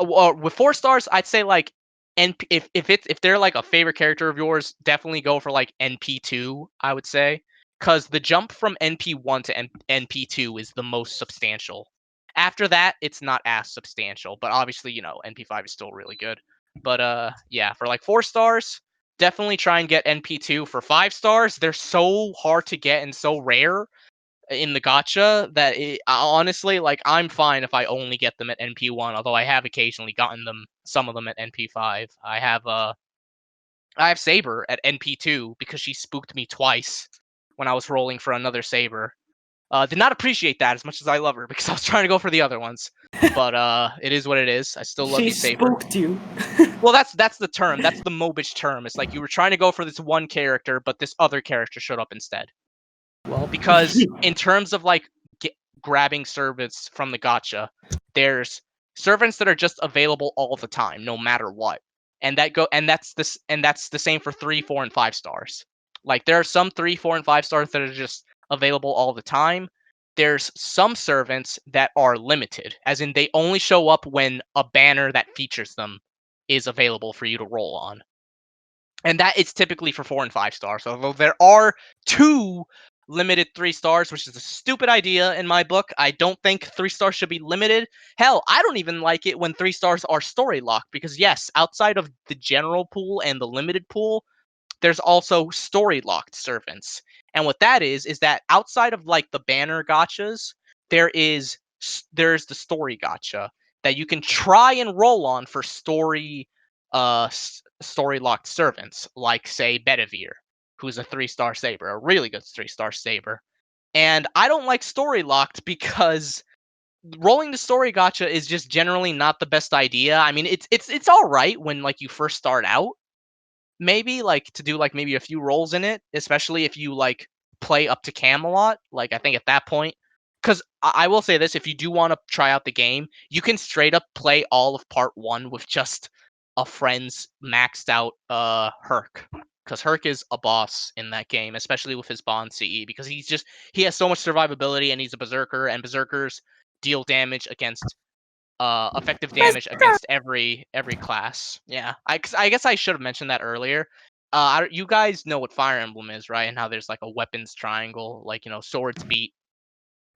With 4 stars, I'd say like if they're like a favorite character of yours, definitely go for like NP2. I would say because the jump from NP1 to NP2 is the most substantial. After that, it's not as substantial, but obviously, NP5 is still really good. But yeah, for like 4 stars, definitely try and get NP2. For 5 stars, they're so hard to get and so rare in the gacha that honestly, like, I'm fine if I only get them at NP1, although I have occasionally gotten some of them at NP5. I have Saber at NP2 because she spooked me twice when I was rolling for another Saber. Did not appreciate that as much as I love her because I was trying to go for the other ones. But it is what it is. I still love She you, Saber. spooked you. Well, that's the term. That's the Mobish term. It's like you were trying to go for this one character, but this other character showed up instead. Well, Because in terms of like grabbing servants from the gacha, there's servants that are just available all the time, no matter what, and that's the same for 3, 4, and 5 stars. Like there are some 3, 4, and 5 stars that are just available all the time. There's some servants that are limited, as in they only show up when a banner that features them is available for you to roll on. And that is typically for 4 and 5 stars. Although there are 2 limited 3 stars, which is a stupid idea in my book. I don't think 3 stars should be limited. Hell, I don't even like it when 3 stars are story locked, because yes, outside of the general pool and the limited pool, there's also story locked servants. And what that is that outside of like the banner gotchas, there's the story gotcha that you can try and roll on for story story locked servants, like say Bedivere, who's a 3-star saber, a really good 3-star saber. And I don't like story locked because rolling the story gotcha is just generally not the best idea. I mean, it's all right when like you first start out, maybe like to do like maybe a few rolls in it, especially if you like play up to Camelot. Like I think at that point, because I will say this: if you do want to try out the game, you can straight up play all of part 1 with just a friend's maxed out Herc, because Herc is a boss in that game, especially with his Bond CE, because he has so much survivability, and he's a berserker, and berserkers deal damage against effective damage against every class. Yeah, I guess I should have mentioned that earlier. You guys know what Fire Emblem is, right? And how there's like a weapons triangle, like swords beat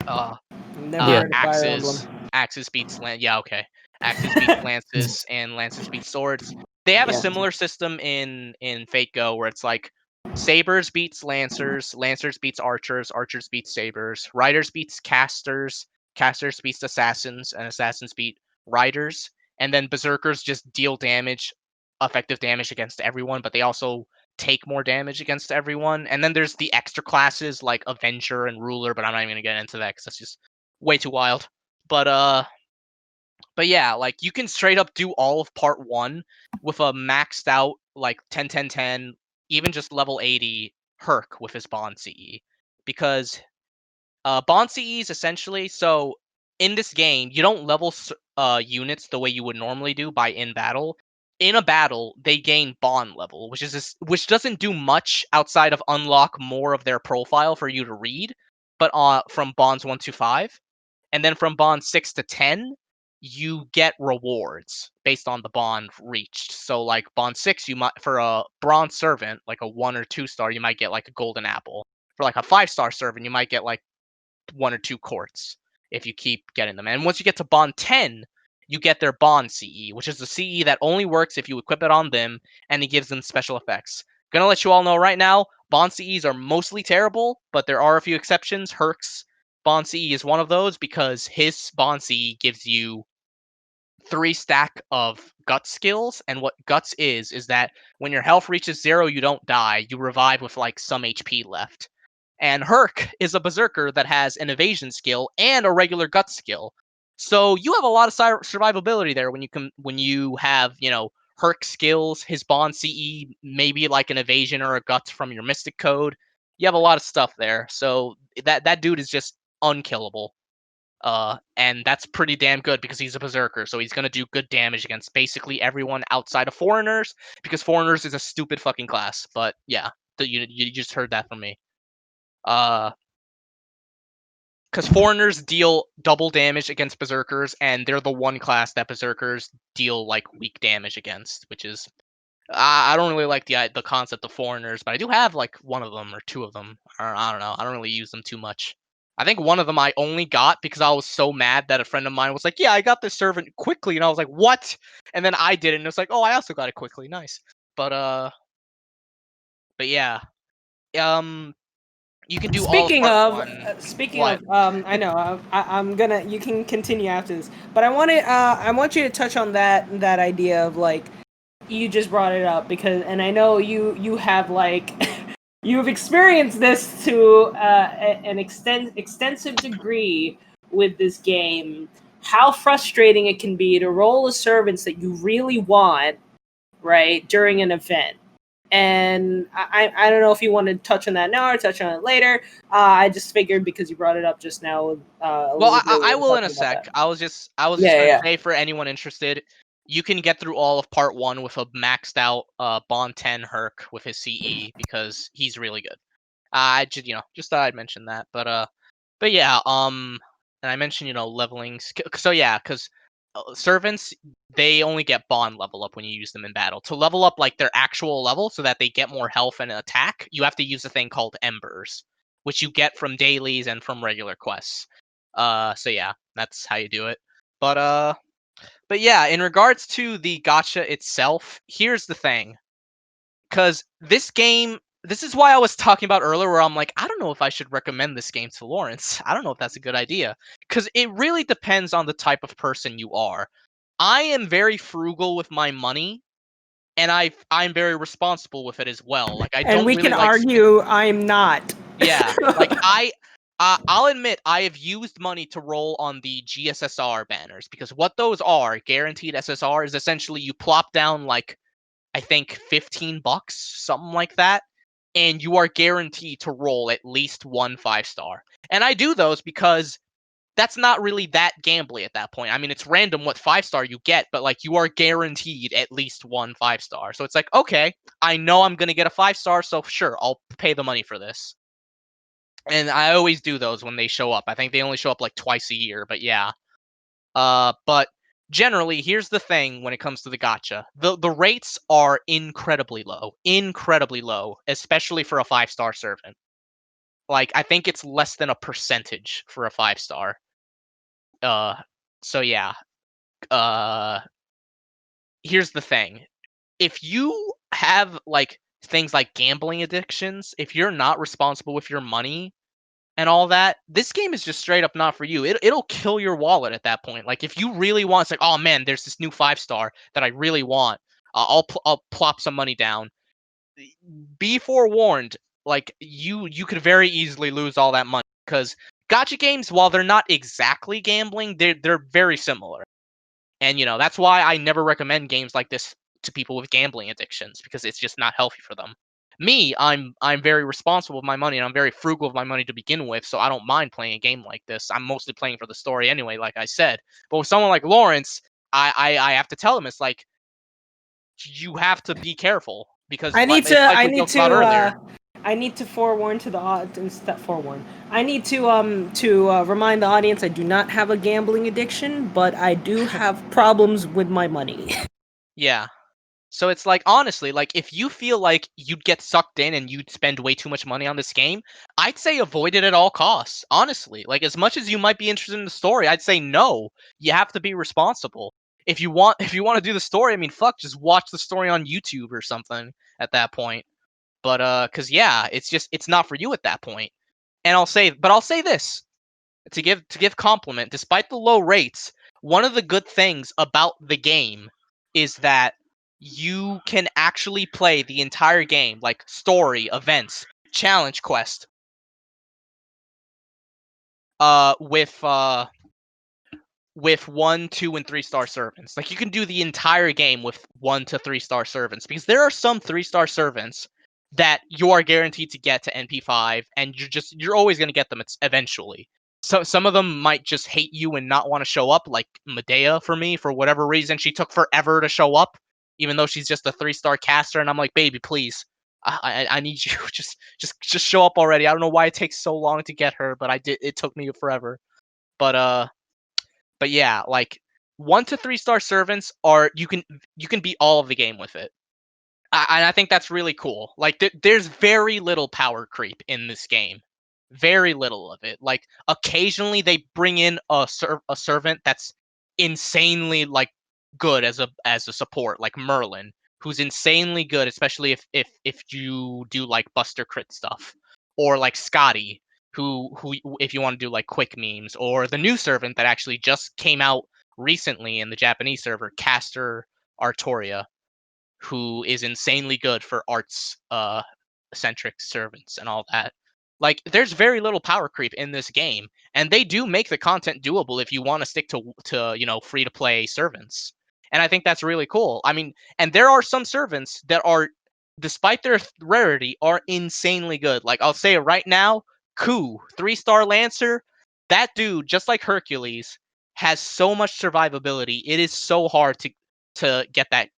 Never heard of Fire Emblem. axes beats yeah, okay, axes beats lances, and lances beats swords. They have a similar system in Fate Go, where it's like sabers beats lancers, lancers beats archers, archers beats sabers, riders beats casters, casters beats assassins, and assassins beat riders. And then berserkers just deal damage, effective damage against everyone, but they also take more damage against everyone. And then there's the extra classes like Avenger and Ruler, but I'm not even gonna get into that because that's just way too wild. But yeah, like you can straight up do all of part 1 with a maxed out like 10 10 10, even just level 80 Herc with his Bond CE, because Bond CE is essentially, so in this game you don't level units the way you would normally do by in battle. In a battle, they gain Bond level, which doesn't do much outside of unlock more of their profile for you to read. But from Bonds 1 to 5, and then from Bond 6 to 10, you get rewards based on the bond reached. So like Bond 6, you might, for a bronze servant, like a 1 or 2 star, you might get like a golden apple. For like a 5-star servant, you might get like 1 or 2 quartz if you keep getting them. And once you get to Bond 10, you get their Bond CE, which is the CE that only works if you equip it on them, and it gives them special effects. Gonna let you all know right now, Bond CEs are mostly terrible, but there are a few exceptions. Herc's Bond CE is one of those, because his Bond CE gives you 3 stack of guts skills, and what guts is that when your health reaches 0, you don't die, you revive with like some HP left. And Herc is a berserker that has an evasion skill and a regular guts skill, so you have a lot of survivability there when you have Herc skills, his Bond CE, maybe like an evasion or a guts from your Mystic Code. You have a lot of stuff there, so that dude is just unkillable. And that's pretty damn good because he's a berserker, so he's gonna do good damage against basically everyone outside of foreigners, because foreigners is a stupid fucking class. But yeah, you just heard that from me. Because foreigners deal double damage against berserkers, and they're the one class that berserkers deal like weak damage against, which is I don't really like the concept of foreigners, but I do have like one of them or 2 of them. Or I don't know. I don't really use them too much. I think one of them I only got because I was so mad that a friend of mine was like, "Yeah, I got this servant quickly," and I was like, "What?" And then I did it, and it's like, "Oh, I also got it quickly. Nice." But yeah, you can do all of part 1. Speaking of, I know I'm gonna. You can continue after this, but I want you to touch on that idea of like, you just brought it up because, and I know you have like, you've experienced this to an extensive degree with this game. How frustrating it can be to roll the servants that you really want, right, during an event. And I don't know if you want to touch on that now or touch on it later. I just figured because you brought it up just now. Well, I will in a sec. I was just gonna say, for anyone interested, you can get through all of part 1 with a maxed out Bond 10 Herc with his CE, because he's really good. I just thought I'd mention that. But yeah, and I mentioned leveling. So yeah, because servants, they only get Bond level up when you use them in battle. To level up like their actual level so that they get more health and attack, you have to use a thing called Embers, which you get from dailies and from regular quests. So yeah, that's how you do it. But yeah, in regards to the gacha itself, here's the thing. Because this is why I was talking about earlier where I'm like, I don't know if I should recommend this game to Lawrence. I don't know if that's a good idea. Because it really depends on the type of person you are. I am very frugal with my money, and I'm very responsible with it as well. Like, I And don't we really can like argue I'm not. yeah, like I'll admit I have used money to roll on the GSSR banners, because what those are, guaranteed SSR, is essentially you plop down like I think $15, something like that, and you are guaranteed to roll at least one 5-star. And I do those because that's not really that gambly at that point. I mean, it's random what 5-star you get, but like you are guaranteed at least one 5-star. So it's like, okay, I know I'm gonna get a 5-star, so sure, I'll pay the money for this. And I always do those when they show up. I think they only show up like twice a year, but yeah. But generally, here's the thing when it comes to the gacha. The rates are incredibly low, especially for a 5-star servant. Like, I think it's less than a percentage for a 5-star. So yeah. Uh, Here's the thing. If you have like things like gambling addictions, if you're not responsible with your money and all that, this game is just straight up not for you. It'll kill your wallet at that point. Like, if you really want, it's like, oh man, there's this new 5-star that I really want. I'll plop some money down. Be forewarned. Like, you could very easily lose all that money, because gacha games, while they're not exactly gambling, they're very similar. And that's why I never recommend games like this to people with gambling addictions, because it's just not healthy for them. Me, I'm very responsible with my money, and I'm very frugal with my money to begin with, so I don't mind playing a game like this. I'm mostly playing for the story anyway, like I said. But with someone like Lawrence, I have to tell him, it's like, you have to be careful, because it's like we joked about earlier. I need to forewarn to the audience. Forewarn. I need to remind the audience I do not have a gambling addiction, but I do have problems with my money. Yeah. So it's like, honestly, like, if you feel like you'd get sucked in and you'd spend way too much money on this game, I'd say avoid it at all costs. Honestly, like, as much as you might be interested in the story, I'd say no. You have to be responsible. If you want to do the story, I mean, fuck, just watch the story on YouTube or something at that point. But cuz yeah, it's not for you at that point. And I'll say this, to give compliment, despite the low rates, one of the good things about the game is that you can actually play the entire game, like story, events, challenge quest, with 1, 2, and 3-star servants. Like, you can do the entire game with 1 to 3-star servants, because there are some 3-star servants that you are guaranteed to get to NP5, and you're always going to get them eventually. So some of them might just hate you and not want to show up, like Medea for me. For whatever reason, she took forever to show up, even though she's just a 3-star caster, and I'm like, baby, please. I need you. Just show up already. I don't know why it takes so long to get her, but it took me forever. But yeah, like, 1 to 3-star servants are, you can beat all of the game with it. And I think that's really cool. Like, there's very little power creep in this game. Very little of it. Like, occasionally they bring in a servant that's insanely, like, good as a support, like Merlin, who's insanely good, especially if you do like Buster crit stuff, or like Scotty, who if you want to do like quick memes, or the new servant that actually just came out recently in the Japanese server, Caster Artoria, who is insanely good for arts centric servants and all that. Like, there's very little power creep in this game, and they do make the content doable if you want to stick to free to play servants. And I think that's really cool. I mean, and there are some servants that are, despite their rarity, are insanely good. Like, I'll say it right now, Ku, 3-star Lancer, that dude, just like Hercules, has so much survivability. It is so hard to get that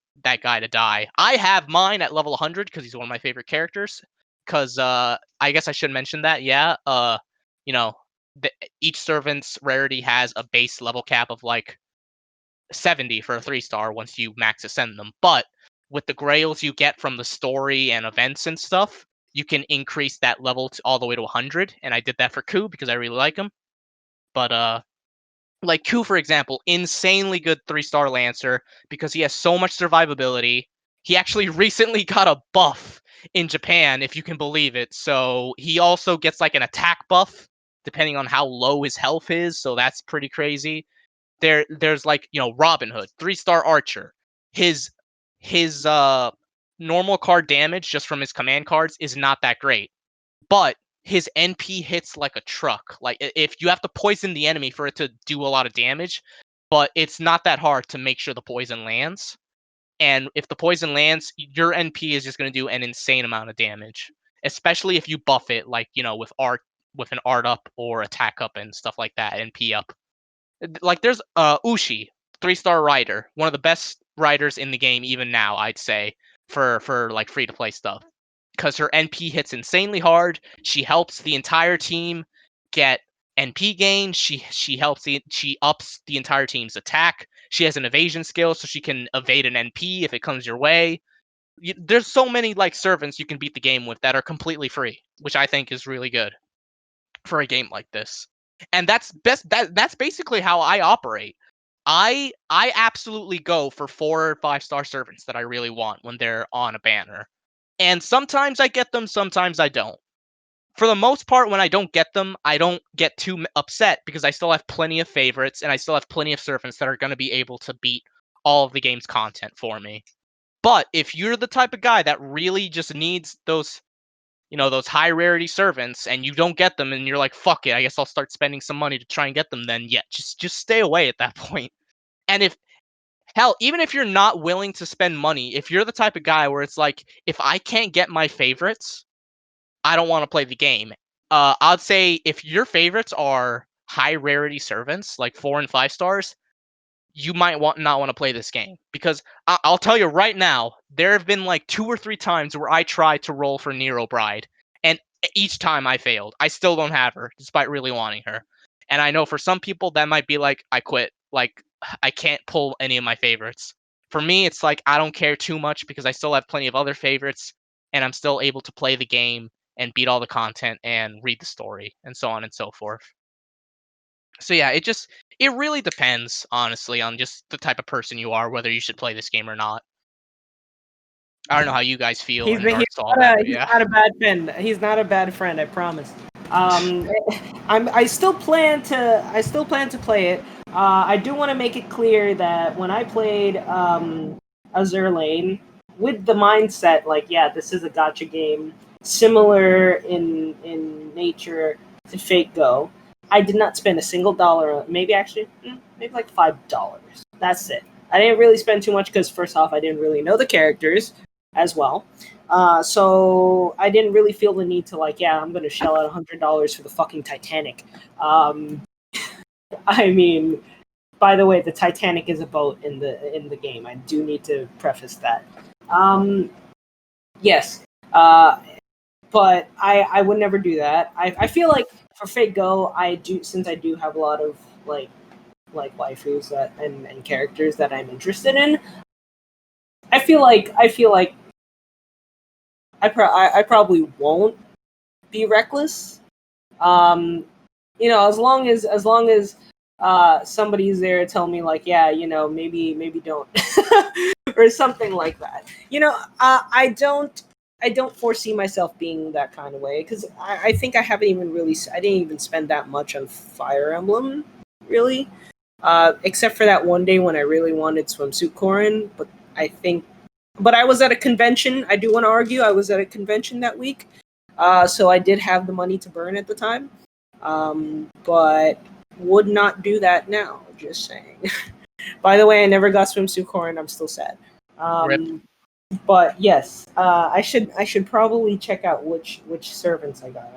guy to die. I have mine at level 100 because he's one of my favorite characters. Because I guess I should mention that. Yeah. You know, each servant's rarity has a base level cap of like 70 for a 3-star once you max ascend them. But with the grails you get from the story and events and stuff, you can increase that level all the way to 100, and I did that for Ku because I really like him. But like Ku, for example, insanely good 3-star Lancer because he has so much survivability. He actually recently got a buff in Japan, if you can believe it. So he also gets like an attack buff depending on how low his health is. So that's pretty crazy. There's like, Robin Hood, 3-star archer. His normal card damage just from his command cards is not that great, but his NP hits like a truck. Like if you have to poison the enemy for it to do a lot of damage, but it's not that hard to make sure the poison lands. And if the poison lands, your NP is just going to do an insane amount of damage, especially if you buff it like, with an art up or attack up and stuff like that, NP up. Like there's Ushi, 3-star rider, one of the best riders in the game even now, I'd say, for like free to play stuff, because her NP hits insanely hard. She helps the entire team get NP gain. She ups the entire team's attack. She has an evasion skill, so she can evade an NP if it comes your way. There's so many like servants you can beat the game with that are completely free, which I think is really good for a game like this. And that's basically how I operate. I absolutely go for 4 or 5-star servants that I really want when they're on a banner. And sometimes I get them, sometimes I don't. For the most part, when I don't get them, I don't get too upset because I still have plenty of favorites and I still have plenty of servants that are going to be able to beat all of the game's content for me. But if you're the type of guy that really just needs those high rarity servants and you don't get them and you're like, fuck it, I guess I'll start spending some money to try and get them, then yeah, just stay away at that point. And even if you're not willing to spend money, if you're the type of guy where it's like, if I can't get my favorites, I don't want to play the game. I'd say if your favorites are high rarity servants, like 4 and 5 stars, you might not want to play this game, because I'll tell you right now, there have been like 2 or 3 times where I tried to roll for Nero Bride, and each time I failed. I still don't have her, despite really wanting her. And I know for some people that might be like, I quit. Like, I can't pull any of my favorites. For me, it's like, I don't care too much because I still have plenty of other favorites, and I'm still able to play the game and beat all the content and read the story and so on and so forth. So yeah, it really depends, honestly, on just the type of person you are, whether you should play this game or not. I don't know how you guys feel in regards to all that, but yeah. He's not a bad friend. He's not a bad friend, I promise. I still plan to play it. I do want to make it clear that when I played Azur Lane, with the mindset like, yeah, this is a gacha game, similar in nature to Fate Go, I did not spend a single dollar. Maybe like $5. That's it. I didn't really spend too much because, first off, I didn't really know the characters as well. So I didn't really feel the need to I'm going to shell out $100 for the fucking Titanic. I mean, by the way, the Titanic is a boat in the game. I do need to preface that. Yes. But I would never do that. I feel like for Fate Go, since I do have a lot of like waifus and characters that I'm interested in. I feel like I probably won't be reckless. As long as somebody's there to tell me maybe don't or something like that. I don't foresee myself being that kind of way, because I think I didn't even spend that much on Fire Emblem, really. Except for that one day when I really wanted Swimsuit Korin, but I was at a convention. I do want to argue I was at a convention that week, so I did have the money to burn at the time, but would not do that now, just saying. By the way, I never got Swimsuit Korin. I'm still sad. But yes, I should probably check out which servants I got.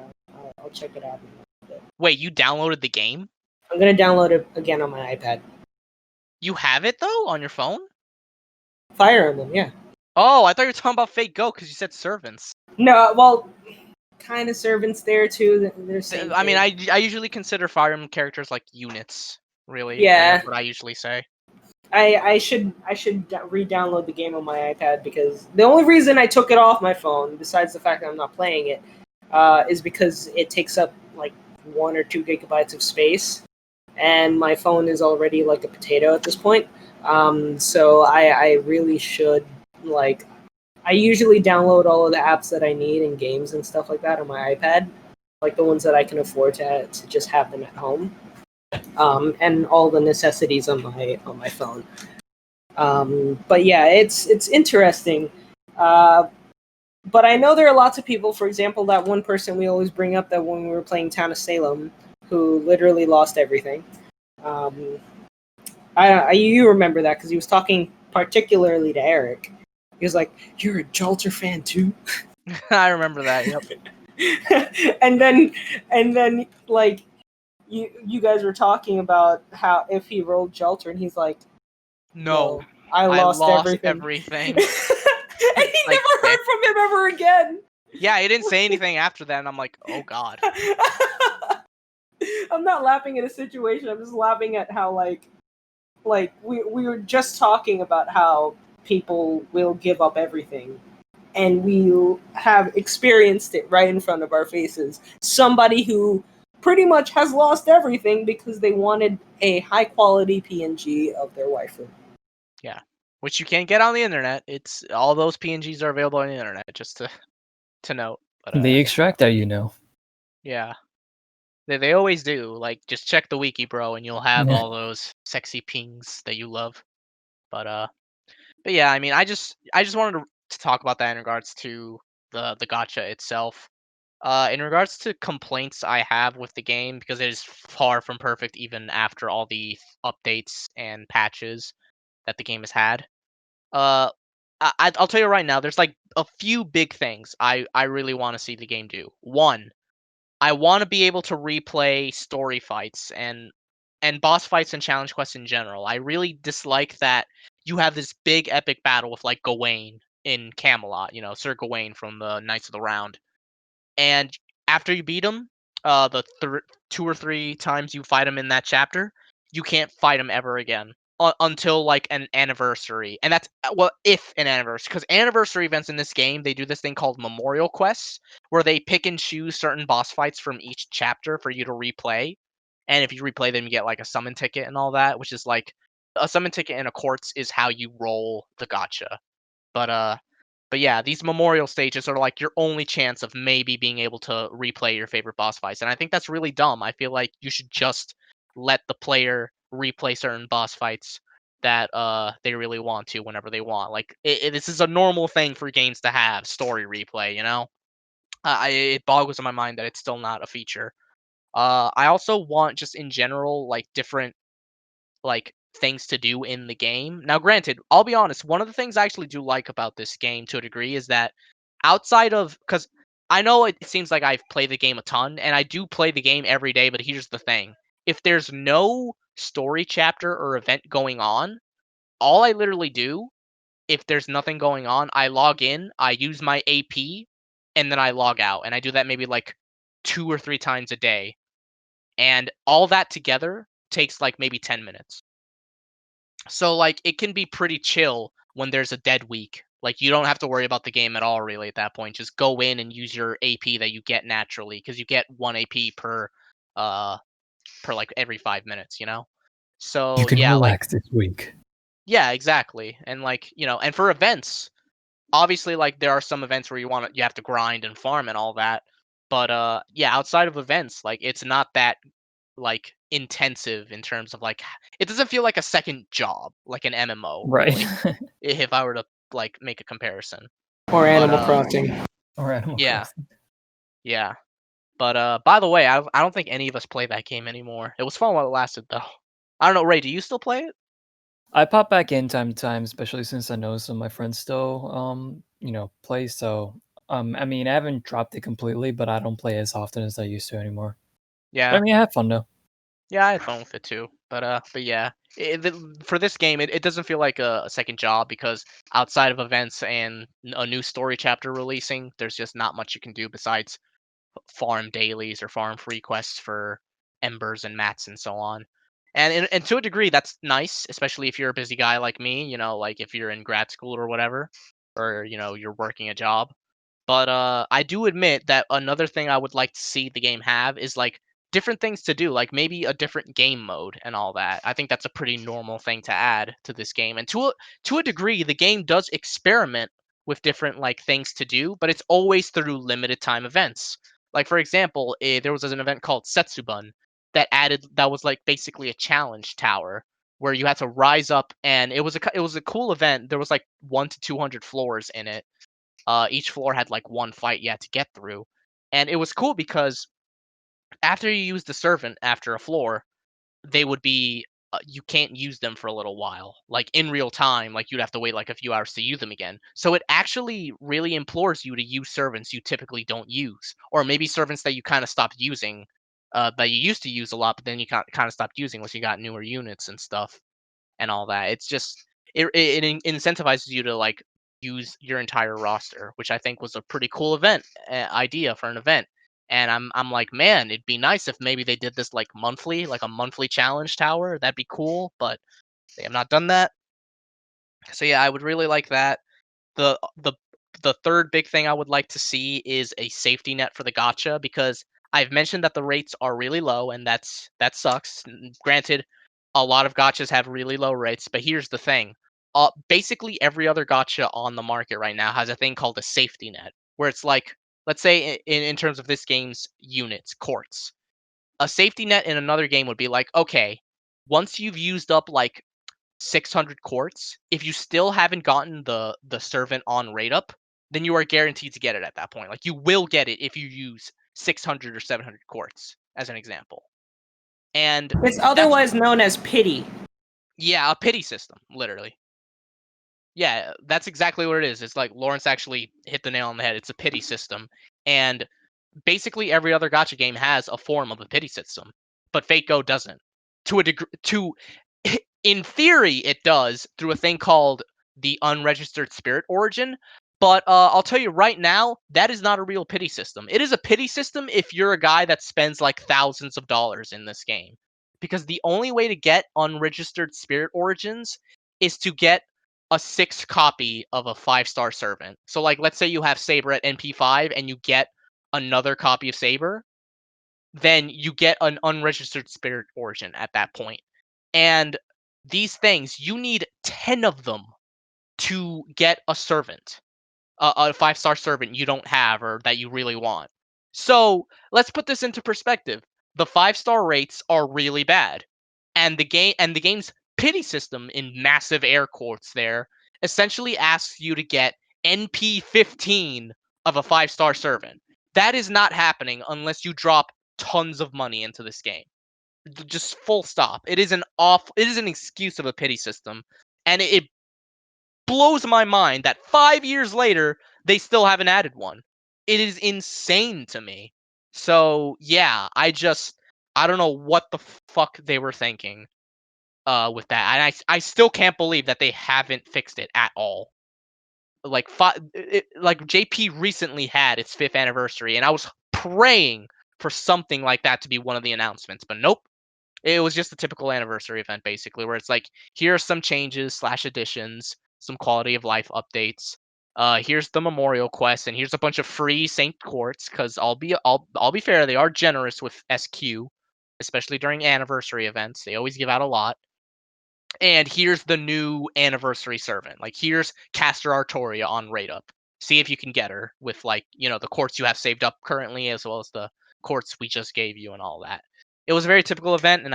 I'll check it out in a bit. Wait, you downloaded the game? I'm gonna download it again on my iPad. You have it though on your phone? Fire Emblem, yeah. Oh, I thought you were talking about Fate Go because you said servants. No, well, kind of servants there too. I mean, I usually consider Fire Emblem characters like units. Really, yeah. That's what I usually say. I should re-download the game on my iPad, because the only reason I took it off my phone, besides the fact that I'm not playing it, is because it takes up like 1 or 2 gigabytes of space, and my phone is already like a potato at this point. So I really should, like, I usually download all of the apps that I need and games and stuff like that on my iPad, like the ones that I can afford to just have them at home, and all the necessities on my phone. But yeah, it's interesting. But I know there are lots of people. For example, that one person we always bring up, that when we were playing Town of Salem, who literally lost everything. Um, you remember that because he was talking particularly to Eric. He was like, "You're a Jolter fan too." I remember that. Yep. and then like you guys were talking about how if he rolled Jolter, and he's like, No, I lost everything. everything. And he Like, never heard from him ever again. Yeah, he didn't say anything after that, and I'm like, oh god. I'm not laughing at a situation. I'm just laughing at how like we were just talking about how people will give up everything, and we have experienced it right in front of our faces. Somebody who pretty much has lost everything because they wanted a high quality PNG of their waifu. Yeah, which you can't get on the internet. It's all those PNGs are available on the internet, just to note. But They extract that, you know. yeah, they always do. Like, just check the wiki, bro, and you'll have all those sexy pings that you love. But yeah, I mean, I just wanted to talk about that in regards to the gacha itself. In regards to complaints I have with the game, because it is far from perfect even after all the updates and patches that the game has had. Uh, I'll tell you right now, there's like a few big things I really want to see the game do. One, I want to be able to replay story fights and boss fights and challenge quests in general. I really dislike that you have this big epic battle with like Gawain in Camelot, Sir Gawain from the Knights of the Round. And after you beat him, the 2 or 3 times you fight him in that chapter, you can't fight him ever again until like an anniversary. And that's well, if an anniversary, because anniversary events in this game, they do this thing called memorial quests, where they pick and choose certain boss fights from each chapter for you to replay. And if you replay them, you get like a summon ticket and all that, which is like a summon ticket in a quartz is how you roll the gacha. But but yeah, these memorial stages are like your only chance of maybe being able to replay your favorite boss fights. And I think that's really dumb. I feel like you should just let the player replay certain boss fights that they really want to whenever they want. Like this is a normal thing for games to have story replay, it boggles in my mind that it's still not a feature. I also want just in general like different like things to do in the game. Now, granted, I'll be honest, one of the things I actually do like about this game to a degree is that outside of because I know it seems like I've played the game a ton, and I do play the game every day, but here's the thing. If there's no story chapter or event going on, all I literally do, if there's nothing going on, I log in, I use my AP, and then I log out. And I do that maybe like 2 or 3 times a day. And all that together takes like maybe 10 minutes. So like it can be pretty chill when there's a dead week. Like you don't have to worry about the game at all really at that point. Just go in and use your AP that you get naturally because you get 1 AP uh per like every 5 minutes, You So can yeah, like relax this week. yeah, exactly. And like, and for events, obviously like there are some events where you have to grind and farm and all that. But yeah, outside of events, like it's not that like intensive in terms of like it doesn't feel like a second job like an MMO Right. really if I were to like make a comparison. Or But Animal Crossing. Or Animal yeah, Crossing. yeah. But by the way, I don't think any of us play that game anymore. It was fun while it lasted though. I don't know, Ray, do you still play it? I pop back in time to time, especially since I know some of my friends still play. So I mean I haven't dropped it completely, but I don't play as often as I used to anymore. But Yeah. I mean I have fun though. Yeah, I had fun with it too. But yeah, for this game, it doesn't feel like a second job because outside of events and a new story chapter releasing, there's just not much you can do besides farm dailies or farm free quests for embers and mats and so on. And to a degree, that's nice, especially if you're a busy guy like me. You know, like if you're in grad school or whatever, or you're working a job. But I do admit that another thing I would like to see the game have is like different things to do, like maybe a different game mode and all that. I think that's a pretty normal thing to add to this game. And to a degree, the game does experiment with different like things to do, but it's always through limited time events. Like for example, there was an event called Setsubun that was like basically a challenge tower where you had to rise up, and it was a cool event. There was like 1 to 200 floors in it. Each floor had like one fight you had to get through, and it was cool because after you use the servant after a floor, they would be you can't use them for a little while, like in real time. Like you'd have to wait like a few hours to use them again. So it actually really implores you to use servants you typically don't use, or maybe servants that you kind of stopped using, that you used to use a lot, but then you kind of stopped using once you got newer units and stuff and all that. It's just it incentivizes you to like use your entire roster, which I think was a pretty cool idea for an event. And I'm like, man, it'd be nice if maybe they did this like monthly, like a monthly challenge tower. That'd be cool, but they have not done that. So yeah, I would really like that. The the the third big thing I would like to see is a safety net for the gacha, because I've mentioned that the rates are really low, and that sucks. Granted, a lot of gachas have really low rates, but here's the thing. Basically every other gacha on the market right now has a thing called a safety net, where it's like, let's say in terms of this game's units, courts. A safety net in another game would be like, okay, once you've used up like 600 quartz, if you still haven't gotten the servant on rate up, then you are guaranteed to get it at that point. Like you will get it if you use 600 or 700 quartz as an example. And it's otherwise known as pity. Yeah, a pity system, literally. Yeah, that's exactly what it is. It's like Lawrence actually hit the nail on the head. It's a pity system. And basically every other gacha game has a form of a pity system, but Fate Go doesn't. To a degree, in theory, it does through a thing called the unregistered spirit origin. But I'll tell you right now, that is not a real pity system. It is a pity system if you're a guy that spends like thousands of dollars in this game, because the only way to get unregistered spirit origins is to get a 6 copy of a 5-star servant. So like, let's say you have Saber at NP5 and you get another copy of Saber, then you get an unregistered spirit origin at that point. And these things, you need 10 of them to get a servant, a 5-star servant you don't have or that you really want. So let's put this into perspective. The 5-star rates are really bad, and the game's pity system, in massive air quotes there, essentially asks you to get NP 15 of a 5-star servant. That is not happening unless you drop tons of money into this game. Just full stop. It is an excuse of a pity system, and it blows my mind that 5 years later they still haven't added one. It is insane to me. So yeah, I don't know what the fuck they were thinking with that, and I still can't believe that they haven't fixed it at all. Like like JP recently had its 5th anniversary, and I was praying for something like that to be one of the announcements, but nope. It was just a typical anniversary event, basically, where it's like, here are some changes / additions, some quality of life updates. Here's the memorial quest, and here's a bunch of free Saint Quartz. Because I'll be fair, they are generous with SQ, especially during anniversary events. They always give out a lot. And here's the new anniversary servant. Like, here's Caster Artoria on rate up. See if you can get her with, like, the quartz you have saved up currently, as well as the quartz we just gave you and all that. It was a very typical event, and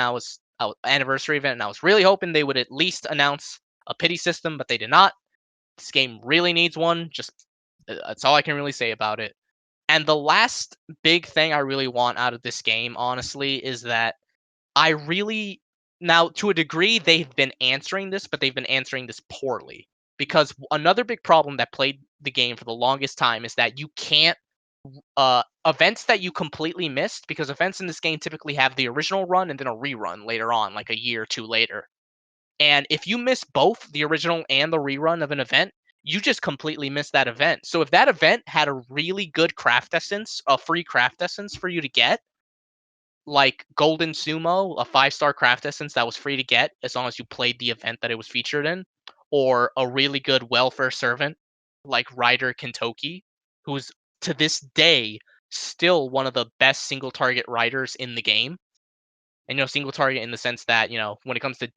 anniversary event, and I was really hoping they would at least announce a pity system, but they did not. This game really needs one. Just that's all I can really say about it. And the last big thing I really want out of this game, honestly, is that I really, now to a degree, they've been answering this, but they've been answering this poorly. Because another big problem that plagued the game for the longest time is that you can't events that you completely missed, because events in this game typically have the original run and then a rerun later on, like a year or two later. And if you miss both the original and the rerun of an event, you just completely miss that event. So if that event had a really good craft essence, a free craft essence for you to get, like Golden Sumo, a 5-star craft essence that was free to get as long as you played the event that it was featured in, or a really good welfare servant like Ryder Kentoki, who's to this day still one of the best single target riders in the game. And single target in the sense that when it comes to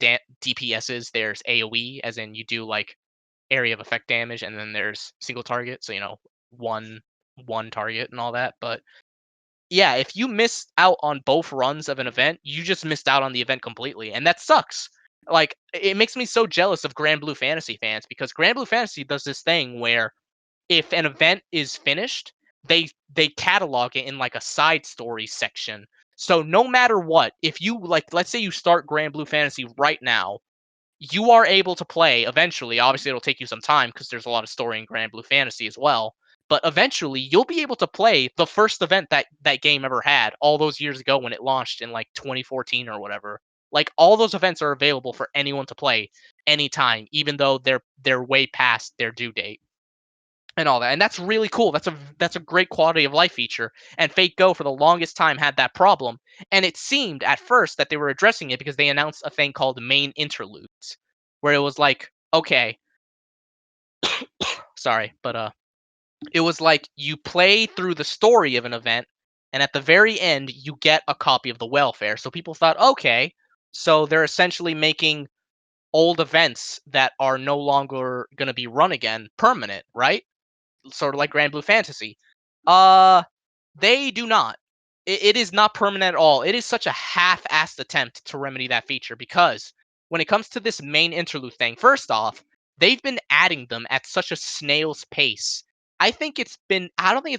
DPSs, there's AOE, as in you do like area of effect damage, and then there's single target, so one target and all that. But yeah, if you miss out on both runs of an event, you just missed out on the event completely, and that sucks. Like, it makes me so jealous of Grand Blue Fantasy fans, because Grand Blue Fantasy does this thing where if an event is finished, they catalog it in like a side story section. So no matter what, if you like, let's say you start Grand Blue Fantasy right now, you are able to play eventually. Obviously, it'll take you some time because there's a lot of story in Grand Blue Fantasy as well. But eventually, you'll be able to play the first event that game ever had all those years ago when it launched in like 2014 or whatever. Like, all those events are available for anyone to play anytime, even though they're way past their due date and all that. And that's really cool. That's a great quality of life feature. And Fate Go for the longest time had that problem. And it seemed at first that they were addressing it because they announced a thing called main interludes, where it was like, okay, sorry, but it was like you play through the story of an event, and at the very end you get a copy of the welfare. So people thought, okay, so they're essentially making old events that are no longer going to be run again permanent, right? Sort of like Grand Blue Fantasy. They do not. It is not permanent at all. It is such a half-assed attempt to remedy that feature, because when it comes to this main interlude thing, first off, they've been adding them at such a snail's pace. I don't think it's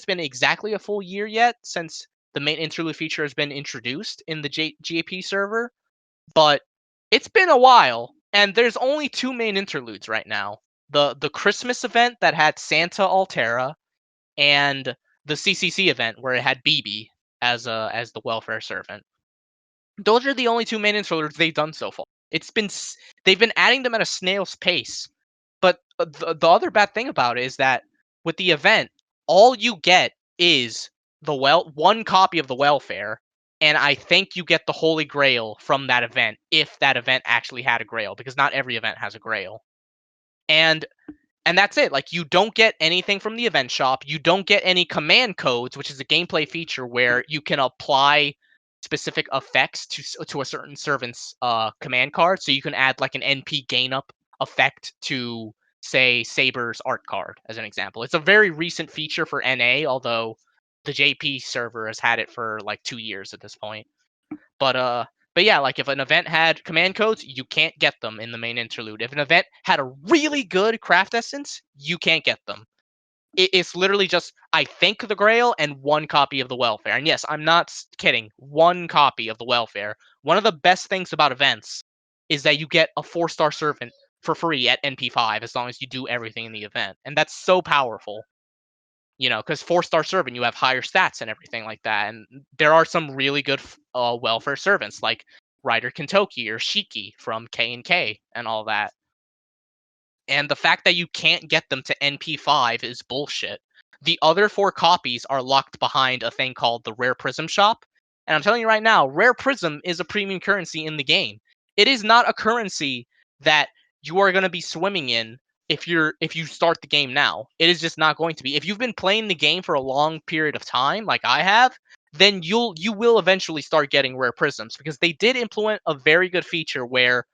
been exactly a full year yet since the main interlude feature has been introduced in the GAP server, but it's been a while, and there's only 2 main interludes right now. The Christmas event that had Santa Altera, and the CCC event where it had BB as the welfare servant. Those are the only 2 main interludes they've done so far. They've been adding them at a snail's pace. But the other bad thing about it is that with the event, all you get is one copy of the welfare, and I think you get the Holy Grail from that event, if that event actually had a Grail, because not every event has a Grail. And that's it. Like, you don't get anything from the event shop. You don't get any command codes, which is a gameplay feature where you can apply specific effects to a certain servant's command card. So you can add like an NP gain up effect to, say, Saber's art card, as an example. It's a very recent feature for NA, although the JP server has had it for like 2 years at this point. But yeah, like, if an event had command codes, you can't get them in the main interlude. If an event had a really good craft essence, you can't get them. It's literally just, I think, the Grail and 1 copy of the welfare. And yes, I'm not kidding. 1 copy of the welfare. One of the best things about events is that you get a 4-star servant for free at NP5 as long as you do everything in the event. And that's so powerful. Because 4-star servant, you have higher stats and everything like that. And there are some really good welfare servants, like Ryder Kentoki or Shiki from K&K and all that. And the fact that you can't get them to NP5 is bullshit. The other 4 copies are locked behind a thing called the Rare Prism Shop. And I'm telling you right now, Rare Prism is a premium currency in the game. It is not a currency that you are going to be swimming in if you start the game now. It is just not going to be. If you've been playing the game for a long period of time, like I have, then you will eventually start getting Rare Prisms, because they did implement a very good feature where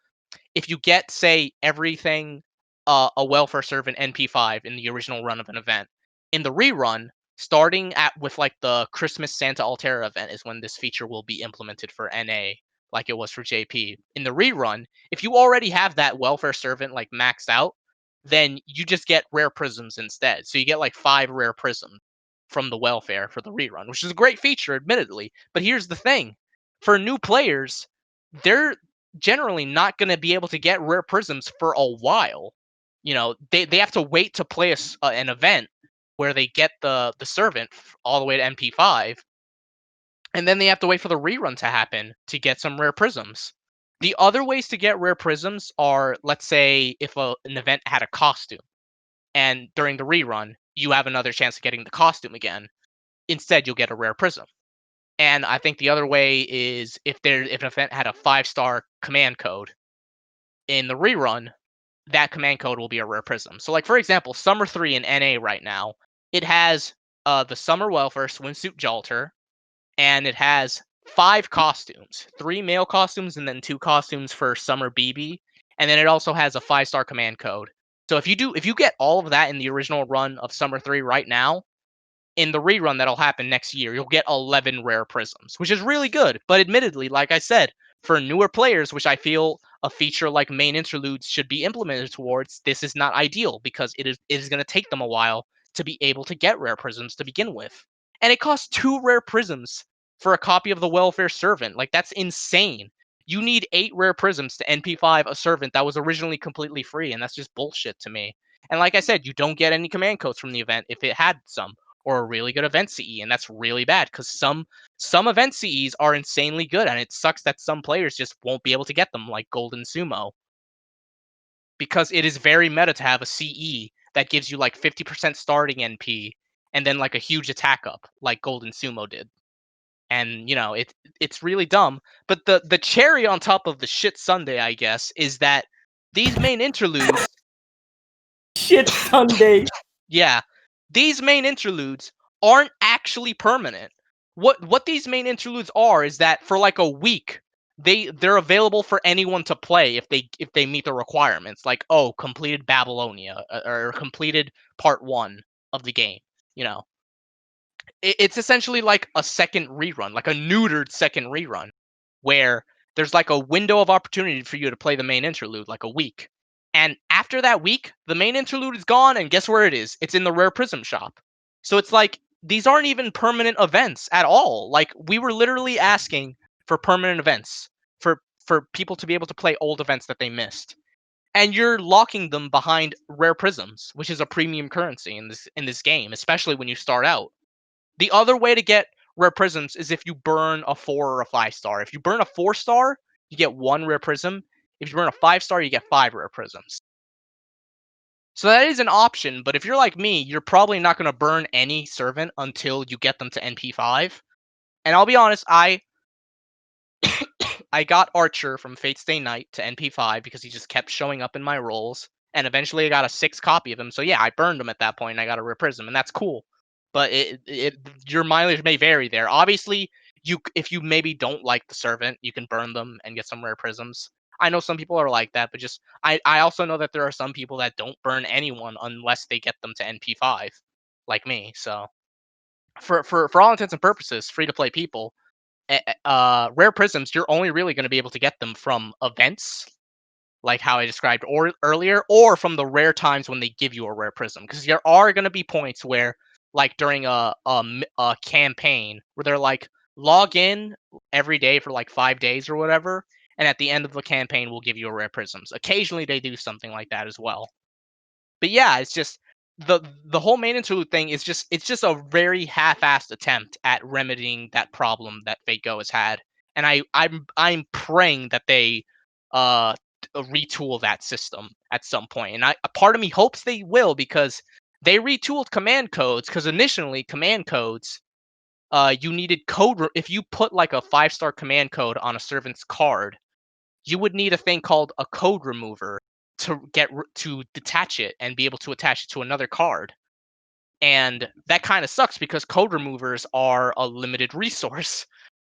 if you get, say, everything a welfare servant NP5 in the original run of an event, in the rerun, starting with like the Christmas Santa Altera event is when this feature will be implemented for NA, like it was for JP. In the rerun, if you already have that welfare servant like maxed out, then you just get Rare Prisms instead. So you get like 5 Rare Prisms from the welfare for the rerun, which is a great feature, admittedly. But here's the thing: for new players, they're generally not going to be able to get Rare Prisms for a while. They have to wait to play an event where they get the servant all the way to NP5, and then they have to wait for the rerun to happen to get some Rare Prisms. The other ways to get Rare Prisms are, let's say, if an event had a costume, and during the rerun, you have another chance of getting the costume again. Instead, you'll get a Rare Prism. And I think the other way is if an event had a 5-star command code in the rerun, that command code will be a rare prism. So, like for example, Summer 3 in NA right now, it has the Summer Welfare Swimsuit Jalter, and it has 5 costumes, 3 male costumes and then 2 costumes for Summer BB, and then it also has a 5-star command code. So if you get all of that in the original run of Summer 3 right now, in the rerun that'll happen next year, you'll get 11 rare prisms, which is really good. But admittedly, like I said, for newer players, which I feel a feature like main interludes should be implemented towards, this is not ideal because it is going to take them a while to be able to get rare prisms to begin with. And it costs 2 rare prisms for a copy of the Welfare Servant. Like, that's insane. You need 8 rare prisms to NP5 a servant that was originally completely free, and that's just bullshit to me. And like I said, you don't get any command codes from the event if it had some, or a really good event CE, and that's really bad because some event CEs are insanely good, and it sucks that some players just won't be able to get them, like Golden Sumo, because it is very meta to have a CE that gives you like 50% starting NP and then like a huge attack up, like Golden Sumo did. And you know, it's really dumb. But the cherry on top of the shit sundae, I guess, is that these main interludes. Shit Sunday. Yeah, these main interludes aren't actually permanent. What these main interludes are is that for like a week, they're available for anyone to play if they meet the requirements. Like, oh, completed Babylonia or completed part 1 of the game. You know, it's essentially like a second rerun, like a neutered second rerun, where there's like a window of opportunity for you to play the main interlude, like a week. And after that week, the main interlude is gone, and guess where it is? It's in the Rare Prism shop. So it's like, these aren't even permanent events at all. Like, we were literally asking for permanent events, for people to be able to play old events that they missed. And you're locking them behind Rare Prisms, which is a premium currency in this game, especially when you start out. The other way to get rare prisms is if you burn a 4 or a 5-star. If you burn a 4-star, you get 1 rare prism. If you burn a 5-star, you get 5 rare prisms. So that is an option, but if you're like me, you're probably not going to burn any servant until you get them to NP5. And I'll be honest, I got Archer from Fate Stay Night to NP5 because he just kept showing up in my rolls, and eventually I got a 6 copy of him. So yeah, I burned him at that point, and I got a rare prism, and that's cool. But your mileage may vary there. Obviously, if you maybe don't like the servant, you can burn them and get some rare prisms. I know some people are like that, but just I also know that there are some people that don't burn anyone unless they get them to NP5, like me. So for all intents and purposes, free to play people, rare prisms, you're only really going to be able to get them from events, like how I described earlier, or from the rare times when they give you a rare prism. Because there are going to be points where, like during a campaign, where they're like, log in every day for like 5 days or whatever, and at the end of the campaign, we'll give you a rare prisms. Occasionally, they do something like that as well. But yeah, it's just the whole main interlude thing is it's just a very half-assed attempt at remedying that problem that Fate Go has had, and I'm praying that they retool that system at some point. And a part of me hopes they will, because they retooled command codes, because initially command codes, you needed if you put like a 5-star command code on a servant's card, you would need a thing called a code remover to detach it and be able to attach it to another card. And that kind of sucks because code removers are a limited resource.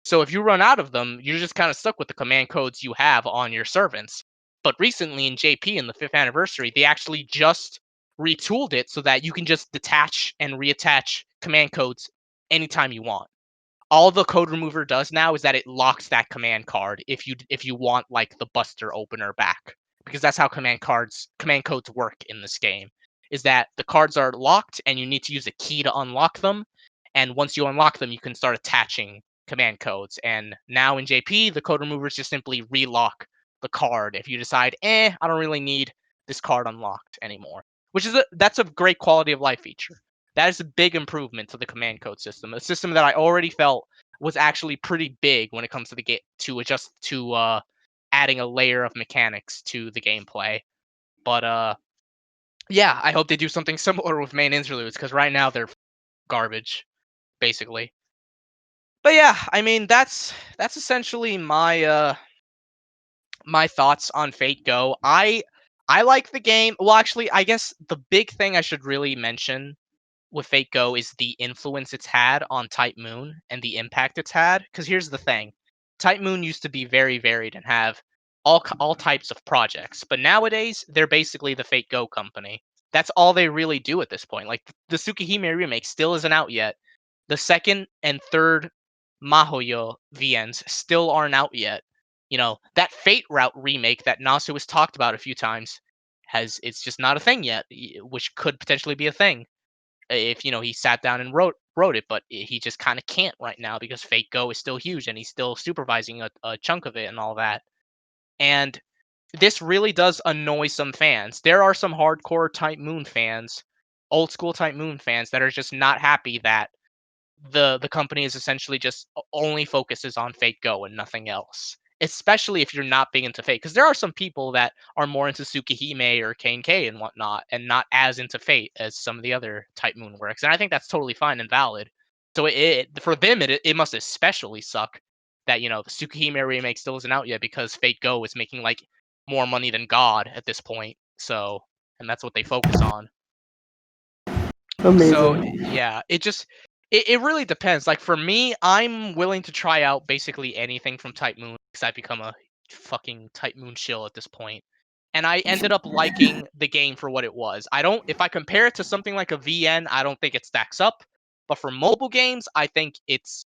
So if you run out of them, you're just kind of stuck with the command codes you have on your servants. But recently in JP, in the 5th anniversary, they actually just retooled it so that you can just detach and reattach command codes anytime you want. All the code remover does now is that it locks that command card if you want like the Buster opener back, because that's how command codes work in this game, is that the cards are locked and you need to use a key to unlock them, and once you unlock them you can start attaching command codes. And now in JP, the code removers just simply relock the card if you decide, I don't really need this card unlocked anymore, which is that's a great quality of life feature. That is a big improvement to the command code system, a system that I already felt was actually pretty big when it comes to the game, to adjust to adding a layer of mechanics to the gameplay. But yeah, I hope they do something similar with main interludes, because right now they're garbage, basically. But yeah, I mean that's essentially my my thoughts on Fate Go. I like the game. Well, actually, I guess the big thing I should really mention with Fate Go is the influence it's had on Type Moon and the impact it's had. Because here's the thing: Type Moon used to be very varied and have all types of projects, but nowadays they're basically the Fate Go company. That's all they really do at this point. Like the Tsukihime remake still isn't out yet. The second and third Mahoyo VNs still aren't out yet. You know, that Fate Route remake that Nasu has talked about a few times it's just not a thing yet, which could potentially be a thing if he sat down and wrote it, but he just kind of can't right now because Fate Go is still huge and he's still supervising a chunk of it and all that. And this really does annoy some fans. There are some hardcore Type Moon fans, old school Type Moon fans that are just not happy that the company is essentially just only focuses on Fate Go and nothing else. Especially if you're not big into Fate, because there are some people that are more into Tsukihime or K and whatnot, and not as into Fate as some of the other Type Moon works, and I think that's totally fine and valid. So for them it must especially suck that the Tsukihime remake still isn't out yet because Fate Go is making like more money than God at this point. So, and that's what they focus on. Amazing. So yeah, it really depends. Like for me, I'm willing to try out basically anything from Type Moon because I've become a fucking Type Moon shill at this point. And I ended up liking the game for what it was. If I compare it to something like a VN, I don't think it stacks up. But for mobile games, I think it's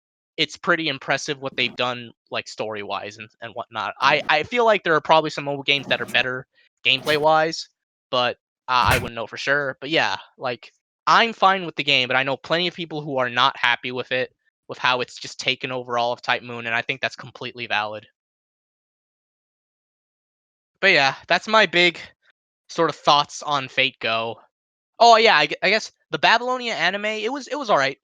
pretty impressive what they've done, like story wise and whatnot. I feel like there are probably some mobile games that are better gameplay wise, but I wouldn't know for sure. But yeah, like I'm fine with the game, but I know plenty of people who are not happy with it, with how it's just taken over all of Type Moon, and I think that's completely valid. But yeah, that's my big sort of thoughts on Fate Go. Oh yeah, I guess the Babylonia anime, it was all right.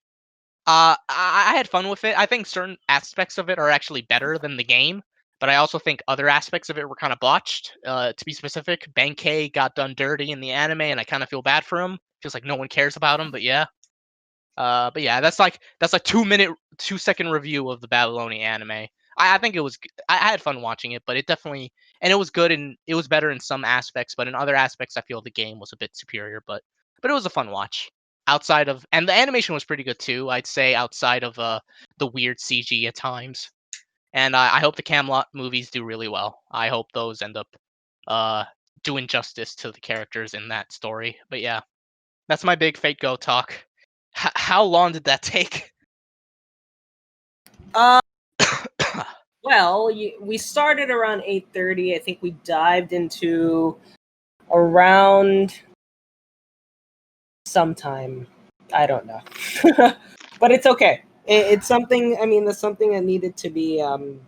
I had fun with it. I think certain aspects of it are actually better than the game, but I also think other aspects of it were kind of botched. To be specific, Benkei got done dirty in the anime, and I kind of feel bad for him. Feels like no one cares about him, but yeah. But yeah, that's like 2-minute, 2-second review of the Babylonia anime. I think it was. I had fun watching it, but it definitely and it was good and it was better in some aspects, but in other aspects, I feel the game was a bit superior. But it was a fun watch. Outside of and the animation was pretty good too. I'd say outside of the weird CG at times. And I hope the Camelot movies do really well. I hope those end up uh doing justice to the characters in that story. But yeah, that's my big Fate Go talk. How long did that take? Well, we started around 8:30. I think we dived into around sometime. I don't know, but it's okay. It's something. I mean, that's something that needed to be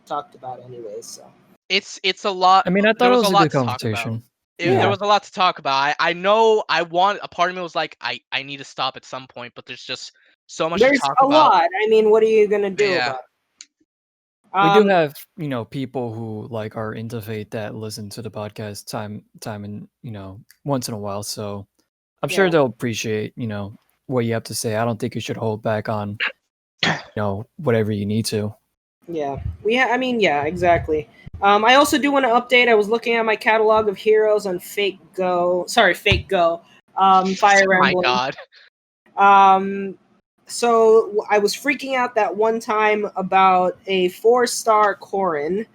talked about, anyways. So It's a lot. I mean, I There thought it was a was a lot good to talk about. conversation. There yeah. was a lot to talk about. I know I want a part of me was like I need to stop at some point, but there's just so much to There's talk a about. lot. I mean, what are you gonna do Yeah. about it? We do have, people who like are into Fate that listen to the podcast time and, once in a while. So I'm sure Yeah. they'll appreciate, what you have to say. I don't think you should hold back on, whatever you need to. Yeah, I mean, yeah, exactly. I also do want to update. I was looking at my catalog of heroes on Fate Go. Sorry, Fate Go. Fire My Emblem. God. So I was freaking out that one time about a 4-star Corrin.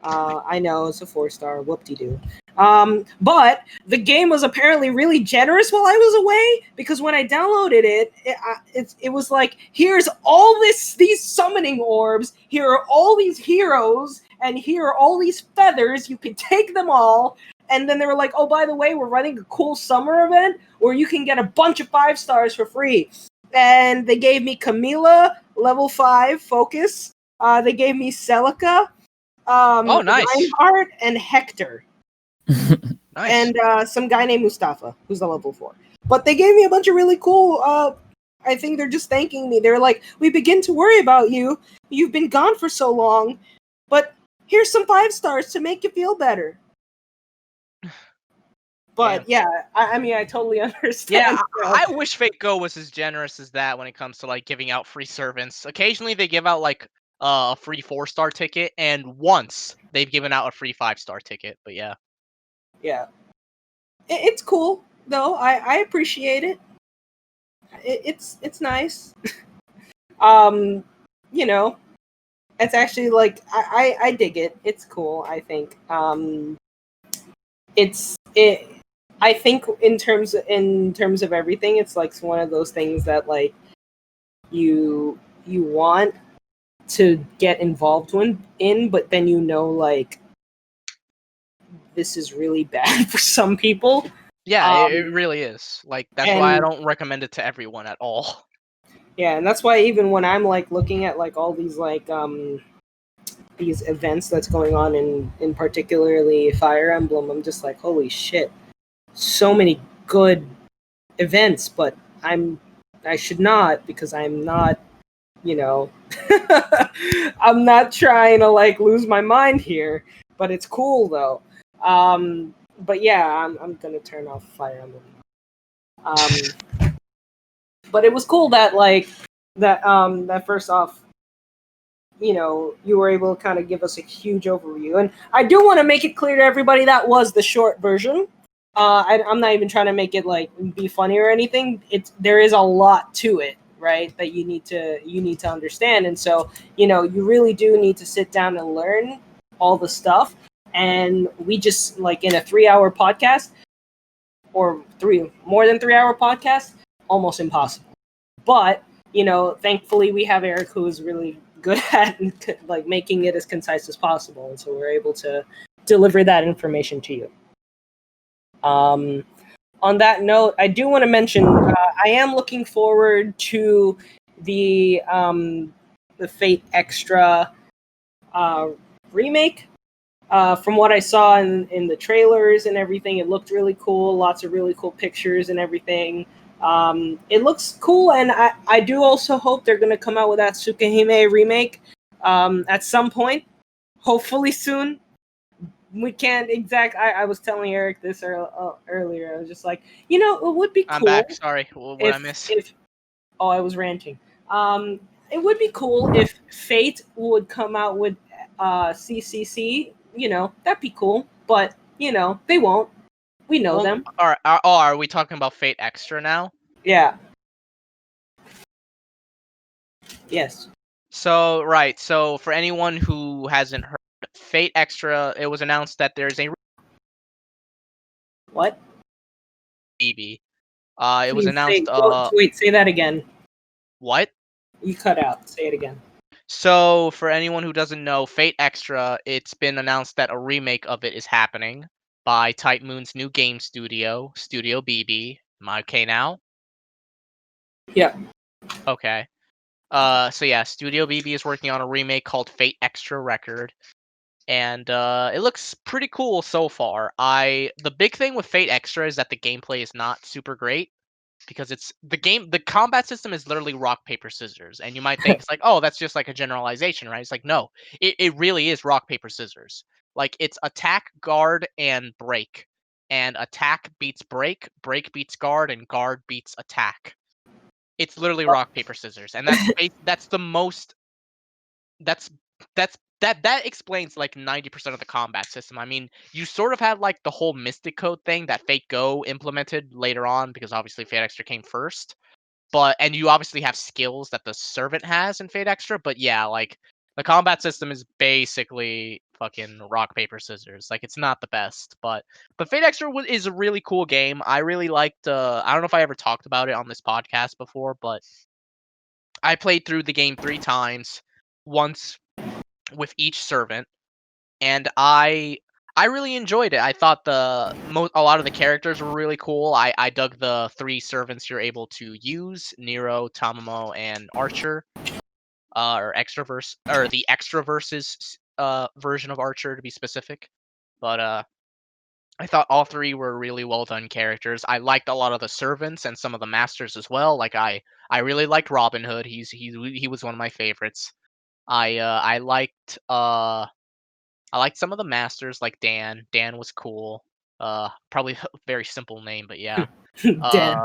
I know it's a 4-star. Whoop-de-doo. But the game was apparently really generous while I was away because when I downloaded it was like, here's all these summoning orbs. Here are all these heroes, and here are all these feathers. You can take them all. And then they were like, oh, by the way, we're running a cool summer event where you can get a bunch of 5 stars for free. And they gave me Camila, level 5, focus. They gave me Celica, Oh, nice. Reinhardt, and Hector. Nice. And some guy named Mustafa, who's a level 4. But they gave me a bunch of really cool, I think they're just thanking me. They're like, we begin to worry about you. You've been gone for so long. But here's some 5 stars to make you feel better. But Damn. yeah, I mean, I totally understand. Yeah, you know. I wish Fate Go was as generous as that when it comes to like giving out free servants. Occasionally they give out like a free 4-star ticket, and once they've given out a free 5-star ticket. But yeah, Yeah, it's cool though. I appreciate it. It's nice. You know, it's actually like I dig it. It's cool. I think. It. I think in terms of everything, it's like one of those things that like you want to get involved in, but then like this is really bad for some people. yeah, it Um, really is. Like that's why I and don't recommend it to everyone at all. yeah, and that's why even when I'm like looking at like all these like these events that's going on in particularly Fire Emblem, I'm just like, holy shit, so many good events, but I should not because I'm not, you know, I'm not trying to like lose my mind here, but it's cool though. But yeah, I'm gonna turn off Fire Emblem. But it was cool that like that first off, you were able to kind of give us a huge overview. And I do want to make it clear to everybody that was the short version. I'm not even trying to make it like be funny or anything. There is a lot to it, right? That you need to understand. And so, you really do need to sit down and learn all the stuff. And we just like in a 3-hour podcast or more than 3-hour podcast, almost impossible. But thankfully we have Eric who is really good at like making it as concise as possible, and so we're able to deliver that information to you. On that note, I do want to mention I am looking forward to the Fate Extra remake. From what I saw in the trailers and everything, it looked really cool. Lots of really cool pictures and everything. It looks cool, and I do also hope they're going to come out with that Tsukihime remake at some point, hopefully soon. We can't I was telling Eric this earlier. I was just like, it would be I'm cool back. Sorry, what I miss? if I was ranting. It would be cool if Fate would come out with CCC. That'd be cool, but they won't. We know Well, them. are we talking about Fate Extra now? Yeah. Yes. So right. So for anyone who hasn't heard, Fate Extra, it was announced that there's a What? BB. It was announced. Wait, say that again. What? You cut out. Say it again. So for anyone who doesn't know, Fate Extra, it's been announced that a remake of it is happening by Type Moon's new game studio, Studio BB. Am I okay now? Yeah. Okay. So yeah, Studio BB is working on a remake called Fate Extra Record, and it looks pretty cool so far. The big thing with Fate Extra is that the gameplay is not super great because the combat system is literally rock paper scissors, and you might think it's like, oh, that's just like a generalization, right? It's like, no, it really is rock paper scissors. Like it's attack, guard, and break, and attack beats break, break beats guard, and guard beats attack. It's literally rock paper scissors, and that's the most that's that explains like 90% of the combat system. I mean, you sort of had like the whole Mystic Code thing that Fate Go implemented later on because obviously Fate Extra came first. And you obviously have skills that the servant has in Fate Extra, but yeah, like the combat system is basically fucking rock paper scissors. Like it's not the best, but Fate Extra is a really cool game. I really liked. I don't know if I ever talked about it on this podcast before, but I played through the game 3 times, once with each servant, and I really enjoyed it. I thought a lot of the characters were really cool. I dug the 3 servants you're able to use: Nero, Tamamo, and Archer, or Extraverse, or the Extraverses version of Archer to be specific. But I thought all 3 were really well done characters. I liked a lot of the servants and some of the masters as well. Like I really liked Robin Hood. He was one of my favorites. I liked some of the masters like Dan. Dan was cool. Probably a very simple name, but yeah. Dead.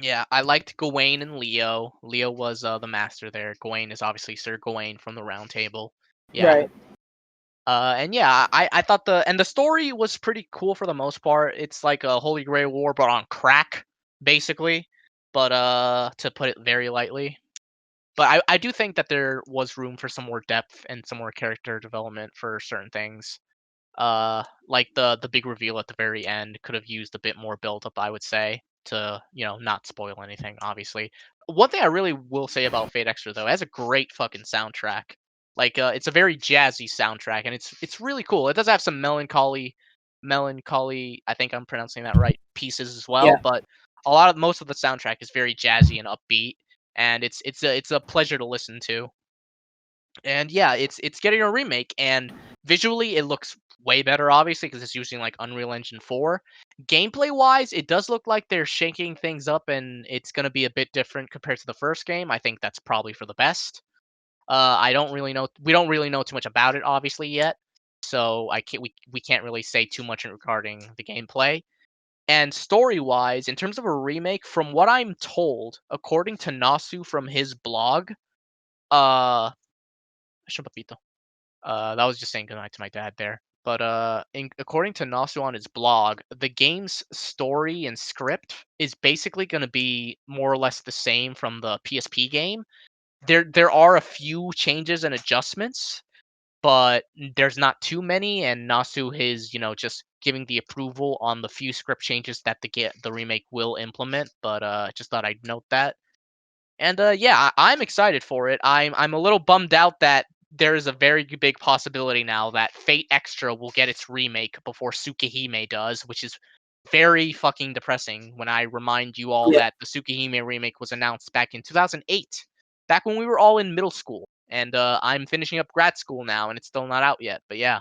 Yeah, I liked Gawain and Leo. Leo was the master there. Gawain is obviously Sir Gawain from the Round Table. Yeah. Right. And yeah, I thought the story was pretty cool for the most part. It's like a Holy Grail War, but on crack, basically. But to put it very lightly. But I do think that there was room for some more depth and some more character development for certain things. Like the big reveal at the very end could have used a bit more build up, I would say, to not spoil anything. Obviously, one thing I really will say about Fate Extra though, it has a great fucking soundtrack. Like it's a very jazzy soundtrack, and it's really cool. It does have some melancholy. I think I'm pronouncing that right. Pieces as well, Yeah. but most of the soundtrack is very jazzy and upbeat, and it's a pleasure to listen to. And yeah, it's getting a remake, and visually it looks way better, obviously, because it's using like Unreal Engine 4. Gameplay wise, it does look like they're shaking things up, and it's going to be a bit different compared to the first game. I think that's probably for the best. I don't really know. We don't really know too much about it, obviously, yet. So we can't really say too much regarding the gameplay. And story wise, in terms of a remake, from what I'm told, according to Nasu from his blog, uh, that was just saying goodnight to my dad there. But according to Nasu on his blog, the game's story and script is basically going to be more or less the same from the PSP game. There are a few changes and adjustments, but there's not too many. And Nasu is just giving the approval on the few script changes that the remake will implement. But just thought I'd note that. And yeah, I'm excited for it. I'm a little bummed out that there is a very big possibility now that Fate Extra will get its remake before Tsukihime does, which is very fucking depressing when I remind you all Yeah. that the Tsukihime remake was announced back in 2008, back when we were all in middle school. And I'm finishing up grad school now, and it's still not out yet. But yeah,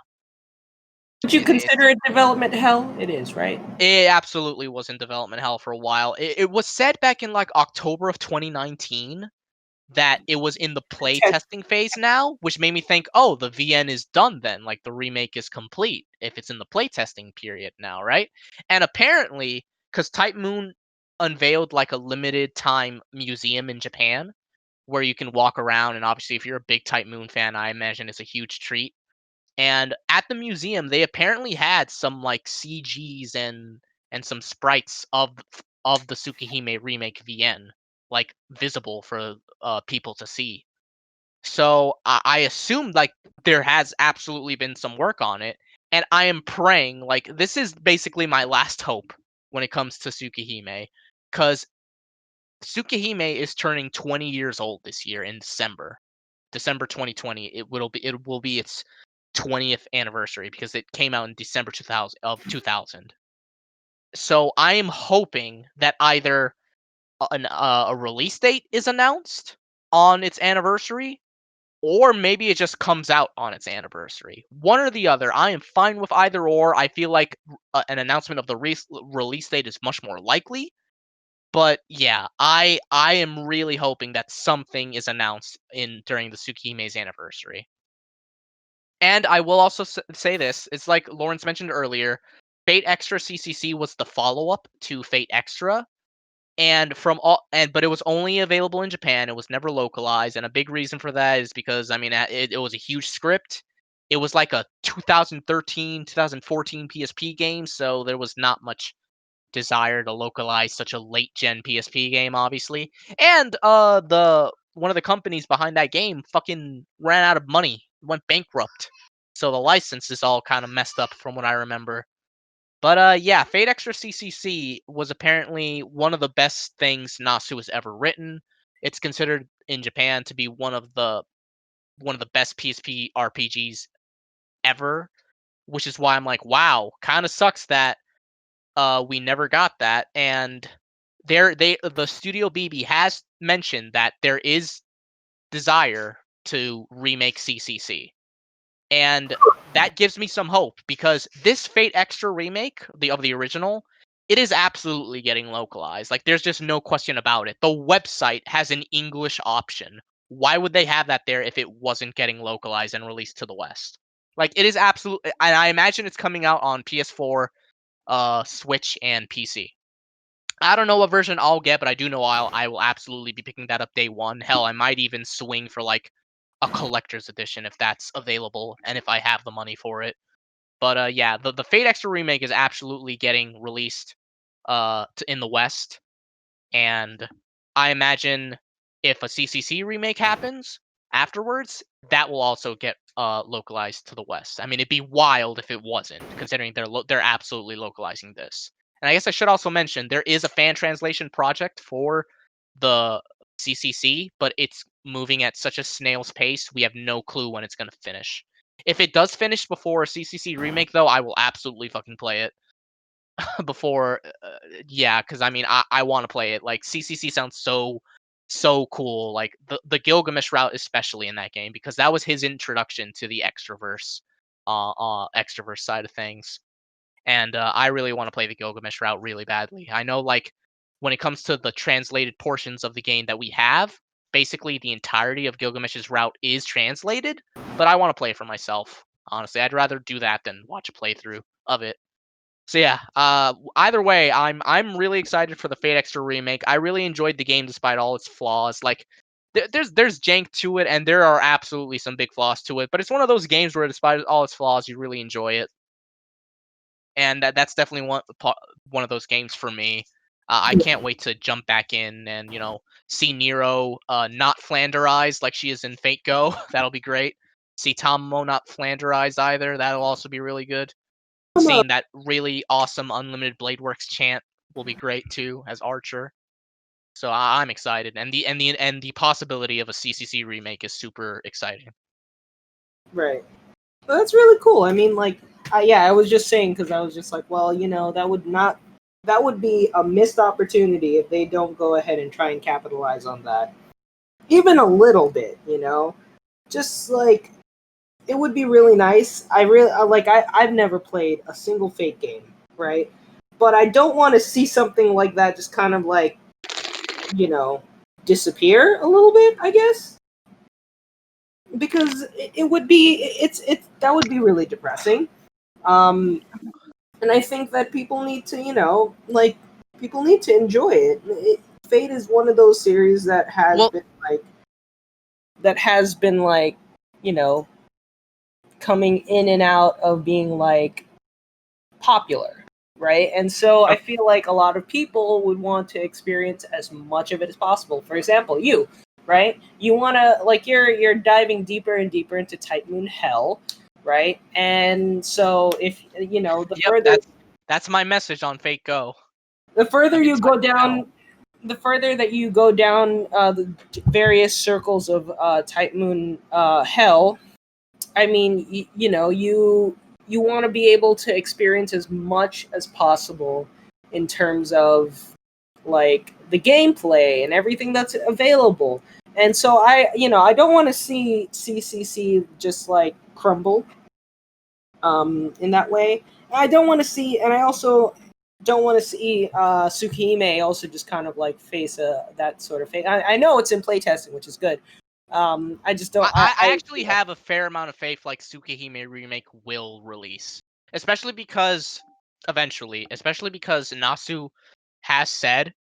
Would you consider it development hell? It is, right? it absolutely was in development hell for a while. It was said back in like October of 2019 that it was in the play testing phase now, which made me think, oh, the VN is done then. Like the remake is complete if it's in the play testing period now, right? And apparently, because Type Moon unveiled like a limited time museum in Japan where you can walk around, and obviously, if you're a big Type Moon fan, I imagine it's a huge treat. And at the museum, they apparently had some like CGs and some sprites of the Tsukihime remake VN, like visible for people to see. So I assume like there has absolutely been some work on it, and I am praying like this is basically my last hope when it comes to Tsukihime, because Tsukihime is turning 20 years old this year in December 2020. It will be its 20th anniversary because it came out in December 2000. So I am hoping that either a release date is announced on its anniversary, or maybe it just comes out on its anniversary. One or the other. I am fine with either or. I feel like an announcement of the release date is much more likely. But yeah, I am really hoping that something is announced during the Tsukihime's anniversary. And I will also say this: it's like Lawrence mentioned earlier, Fate Extra CCC was the follow-up to Fate Extra, but it was only available in Japan. It was never localized, and a big reason for that is because I mean it was a huge script. It was like a 2013, 2014 PSP game, so there was not much desire to localize such a late gen PSP game, obviously. And the one of the companies behind that game fucking ran out of money, went bankrupt. So the license is all kind of messed up from what I remember. But yeah, Fate Extra CCC was apparently one of the best things Nasu has ever written. It's considered in Japan to be one of the best PSP RPGs ever, which is why I'm like, wow, kind of sucks that we never got that. And the Studio BB has mentioned that there is desire to remake CCC. And that gives me some hope because this Fate Extra remake, of the original, it is absolutely getting localized. Like there's just no question about it. The website has an English option. Why would they have that there if it wasn't getting localized and released to the West? Like, it is absolutely, and I imagine it's coming out on PS4, Switch, and PC. I don't know what version I'll get, but I do know I will absolutely be picking that up day one. Hell, I might even swing for like a collector's edition if that's available and if I have the money for it. But yeah, the Fate Extra remake is absolutely getting released in the West, and I imagine if a CCC remake happens afterwards, that will also get localized to the West. I mean, it'd be wild if it wasn't, considering they're absolutely localizing this. And I guess I should also mention there is a fan translation project for the CCC, but it's moving at such a snail's pace. We have no clue when it's going to finish. If it does finish before a CCC remake, though, I will absolutely fucking play it. Before, yeah, because I mean, I want to play it. Like, CCC sounds so cool. Like the Gilgamesh route, especially in that game, because that was his introduction to the extraverse side of things. And I really want to play the Gilgamesh route really badly. I know, like, when it comes to the translated portions of the game that we have, basically the entirety of Gilgamesh's route is translated, but I want to play it for myself. Honestly, I'd rather do that than watch a playthrough of it. So yeah, either way, I'm really excited for the Fate Extra remake. I really enjoyed the game despite all its flaws. Like, there's jank to it, and there are absolutely some big flaws to it. But it's one of those games where, despite all its flaws, you really enjoy it, and that's definitely one of those games for me. I can't wait to jump back in and see Nero not flanderized like she is in Fate Go. That'll be great. See Tomomo not flanderized either. That'll also be really good. Seeing that really awesome Unlimited Blade Works chant will be great too as Archer. So I'm excited, and the possibility of a CCC remake is super exciting. Right. Well, that's really cool. I mean, like, yeah, I was just saying because I was just like, well, that would be a missed opportunity if they don't go ahead and try and capitalize on that, even a little bit. Just like, it would be really nice. I've never played a single Fate game, right? But I don't want to see something like that just kind of like, disappear a little bit, I guess. Because it would be that would be really depressing. And I think that people need to, people need to enjoy it. Fate is one of those series that has been like, coming in and out of being like popular, right? And so I feel like a lot of people would want to experience as much of it as possible. For example, you, right? You want to, like, you're diving deeper and deeper into Type Moon Hell, right? And so if further that's my message on Fate Go. The further you go down, the further that you go down the various circles of Type Moon Hell, I mean, you want to be able to experience as much as possible in terms of like the gameplay and everything that's available. And so I don't want to see CCC just like crumble in that way. I don't want to see, and I also don't want to see Tsukihime also just kind of like face that sort of fate. I know it's in playtesting, which is good. I just don't. I actually have a fair amount of faith like Tsukihime remake will release, especially because Nasu has said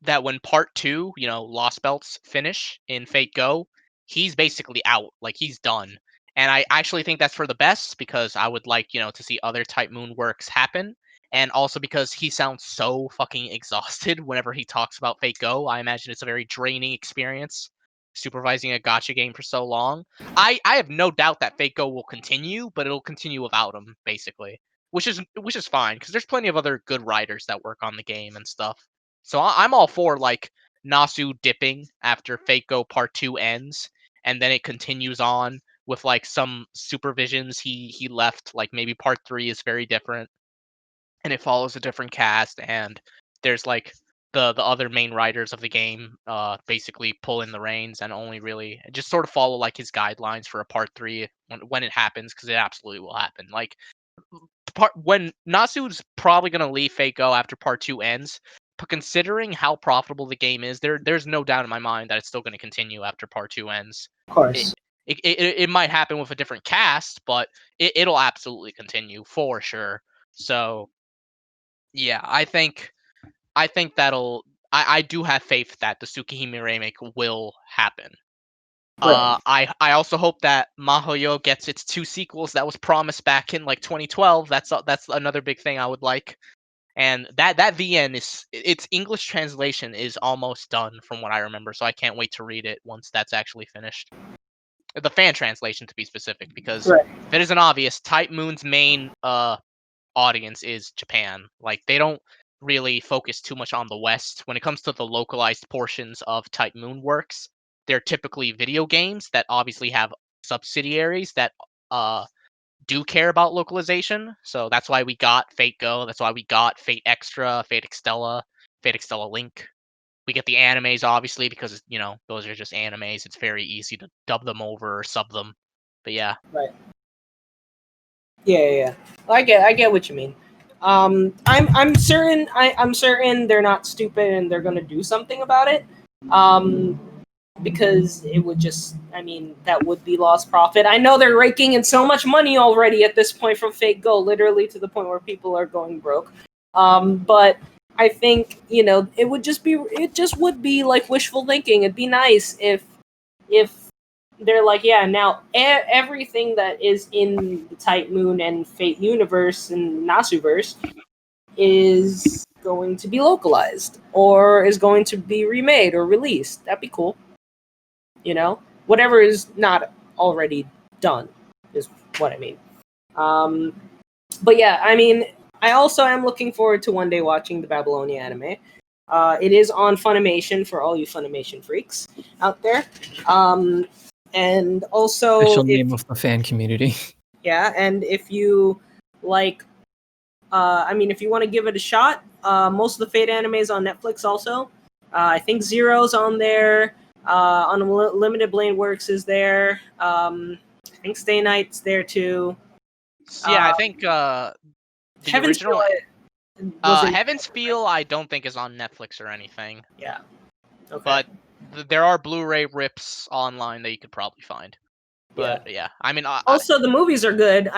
that when part 2, Lost Belts finish in Fate Go, he's basically out, like he's done. And I actually think that's for the best because I would like, to see other Type Moon works happen. And also because he sounds so fucking exhausted whenever he talks about Fate Go. I imagine it's a very draining experience supervising a gacha game for so long. I have no doubt that Fate Go will continue, but it'll continue without him, basically. Which is fine, because there's plenty of other good writers that work on the game and stuff. So I'm all for like Nasu dipping after Fate Go Part 2 ends, and then it continues on with like some supervisions he left. Like maybe Part 3 is very different, and it follows a different cast, and there's like the other main writers of the game basically pull in the reins and only really just sort of follow like his guidelines for a Part 3 when it happens, because it absolutely will happen. Like when Nasu's probably gonna leave Fate Go after Part 2 ends. But considering how profitable the game is, there's no doubt in my mind that it's still going to continue after Part 2 ends. Of course. It might happen with a different cast, but it'll absolutely continue for sure. So yeah, I think that'll. I do have faith that the Tsukihime remake will happen. Right. I also hope that Mahoyo gets its 2 sequels that was promised back in like 2012. That's another big thing I would like. And that VN is its English translation is almost done from what I remember, so I can't wait to read it once that's actually finished. The fan translation to be specific, because Right. if it isn't obvious, Type Moon's main audience is Japan. Like they don't really focus too much on the West when it comes to the localized portions of Type Moon works. They're typically video games that obviously have subsidiaries that do care about localization. So that's why we got Fate Go. That's why we got Fate Extra, Fate Extella, Fate Extella Link. We get the animes obviously because those are just animes. It's very easy to dub them over or sub them. But yeah. Right. Yeah. I get what you mean. I'm certain they're not stupid and they're gonna do something about it. Because it would just, that would be lost profit. I know they're raking in so much money already at this point from Fate Go, literally to the point where people are going broke. But I think, it just would be like wishful thinking. It'd be nice if they're like, yeah, now everything that is in the Type Moon and Fate universe and Nasuverse is going to be localized or is going to be remade or released. That'd be cool. Whatever is not already done is what I mean. But yeah, I also am looking forward to one day watching the Babylonia anime. It is on Funimation for all you Funimation freaks out there. And also, official name of the fan community. Yeah, and if you like, if you want to give it a shot, most of the Fate anime is on Netflix also. I think Zero's on there. Unlimited Blade Works is there. I think Stay Night's there too. Yeah, I think the Heaven's original Feel, Heaven's Feel I don't think is on Netflix or anything. Yeah. Okay. But there are Blu-ray rips online that you could probably find. But yeah, also the movies are good.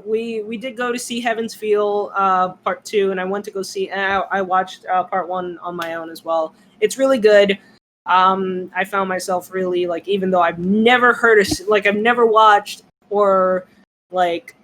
We did go to see Heaven's Feel Part 2, and I went to go see. I watched Part 1 on my own as well. It's really good. I found myself really even though I've never I've never watched or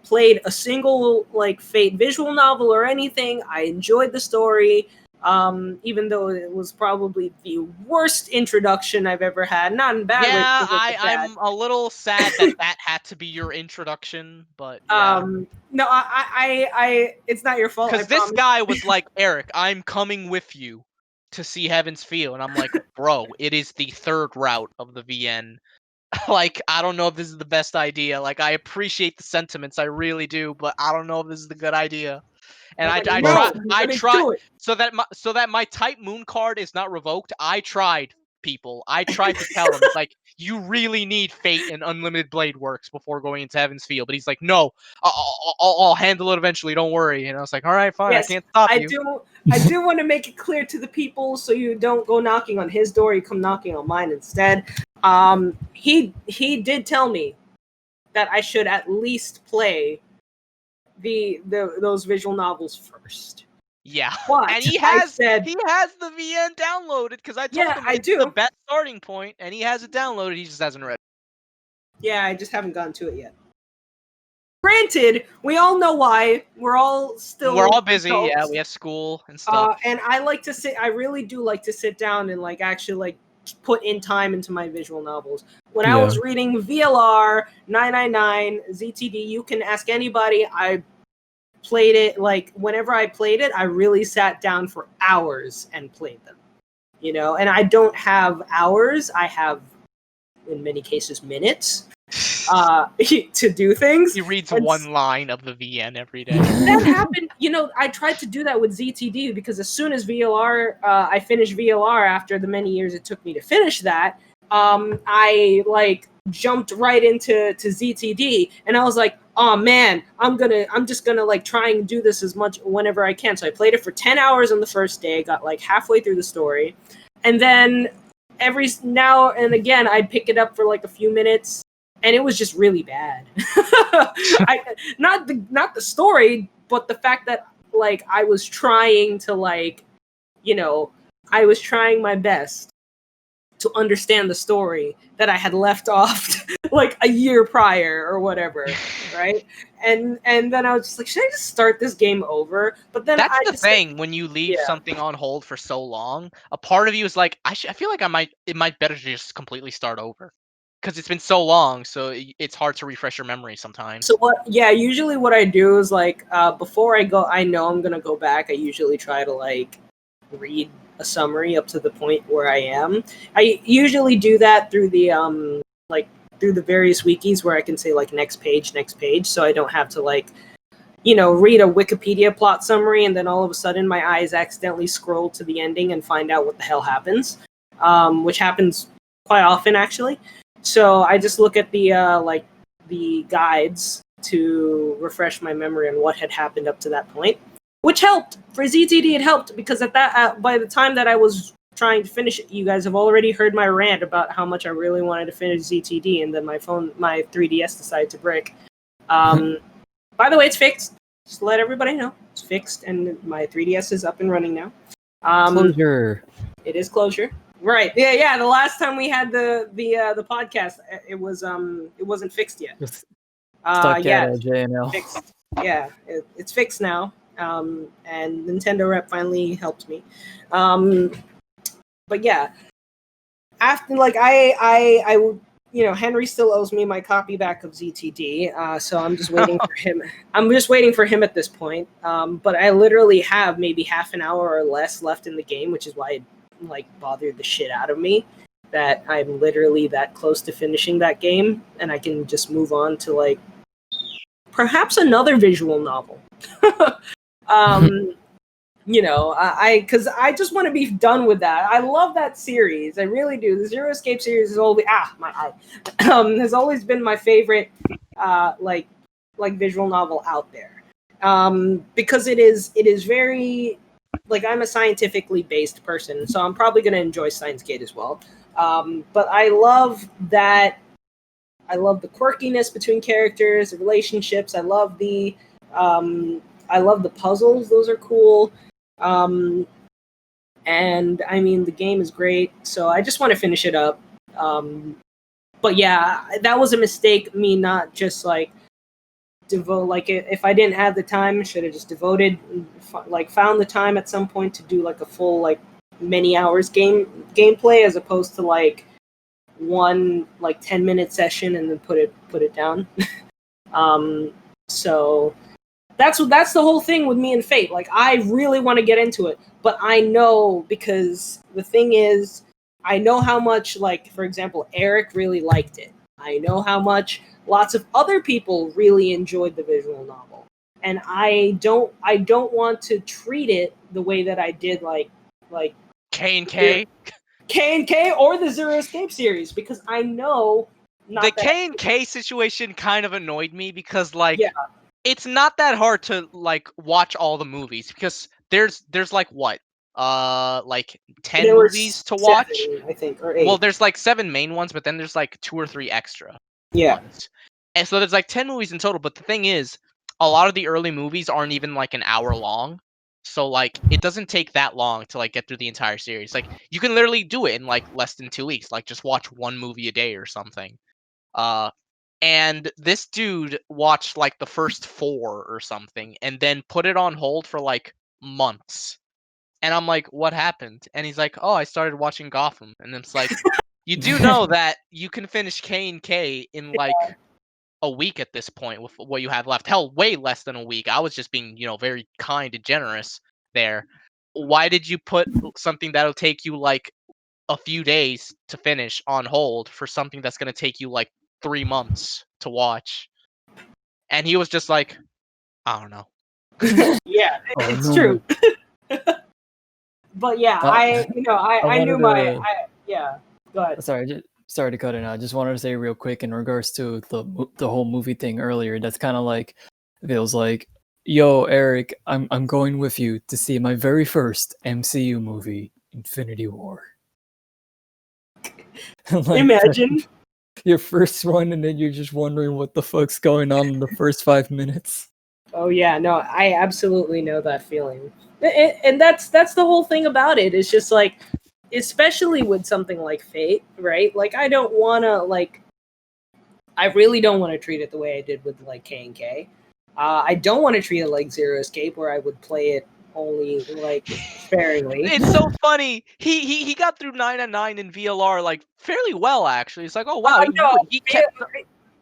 played a single Fate visual novel or anything. I enjoyed the story. Even though it was probably the worst introduction I've ever had. Not in bad way. Yeah, I'm a little sad that had to be your introduction, but yeah. No, I it's not your fault. Because this guy was like, Eric, I'm coming with you to see Heaven's Feel, and I'm like, bro, it is the third route of the VN. I don't know if this is the best idea. I appreciate the sentiments, I really do, but I don't know if this is the good idea. And I tried so that my Type Moon card is not revoked. I tried, people. I tried to tell him you really need Fate and Unlimited Blade Works before going into Heaven's Feel. But he's like, no, I'll handle it eventually. Don't worry. And I was like, all right, fine. Yes, I can't stop you. I do want to make it clear to the people so you don't go knocking on his door. You come knocking on mine instead. He did tell me that I should at least play those visual novels first. Yeah, but and he has the VN downloaded because I told him it's the best starting point, and he has it downloaded. He just hasn't read it. Yeah, I just haven't gotten to it yet. Granted, we all know why. We're all busy. Adults. Yeah, we have school and stuff. And I really do like to sit down and actually put in time into my visual novels. When I was reading VLR 999 ZTD, you can ask anybody. I played it whenever I played it, I really sat down for hours and played them. And I don't have hours. I have, in many cases, minutes to do things. He reads one line of the VN every day. That happened. I tried to do that with ZTD because as soon as VLR, I finished VLR after the many years it took me to finish that, I jumped right into ZTD, and I was like, oh man, I'm just gonna try and do this as much whenever I can. So I played it for 10 hours on the first day, got halfway through the story, and then every now and again I'd pick it up for a few minutes and it was just really bad. Not the story, but the fact that like I was trying to like, I was trying my best to understand the story that I had left off like a year prior or whatever, right? And then I was just like, should I just start this game over? But then that's the just, thing when you leave something on hold for so long. A part of you is like, I feel like it might better to just completely start over because it's been so long. So it's hard to refresh your memory sometimes. So usually what I do is like before I go, I know I'm gonna go back. I usually try to like read a summary up to the point where I am. I usually do that through the through the various wikis where I can say like next page, so I don't have to like read a Wikipedia plot summary and then all of a sudden my eyes accidentally scroll to the ending and find out what the hell happens, which happens quite often actually. So I just look at the the guides to refresh my memory on what had happened up to that point, which helped for ZTD. It helped because at that by the time that I was trying to finish it, you guys have already heard my rant about how much I really wanted to finish ZTD, and then my 3DS decided to break. By the way, it's fixed. Just to let everybody know, it's fixed, and my 3DS is up and running now. Closure. It is closure. Right. Yeah. The last time we had the podcast, it wasn't fixed yet. Stuck at JNL. Fixed. Yeah, it's fixed now. And Nintendo rep finally helped me. But yeah, after like I Henry still owes me my copy back of ZTD, so I'm just waiting for him. I'm just waiting for him at this point. But I literally have maybe half an hour or less left in the game, which is why it like bothered the shit out of me that I'm literally that close to finishing that game, and I can just move on to like perhaps another visual novel. Because I just want to be done with that. I love that series. I really do. The Zero Escape series is always my eye has always been my favorite like visual novel out there. Because it is very like I'm a scientifically based person, so I'm probably going to enjoy Steins Gate as well. But I love that. I love the quirkiness between characters, the relationships. I love the puzzles; those are cool. And I mean, the game is great, so I just want to finish it up. But yeah, that was a mistake. Me not just like devote if I didn't have the time, should have just devoted found the time at some point to do like a full like many hours gameplay as opposed to like one like 10-minute session and then put it down. So that's the whole thing with me and Fate. Like I really want to get into it, but I know because the thing is I know how much like for example Eric really liked it. I know how much lots of other people really enjoyed the visual novel. And I don't want to treat it the way that I did like K&K? K&K or the Zero Escape series, because I know the K&K situation kind of annoyed me because it's not that hard to like watch all the movies because there's like what? Like 10 movies to watch, 7, I think, or 8. Well, there's like 7 main ones, but then there's like 2 or 3 extra ones. And so there's like 10 movies in total, but the thing is, a lot of the early movies aren't even like an hour long. So like it doesn't take that long to like get through the entire series. Like you can literally do it in like less than 2 weeks, like just watch one movie a day or something. And this dude watched like the first 4 or something and then put it on hold for like months. And I'm like, what happened? And he's like, oh, I started watching Gotham. And it's like, you do know that you can finish K&K in like a week at this point with what you have left. Hell, way less than a week. I was just being, very kind and generous there. Why did you put something that'll take you like a few days to finish on hold for something that's going to take you like 3 months to watch? And he was just like, I don't know. Yeah, it's true. But yeah, I knew go ahead. Sorry to cut it out. I just wanted to say real quick in regards to the whole movie thing earlier. That's kind of like feels like, yo, Eric, I'm going with you to see my very first MCU movie, Infinity War. Imagine. your first one, and then you're just wondering what the fuck's going on in the first 5 minutes. Oh yeah, no, I absolutely know that feeling, and that's the whole thing about it. It's just like, especially with something like Fate, right? Like, I don't want to I really don't want to treat it the way I did with like K&K. I don't want to treat it like Zero Escape, where I would play it only like sparingly. It's so funny. He got through 9 in VLR like fairly well, actually. It's like, oh wow, he kept.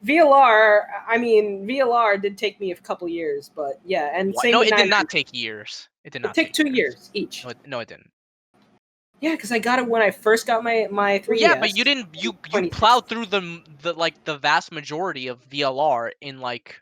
VLR. I mean, VLR did take me a couple years, but yeah, and What? same No, with it did 9. not take years. It did not take 2 years each. No, it didn't. Yeah, because I got it when I first got my 3DS. Well, yeah, but you didn't. You plowed through the vast majority of VLR in like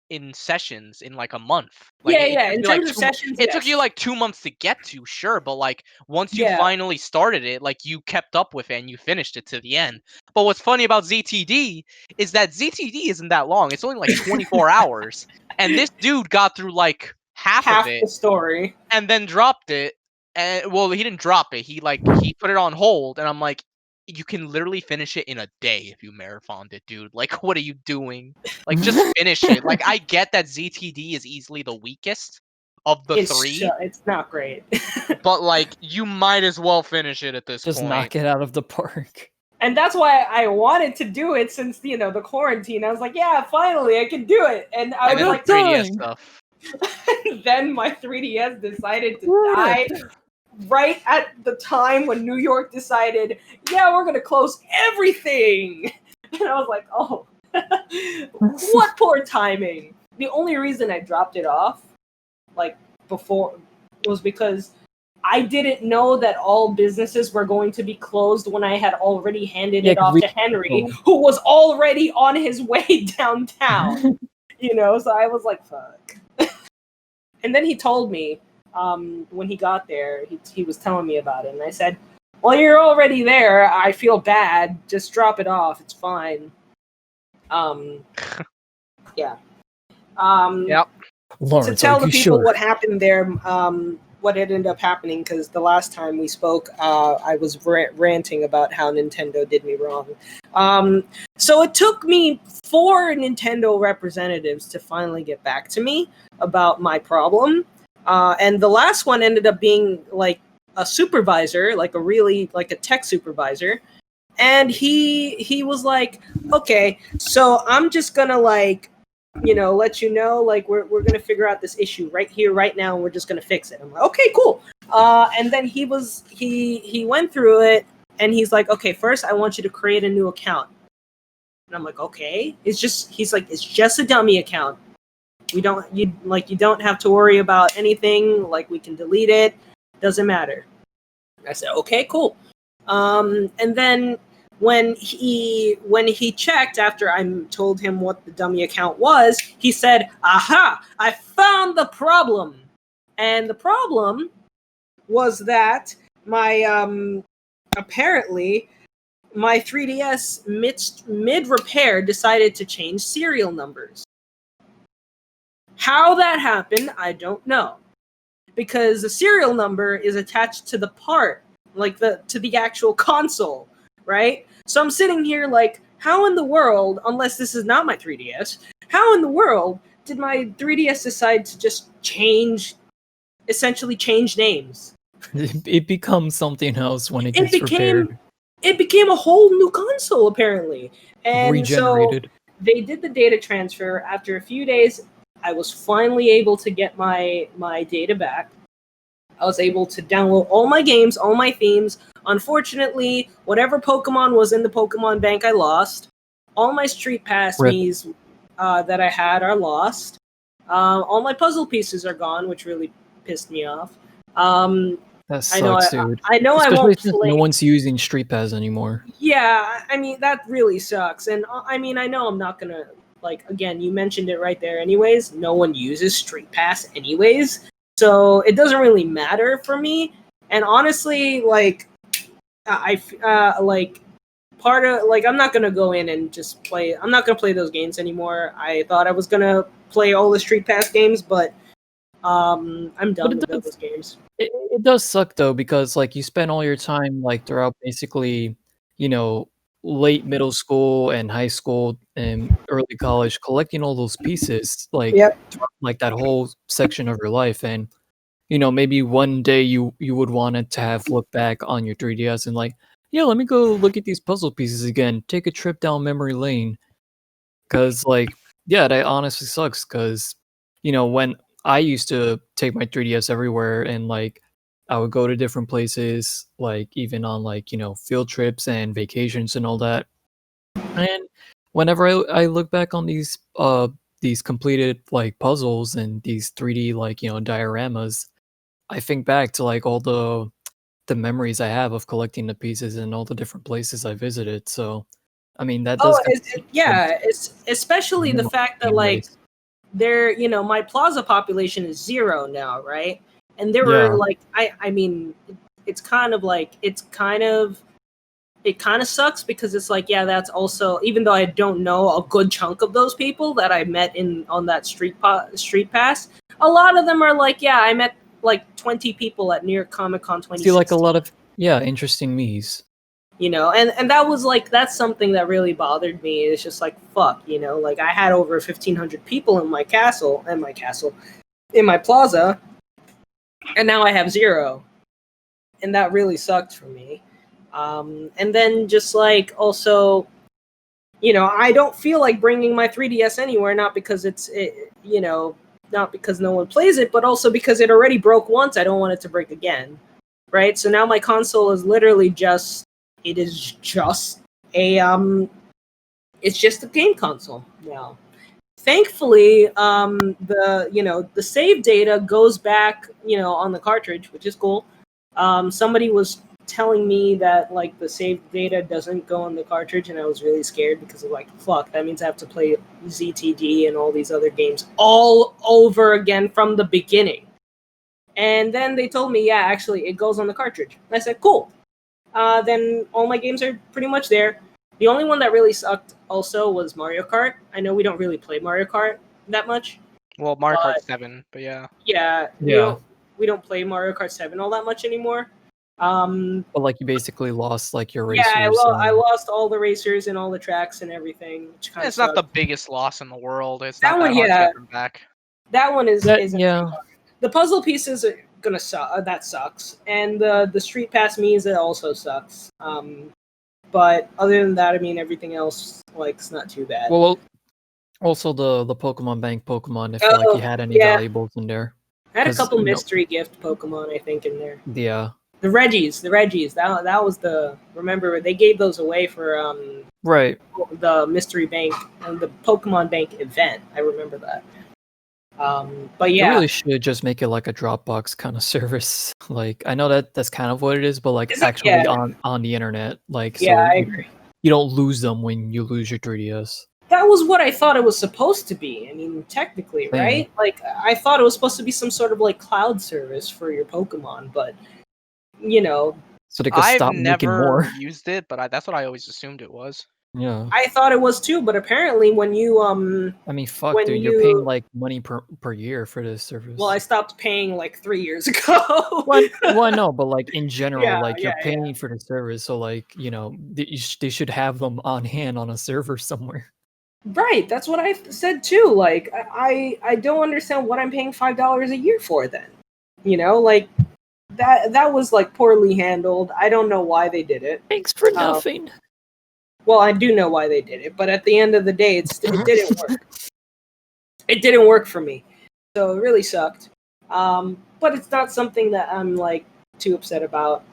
in sessions in like a month. Like, yeah. In terms of sessions, it took you like 2 months to get to, sure, but like once you finally started it, like you kept up with it and you finished it to the end. But what's funny about ZTD is that ZTD isn't that long. It's only like 24 hours, and this dude got through like half of it, the story, and then dropped it. And well, he didn't drop it. He put it on hold, and I'm like, you can literally finish it in a day if you marathoned it, dude. Like, what are you doing? Like, just finish it. Like, I get that ZTD is easily the weakest of the three. It's not great. But like, you might as well finish it at this point. Just knock it out of the park. And that's why I wanted to do it since, the quarantine. I was like, yeah, finally I can do it. And I was like, 3DS stuff. Then my 3DS decided to die right at the time when New York decided, yeah, we're gonna close everything. And I was like, oh, what poor timing. The only reason I dropped it off, like, before, was because I didn't know that all businesses were going to be closed when I had already handed it off to Henry, who was already on his way downtown. So I was like, fuck. And then he told me, when he got there, he was telling me about it, and I said, well, you're already there. I feel bad. Just drop it off. It's fine. Yeah. Yep. To tell the people what happened there, what ended up happening, because the last time we spoke, I was ranting about how Nintendo did me wrong. So it took me 4 Nintendo representatives to finally get back to me about my problem. And the last one ended up being like a supervisor, like a tech supervisor. And he was like, okay, so I'm just gonna let you know, like, we're gonna figure out this issue right here, right now, and we're just gonna fix it. I'm like, okay, cool. And then he went through it, and he's like, okay, first I want you to create a new account. And I'm like, okay. He's like, it's just a dummy account. You don't have to worry about anything. Like, we can delete it. Doesn't matter. I said, okay, cool. And then when he checked after I told him what the dummy account was, he said, aha, I found the problem. And the problem was that apparently my 3DS mid-repair decided to change serial numbers. How that happened, I don't know. Because the serial number is attached to the part, to the actual console, right? So I'm sitting here like, how in the world, unless this is not my 3DS, how in the world did my 3DS decide to just essentially change names? It becomes something else when it gets repaired. It became a whole new console, apparently. And regenerated. So they did the data transfer. After a few days, I was finally able to get my data back. I was able to download all my games, all my themes. Unfortunately, whatever Pokemon was in the Pokemon Bank, I lost. All my Street Pass Mii's that I had are lost. All my puzzle pieces are gone, which really pissed me off. That sucks, dude. I know Especially I won't since play. No one's using Street Pass anymore. Yeah, I mean, that really sucks. And I mean, I know I'm not gonna, again, you mentioned it right there anyways. No one uses Street Pass anyways. So it doesn't really matter for me. And honestly, I'm not gonna go in and just play. I'm not gonna play those games anymore. I thought I was gonna play all the Street Pass games, but I'm done with those games. It does suck though, because you spend all your time throughout basically, late middle school and high school and early college, collecting all those pieces, like Yep. like that whole section of your life, and maybe one day you would want it to have look back on your 3DS and like, yeah, let me go look at these puzzle pieces again, take a trip down memory lane, because like, yeah, that honestly sucks. Because when I used to take my 3DS everywhere and like I would go to different places, like even on like field trips and vacations and all that. And whenever I look back on these completed like puzzles and these 3D like dioramas, I think back to like all the memories I have of collecting the pieces and all the different places I visited. So, I mean, that Oh, does kind of it's especially the fact that like ways. my plaza population is 0 now, right? And there were Yeah. like I mean, it's kind of like it kind of sucks because it's like, yeah, that's also, even though I don't know a good chunk of those people that I met on that street pass, a lot of them are like, yeah, I met like 20 people at New York Comic Con See like a 2016. lot of interesting me's. And that was like, that's something that really bothered me. It's just like, fuck, like I had over 1,500 people in my plaza, and now I have 0, and that really sucked for me. And then just like also, I don't feel like bringing my 3DS anywhere, not because not because no one plays it, but also because it already broke once. I don't want it to break again, right? So now my console is literally just it's just a game console now. Thankfully, the save data goes back, on the cartridge, which is cool. Somebody was telling me that like the save data doesn't go on the cartridge, and I was really scared because of like, fuck, that means I have to play ZTD and all these other games all over again from the beginning. And then they told me, yeah, actually, it goes on the cartridge. And I said, cool. Then all my games are pretty much there. The only one that really sucked also was Mario Kart. I know we don't really play Mario Kart that much. Well, Mario Kart 7, but yeah. Yeah, Yeah. we don't play Mario Kart 7 all that much anymore. But like you basically lost like your racers. Yeah, I lost all the racers and all the tracks and everything. Which It's not the biggest loss in the world. It's That not one, that hard to yeah. get them back. That one isn't too hard. The puzzle pieces are gonna suck. That sucks, and the street pass means it also sucks. But other than that, I mean, everything else like it's not too bad. Well, also the Pokemon Bank Pokemon, if like you had any valuables in there. I had a couple mystery gift Pokemon, I think, in there. Yeah. The Reggies. That was remember they gave those away for right, the mystery bank and the Pokemon Bank event. I remember that. But yeah, they really should just make it like a Dropbox kind of service. Like I know that's kind of what it is, but like actually on the internet, like yeah, so I agree. You don't lose them when you lose your 3DS. That was what I thought it was supposed to be. I mean, technically, right? Like I thought it was supposed to be some sort of like cloud service for your Pokemon, but so they could stop making more. I've never used it, but that's what I always assumed it was. Yeah, I thought it was too, but apparently when you I mean, fuck, dude, you're paying like money per year for this service. Well, I stopped paying like 3 years ago. Well, no, but like in general, like you're paying for the service, so like they should have them on hand on a server somewhere. Right, that's what I said too. Like I don't understand what I'm paying $5 a year for then. Like that was like poorly handled. I don't know why they did it. Thanks for nothing. Well, I do know why they did it, but at the end of the day, it didn't work. It didn't work for me, so it really sucked. But it's not something that I'm like too upset about.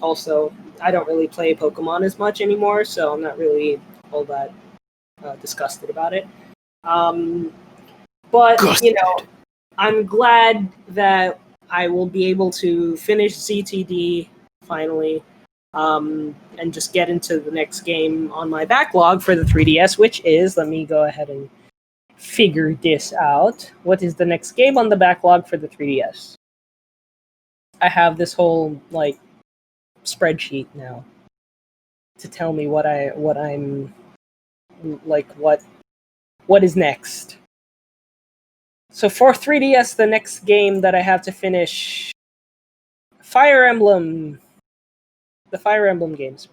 Also, I don't really play Pokemon as much anymore, so I'm not really all that disgusted about it. But I'm glad that I will be able to finish ZTD finally. And just get into the next game on my backlog for the 3DS, which is, let me go ahead and figure this out. What is the next game on the backlog for the 3DS? I have this whole like spreadsheet now to tell me what I'm like what is next. So for 3DS, the next game that I have to finish, Fire Emblem. The Fire Emblem games.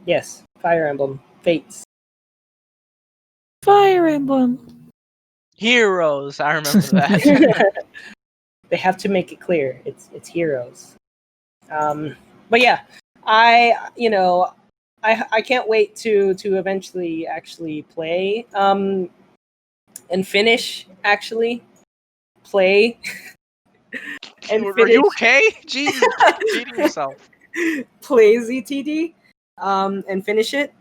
Yes, Fire Emblem Fates. Fire Emblem. Heroes. I remember that. They have to make it clear. It's heroes. But yeah, I can't wait to eventually actually play and finish play and Are finish you okay? Jesus, cheating yourself. play ZTD and finish it,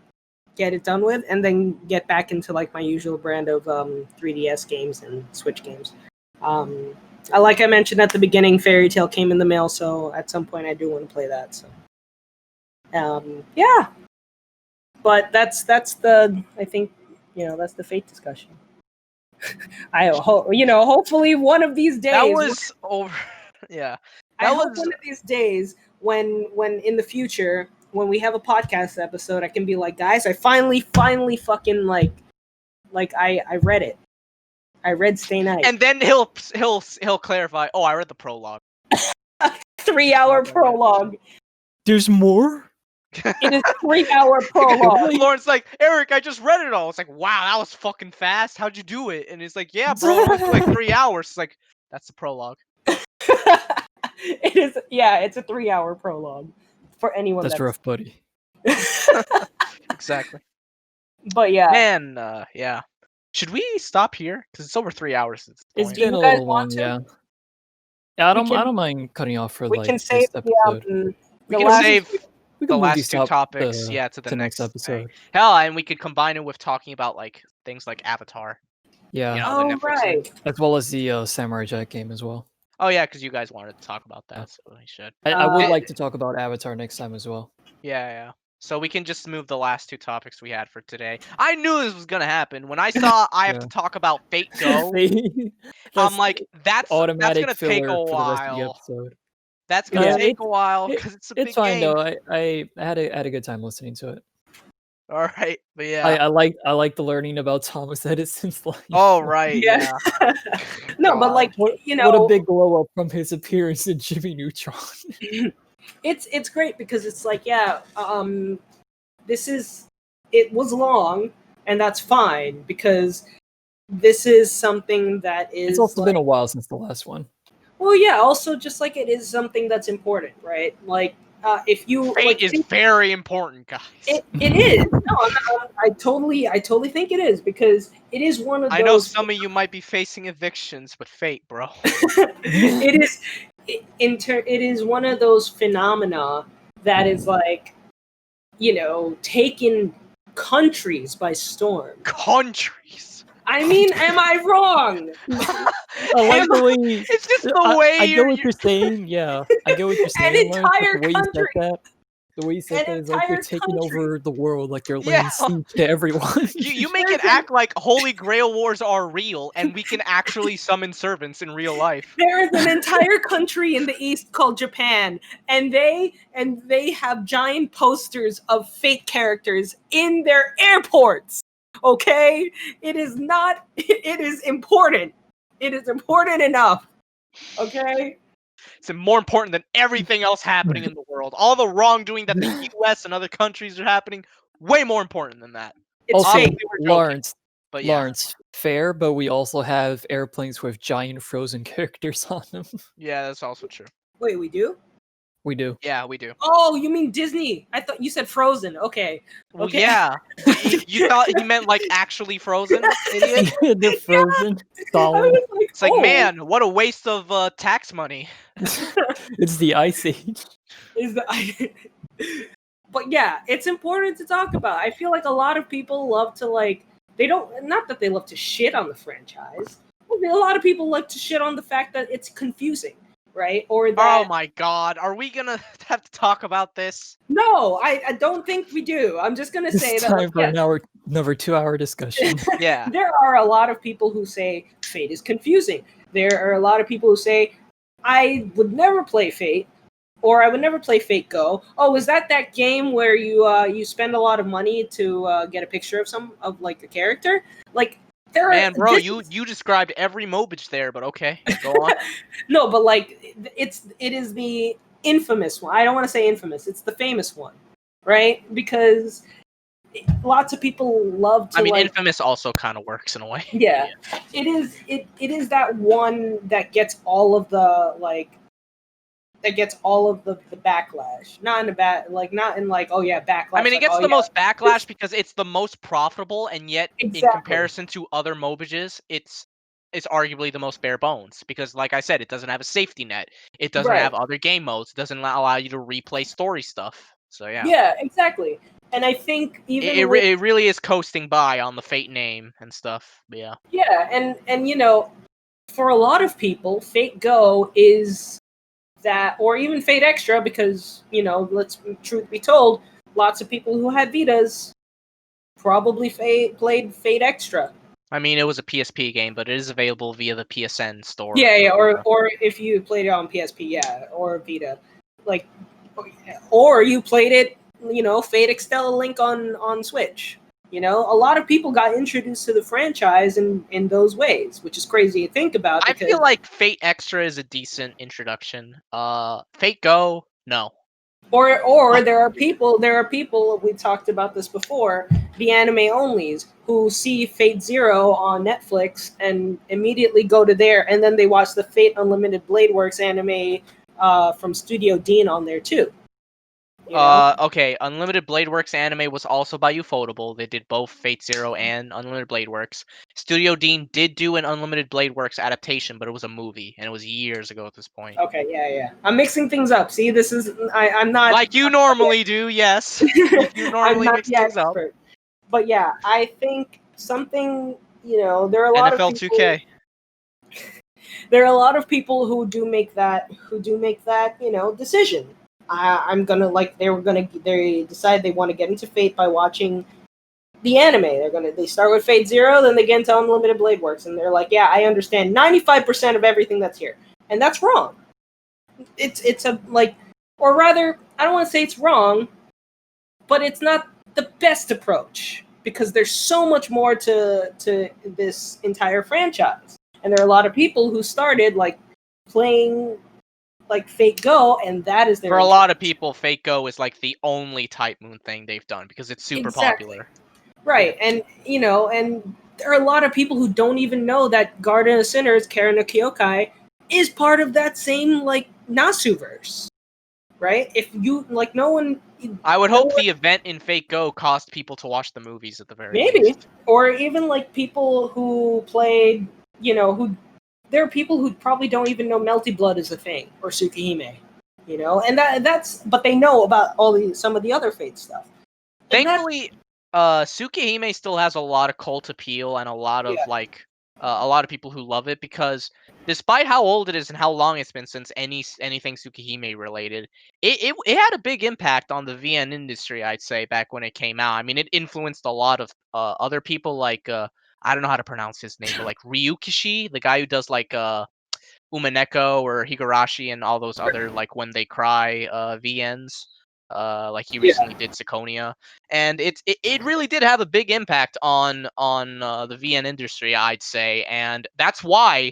get it done with, and then get back into like my usual brand of 3DS games and Switch games. Like I mentioned at the beginning, Fairy Tail came in the mail, so at some point I do want to play that. So, yeah. But that's the I think that's the Fate discussion. Hopefully one of these days. That was over. Yeah, I hope one of these days when in the future when we have a podcast episode, I can be like, guys, I finally fucking like I read it. I read Stay Night. And then he'll clarify. Oh, I read the prologue. 3-hour prologue. There's more? It is 3-hour prologue. Lauren's like, Eric, I just read it all. It's like, wow, that was fucking fast. How'd you do it? And he's like, yeah, bro, it went for like 3 hours. It's like, that's the prologue. It is, yeah, it's a 3-hour prologue for anyone. That's rough, buddy. Exactly. But yeah, man, yeah. Should we stop here? Because it's over 3 hours. It's been a little long, yeah. Yeah, I don't mind cutting off for like this episode. We can save we the can last two topics, to the next episode. Hell, and we could combine it with talking about like things like Avatar. Yeah. Oh, right. As well as the Samurai Jack game as well. Oh yeah, because you guys wanted to talk about that, so we should. I would like to talk about Avatar next time as well. Yeah. So we can just move the last two topics we had for today. I knew this was gonna happen. When I saw I have to talk about Fate Go, I'm like, that's gonna take a while. That's gonna take a while because it's a big game. It's fine though. I had a good time listening to it. All right, but yeah, I like the learning about Thomas Edison's life. Oh right, yeah. No, but like what a big glow up from his appearance in Jimmy Neutron. It's great because it's like, yeah, it was long, and that's fine because this is something that is. It's also been a while since the last one. Well, yeah. Also, just like it is something that's important, right? Like, if you Fate is very important, guys. It is. No, I totally think it is because it is one of those. I know some of you might be facing evictions, but Fate, bro. It is. It is one of those phenomena that is like, taking countries by storm. Countries. I mean, am I wrong? I like the way it's just the way I get what you're saying. Yeah, I get what you're saying. An entire country. The way you said that is like you're taking over the world, like you're laying siege to everyone. You make it act like Holy Grail wars are real, and we can actually summon servants in real life. There is an entire country in the East called Japan, and they have giant posters of Fate characters in their airports. Okay, it is not. It is important. It is important enough. Okay. It's more important than everything else happening in the world. All the wrongdoing that the U.S. and other countries are happening, way more important than that. It's also, fake. Lawrence, but yeah. Lawrence, fair, but we also have airplanes with giant frozen characters on them. Yeah, that's also true. Wait, we do? We do. Yeah, we do. Oh, you mean Disney? I thought you said Frozen. Okay. Well, yeah. You thought he meant like actually Frozen, idiot? They're frozen. Solid. It's like, man, what a waste of tax money. It's the Ice Age. But yeah, it's important to talk about. I feel like a lot of people love to not that they love to shit on the franchise, but a lot of people like to shit on the fact that it's confusing. Right? Or that... Oh my god, are we gonna have to talk about this? No, I don't think we do. I'm just gonna say it's that. Time for another 2-hour discussion. Yeah. There are a lot of people who say Fate is confusing. There are a lot of people who say, I would never play Fate, or I would never play Fate Go. Oh, is that game where you spend a lot of money to get a picture of like a character? Like, man, bro, you described every mobage there, but okay, go on. No, but like it is the infamous one. I don't want to say infamous. It's the famous one. right? Because lots of people love to. I mean, like, Infamous also kind of works in a way. yeah, it is. It is that one that gets all of the the backlash. Not in a bad, like, not in like, oh yeah, backlash. I mean, it like, gets oh, the yeah, most backlash because it's the most profitable, and yet in exactly. comparison to other MOBAs, it's arguably the most bare bones. Because, like I said, it doesn't have a safety net. It doesn't Right. have other game modes. It doesn't allow you to replay story stuff. So yeah. Yeah, exactly. And I think even It with, really is coasting by on the Fate name and stuff. But yeah. yeah, and you know, for a lot of people, Fate Go is that, or even Fate Extra, because, you know, let's truth be told, lots of people who had Vitas probably played Fate Extra. I mean, it was a PSP game, but it is available via the PSN store. Yeah, or if you played it on PSP, yeah, or Vita, like, or you played it, you know, Fate Extella Link on Switch. You know, a lot of people got introduced to the franchise in those ways, which is crazy to think about. I Because feel like Fate Extra is a decent introduction. Fate Go, no. Or there are people, we talked about this before, the anime onlys, who see Fate Zero on Netflix and immediately go to there, and then they watch the Fate Unlimited Blade Works anime from Studio Dean on there too. You know? Okay, Unlimited Blade Works anime was also by Ufotable. They did both Fate Zero and Unlimited Blade Works. Studio Dean did do an Unlimited Blade Works adaptation, but it was a movie, and it was years ago at this point. Okay, yeah. I'm mixing things up. See, this is I'm not like you normally do. Yes, you normally mix things up. But yeah, I think something. You know, there are a lot NFL of people. 2K. There are a lot of people who do make that. You know, decision. I'm gonna like. They decide they want to get into Fate by watching the anime. They start with Fate Zero, then they get into Unlimited Blade Works, and they're like, yeah, I understand 95% of everything that's here, and that's wrong. It's a like, or rather, I don't want to say it's wrong, but it's not the best approach, because there's so much more to this entire franchise, and there are a lot of people who started like playing like Fate Go, and that is their For a lot of people, Fate Go is like the only Type Moon thing they've done because it's super popular. Right, and you know, and there are a lot of people who don't even know that Garden of Sinners, Karen no Kyokai, is part of that same like Nasuverse. Right? If you like, no one. I would hope the event in Fate Go caused people to watch the movies at the very least. Or even like people who played, you know, who there are people who probably don't even know Melty Blood is a thing, or Tsukihime, you know, and that's but they know about some of the other Fate stuff. And thankfully, Tsukihime still has a lot of cult appeal and a lot of a lot of people who love it, because despite how old it is and how long it's been since anything Tsukihime related, it had a big impact on the VN industry, I'd say, back when it came out. I mean, it influenced a lot of other people, like I don't know how to pronounce his name, but like Ryukishi, the guy who does like Umaneko or Higurashi and all those other like When They Cry VNs. Like he recently did Siconia, and it really did have a big impact on the VN industry, I'd say, and that's why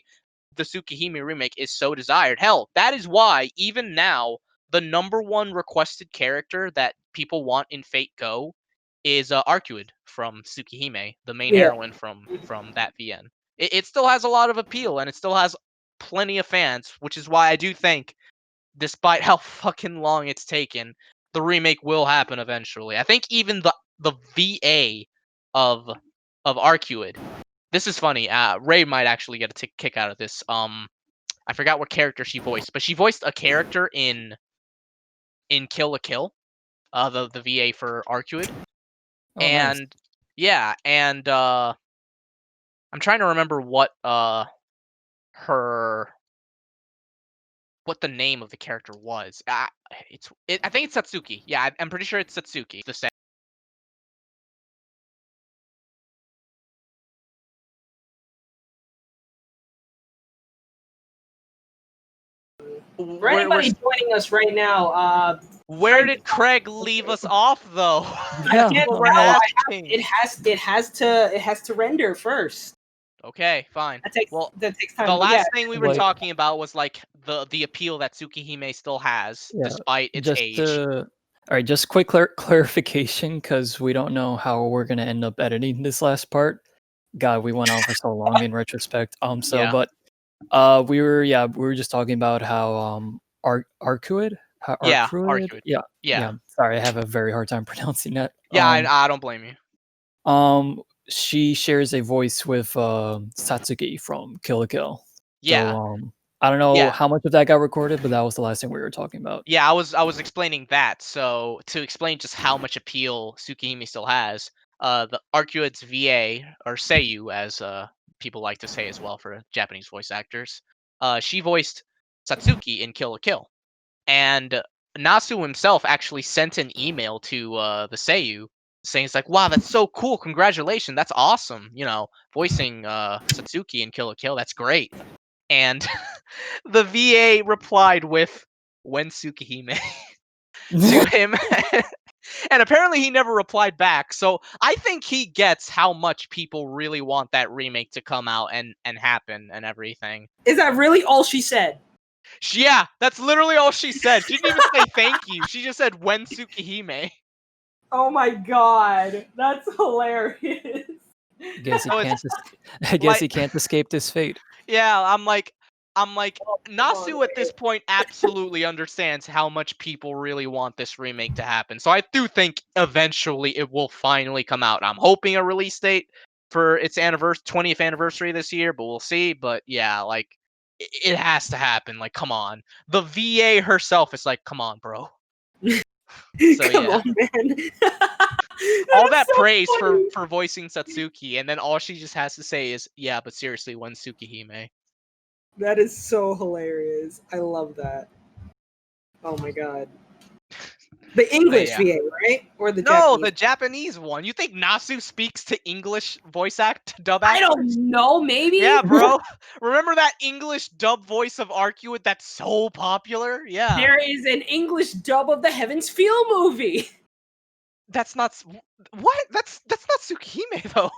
the Tsukihime remake is so desired. Hell, that is why even now the #1 requested character that people want in Fate Go is Arcuid from Tsukihime, the main heroine from that VN. It still has a lot of appeal, and it still has plenty of fans, which is why I do think, despite how fucking long it's taken, the remake will happen eventually. I think even the VA of Arcuid. This is funny. Ray might actually get a kick out of this. I forgot what character she voiced, but she voiced a character in Kill la Kill, the VA for Arcuid. And nice. yeah, and I'm trying to remember what what the name of the character was. I think it's Satsuki. Yeah, I'm pretty sure it's Satsuki. The same. for anybody joining us right now, where did Craig leave us off, though? Yeah, it has to render first. Okay, fine. That takes time. The last thing we were talking about was like the appeal that Tsukihime still has, despite its age. All right, just quick clarification because we don't know how we're gonna end up editing this last part. God, we went on for so long in retrospect. Yeah. But we were just talking about how Arcuid, Yeah, Arcuid, Arcuid. yeah. Yeah. Sorry, I have a very hard time pronouncing that. Yeah, I don't blame you. She shares a voice with Satsuki from Kill la Kill. Yeah. So I don't know Yeah. how much of that got recorded, but that was the last thing we were talking about. Yeah, I was explaining that. So to explain just how much appeal Tsukihime still has, the Arcuid's VA or Seiyu, as people like to say as well for Japanese voice actors, she voiced Satsuki in Kill la Kill, and Nasu himself actually sent an email to the Seiyu saying it's like, wow, that's so cool, congratulations, that's awesome, you know, voicing Satsuki in Kill la Kill, that's great. And the VA replied with "When Tsukihime" to him, and apparently he never replied back. So I think he gets how much people really want that remake to come out and happen and everything. Is that really all she said? Yeah, that's literally all she said. She didn't even say thank you. She just said "When Tsukihime." Oh my god, that's hilarious. Guess he So can't. I guess like- he can't escape this fate. Yeah, I'm like, Oh, Nasu at this point absolutely understands how much people really want this remake to happen. So I do think eventually it will finally come out. I'm hoping a release date for its 20th anniversary this year, but we'll see. But yeah, like it has to happen. Like, come on. The VA herself is like, come on, bro. So Come yeah. on, man. All is that so praise funny. for voicing Satsuki, and then all she just has to say is, yeah, but seriously, when Tsukihime. That is so hilarious. I love that. Oh my god. The English yeah. VA, right? Or the No, Japanese? the Japanese one. You think Nasu speaks to English voice dub I actors? don't know, maybe? Yeah, bro. Remember that English dub voice of Arcuid that's so popular? Yeah. There is an English dub of the Heaven's Feel movie. That's not what? That's not Tsukihime though.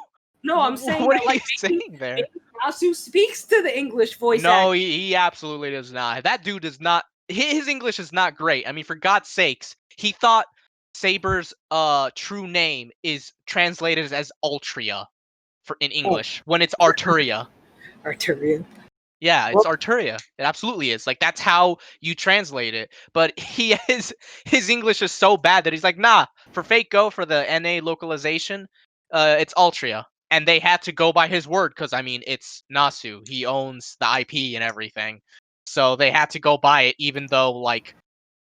No, I'm saying What that, are like, you saying there? maybe Nasu speaks to the English voice No, actor. he absolutely does not. That dude does not. His English is not great. I mean, for God's sakes, he thought Saber's true name is translated as Altria in English when it's Arturia. Arturia. Yeah, it's Well- Arturia. It absolutely is. Like that's how you translate it. But his English is so bad that he's like, nah, for Fake Go for the NA localization, it's Altria. And they had to go by his word because I mean it's Nasu. He owns the IP and everything. So they had to go by it, even though like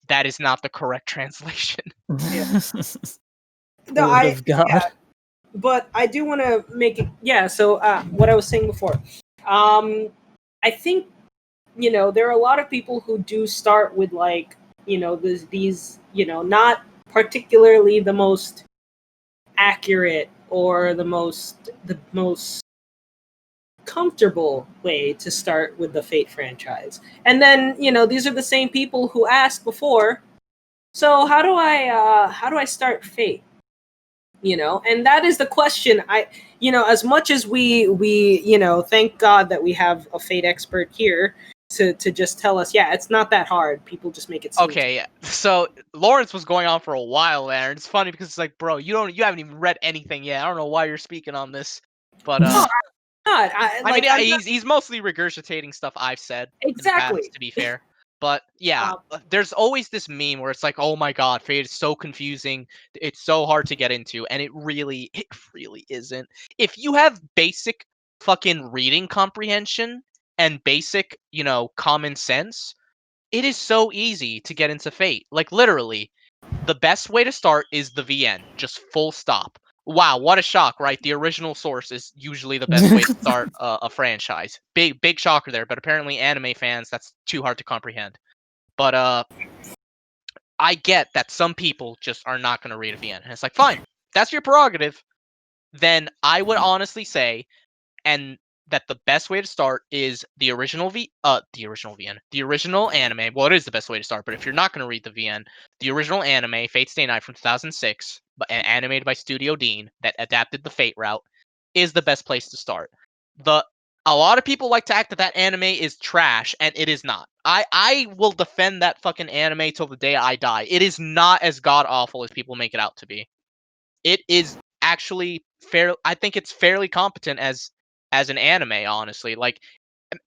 that is not the correct translation. No, Word of God. yeah, but I do want to make it. Yeah. So what I was saying before, I think there are a lot of people who do start with like these not particularly the most accurate or the most comfortable way to start with the Fate franchise. And then, these are the same people who asked before, so how do I start Fate? And that is the question. As much as we thank God that we have a Fate expert here to just tell us, yeah, it's not that hard. People just make it seem Okay, so Lawrence was going on for a while there, and it's funny because it's like, bro, you haven't even read anything yet. I don't know why you're speaking on this, but No, I'm not. I mean, he's mostly regurgitating stuff I've said in the Exactly. past, to be fair. But yeah, there's always this meme where it's like, oh my god, Fate is so confusing, it's so hard to get into, and it really isn't. If you have basic fucking reading comprehension and basic, common sense, it is so easy to get into Fate. Like literally, the best way to start is the VN, just full stop. Wow, what a shock, right? The original source is usually the best way to start a franchise. Big shocker there, but apparently anime fans, that's too hard to comprehend. But I get that some people just are not going to read a VN, and it's like, fine, that's your prerogative. Then I would honestly say, and that the best way to start is the original the original anime. Well, it is the best way to start, but if you're not going to read the VN, the original anime, Fate Stay Night from 2006, animated by Studio Dean, that adapted the Fate route, is the best place to start. The a lot of people like to act that anime is trash, and it is not. I will defend that fucking anime till the day I die. It is not as god awful as people make it out to be. It is actually fair. I think it's fairly competent as an anime, honestly. Like,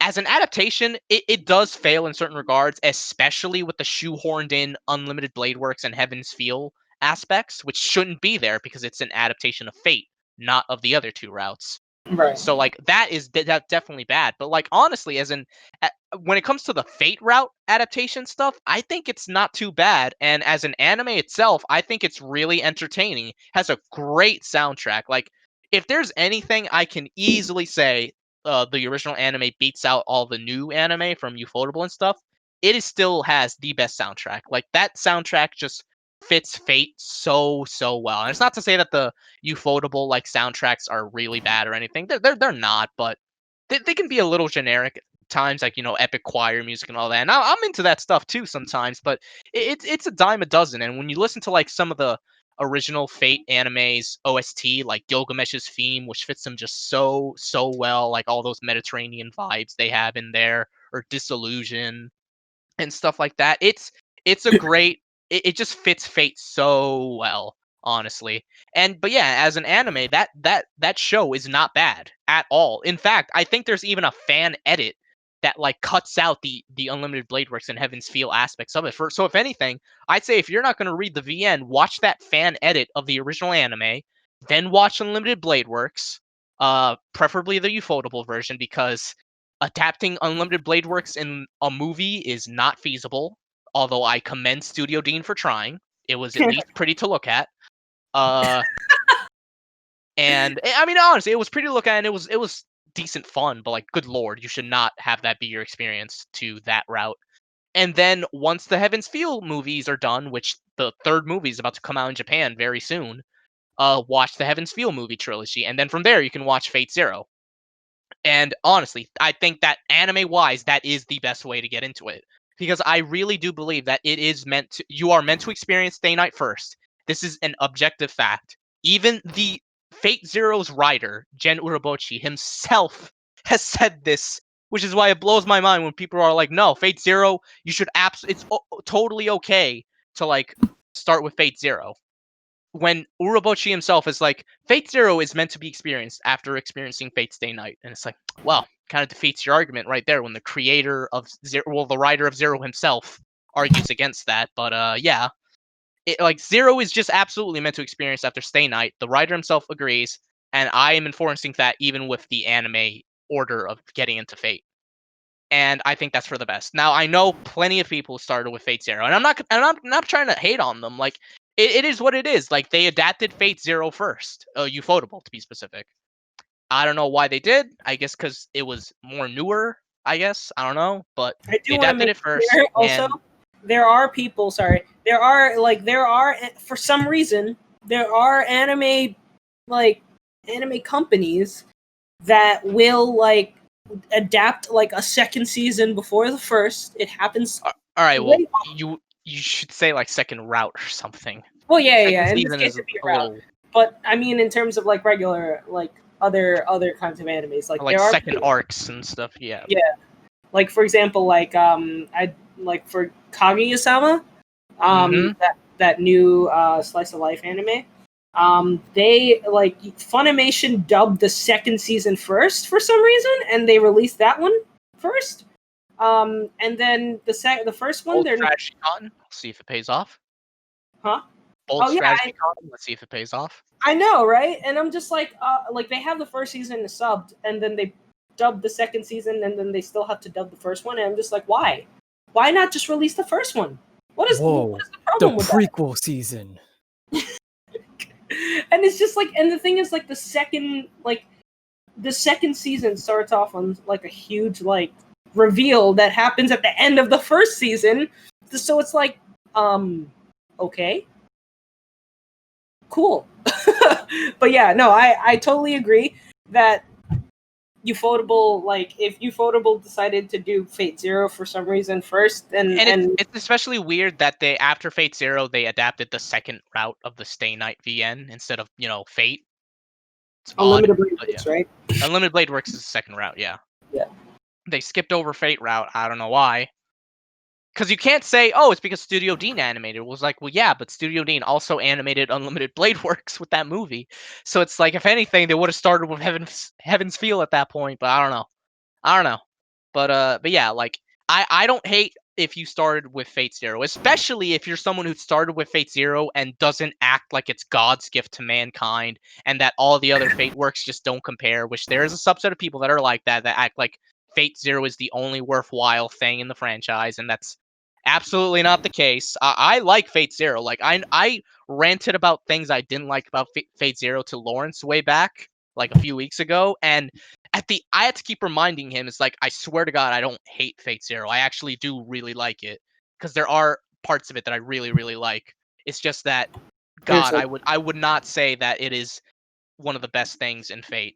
as an adaptation, it does fail in certain regards, especially with the shoehorned in Unlimited Blade Works and Heaven's Feel aspects, which shouldn't be there because it's an adaptation of Fate, not of the other two routes. Right. So like that is definitely bad. But like honestly, when it comes to the Fate route adaptation stuff, I think it's not too bad. And as an anime itself, I think it's really entertaining. Has a great soundtrack. Like, if there's anything I can easily say, the original anime beats out all the new anime from Ufotable and stuff, still has the best soundtrack. Like, that soundtrack just fits Fate so well. And it's not to say that the Ufotable like soundtracks are really bad or anything. They're not, but they can be a little generic at times, like, epic choir music and all that. And I'm into that stuff too sometimes, but it's a dime a dozen. And when you listen to like some of the original Fate animes OST, like Gilgamesh's theme, which fits them just so well, like all those Mediterranean vibes they have in there, or Disillusion and stuff like that. It's a great. It just fits Fate so well, honestly. But yeah, as an anime, that show is not bad at all. In fact, I think there's even a fan edit that like cuts out the Unlimited Blade Works and Heaven's Feel aspects of it. So if anything, I'd say if you're not going to read the VN, watch that fan edit of the original anime, then watch Unlimited Blade Works, preferably the Ufotable version, because adapting Unlimited Blade Works in a movie is not feasible. Although I commend Studio Dean for trying, it was at least pretty to look at. And I mean, honestly, it was pretty to look at, and it was decent fun. But like, good lord, you should not have that be your experience to that route. And then once the Heaven's Feel movies are done, which the third movie is about to come out in Japan very soon, watch the Heaven's Feel movie trilogy, and then from there you can watch Fate Zero. And honestly, I think that anime-wise, that is the best way to get into it. Because I really do believe that you are meant to experience Stay Night first. This is an objective fact. Even the Fate Zero's writer, Gen Urobuchi, himself has said this, which is why it blows my mind when people are like, no, Fate Zero, you should it's totally okay to like start with Fate Zero. When Urobuchi himself is like, Fate Zero is meant to be experienced after experiencing Fate Stay Night. And it's like, well, kind of defeats your argument right there when the creator of Zero, well, the writer of Zero himself argues against that. But yeah, like, Zero is just absolutely meant to experience after Stay Night. The writer himself agrees, and I am enforcing that even with the anime order of getting into Fate. And I think that's for the best. Now, I know plenty of people started with Fate Zero, and I'm not trying to hate on them. Like, it is what it is. Like, they adapted Fate Zero first, Ufotable to be specific. I don't know why they did. I guess because it was more newer. I guess I don't know, but I do they want to adapted make it first. clear also, and there are people. Sorry, there are for some reason there are anime companies that will like adapt like a second season before the first. It happens. all right, well, way you should say like second route or something. Well, yeah. Second In this season case, is it'd be a around. little But I mean, in terms of like regular, like other kinds of animes, like like there are second arcs and stuff. Yeah. Yeah, like for example, like I like for Kaguya-sama, Mhm. that new slice of life anime. They like Funimation dubbed the second season first for some reason, and they released that one first. And then the first one, Bold they're strategy con. See if it pays off. huh? Bold Oh yeah, strategy con. Let's see if it pays off. I know, right? And I'm just like they have the first season subbed, and then they dub the second season, and then they still have to dub the first one. And I'm just like, why? Why not just release the first one? What is the problem with prequel season? And it's just like, and the thing is, like the second season starts off on like a huge like reveal that happens at the end of the first season. So it's like, okay, cool. But yeah, no, I totally agree that Ufotable, like if Ufotable decided to do Fate Zero for some reason first, and it's especially weird that they, after Fate Zero, they adapted the second route of the Stay Night VN instead of, Fate. It's Unlimited odd, Blade but Works, yeah. right? Unlimited Blade Works is the second route, yeah. Yeah. They skipped over Fate route. I don't know why. Because you can't say, oh, it's because Studio Dean animated. It was like, well, yeah, but Studio Dean also animated Unlimited Blade Works with that movie. So it's like, if anything, they would have started with Heaven's Feel at that point. But I don't know. But yeah, like I don't hate if you started with Fate Zero, especially if you're someone who started with Fate Zero and doesn't act like it's God's gift to mankind, and that all the other Fate works just don't compare. Which there is a subset of people that are like that act like Fate Zero is the only worthwhile thing in the franchise, and that's absolutely not the case. I like Fate Zero. Like I ranted about things I didn't like about Fate Zero to Lawrence way back like a few weeks ago, and I had to keep reminding him. It's like, I swear to God, I don't hate Fate Zero. I actually do really like it because there are parts of it that I really, really like. It's just that, God, I would not say that it is one of the best things in Fate.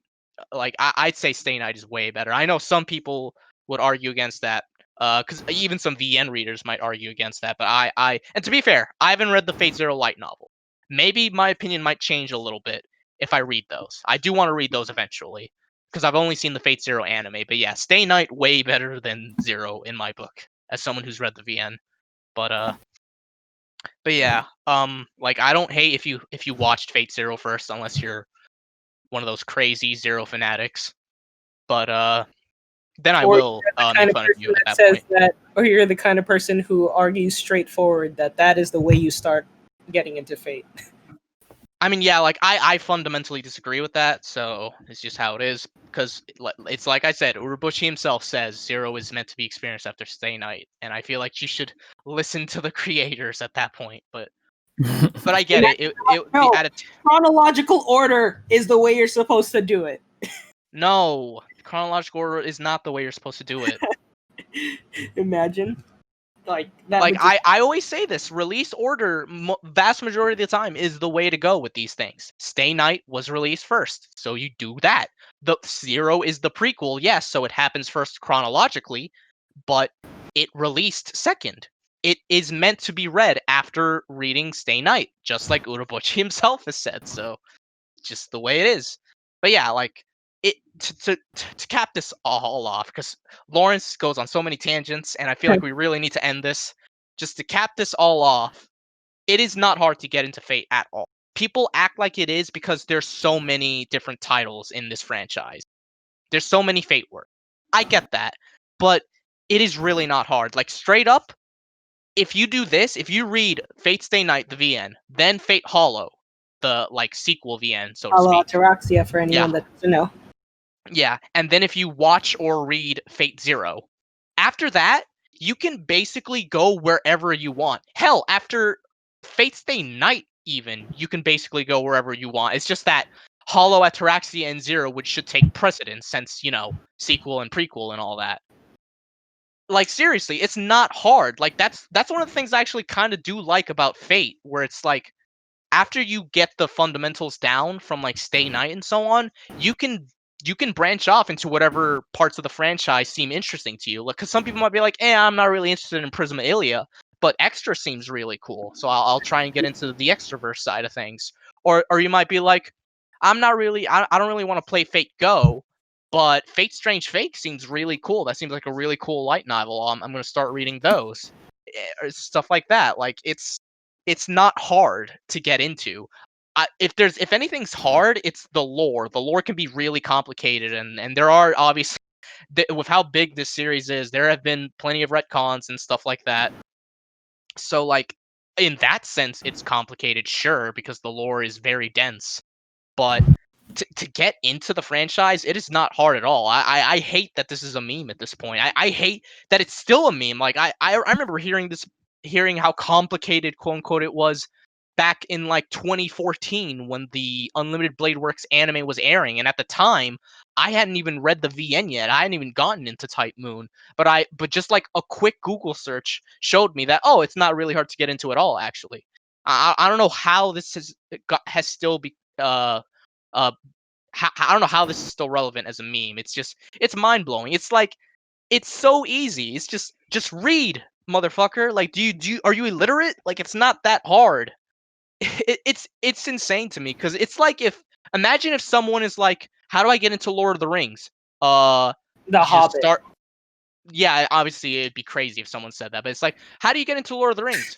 Like I'd say Stay Night is way better. I know some people would argue against that. Because even some VN readers might argue against that. But and to be fair, I haven't read the Fate Zero light novel. Maybe my opinion might change a little bit if I read those. I do want to read those eventually because I've only seen the Fate Zero anime. But yeah, Stay Night way better than Zero in my book as someone who's read the VN. But yeah, like I don't hate if you watched Fate Zero first, unless you're one of those crazy Zero fanatics. But then I will make fun of you at that point. Or you're the kind of person who argues straightforward that is the way you start getting into Fate. I mean, yeah, like I fundamentally disagree with that, so it's just how it is. Because it's like I said, Urobuchi himself says Zero is meant to be experienced after Stay Night, and I feel like you should listen to the creators at that point. But I get it. Chronological order is the way you're supposed to do it. No, chronological order is not the way you're supposed to do it. Imagine. Like that. Like I always say this, release order vast majority of the time is the way to go with these things. Stay Night was released first, so you do that. The Zero is the prequel, yes, so it happens first chronologically, but it released second. It is meant to be read after reading Stay Night, just like Urobuchi himself has said, so just the way it is. But yeah, like it to cap this all off, because Lawrence goes on so many tangents, and I feel like we really need to end this. Just to cap this all off, it is not hard to get into Fate at all. People act like it is because there's so many different titles in this franchise. There's so many Fate work. I get that, but it is really not hard. Like straight up, if you do this, if you read Fate Stay Night, the VN, then Fate Hollow, the like sequel VN, so to speak. Ataraxia for anyone that doesn't know. Yeah, and then if you watch or read Fate Zero, after that, you can basically go wherever you want. Hell, after Fate Stay Night, even, you can basically go wherever you want. It's just that Hollow, Ataraxia, and Zero which should take precedence since, sequel and prequel and all that. Like, seriously, it's not hard. Like, that's one of the things I actually kind of do like about Fate, where it's like, after you get the fundamentals down from like Stay Night and so on, you can branch off into whatever parts of the franchise seem interesting to you. Like, because some people might be like, I'm not really interested in Prisma Ilia, but Extra seems really cool, so I'll try and get into the Extraverse side of things. Or you might be like, I don't really want to play Fate Go, but Fate Strange Fate seems really cool. That seems like a really cool light novel. I'm going to start reading those. Stuff like that. Like, it's not hard to get into. If anything's hard, it's the lore. The lore can be really complicated, and there are obviously, with how big this series is, there have been plenty of retcons and stuff like that. So, like, in that sense, it's complicated, sure, because the lore is very dense. But to get into the franchise, it is not hard at all. I hate that this is a meme at this point. I hate that it's still a meme. Like, I remember hearing how complicated, quote unquote, it was back in like 2014 when the Unlimited Blade Works anime was airing, and at the time I hadn't even read the VN yet. I hadn't even gotten into Type Moon, but just like a quick Google search showed me that it's not really hard to get into at all. Actually, I don't know how this has still be I don't know how this is still relevant as a meme. It's mind blowing. It's like, it's so easy. It's just read, motherfucker. Like, are you illiterate? Like, it's not that hard. It's insane to me, because it's like, imagine if someone is like, how do I get into Lord of the Rings? The Hobbit. Yeah, obviously it'd be crazy if someone said that, but it's like, how do you get into Lord of the Rings?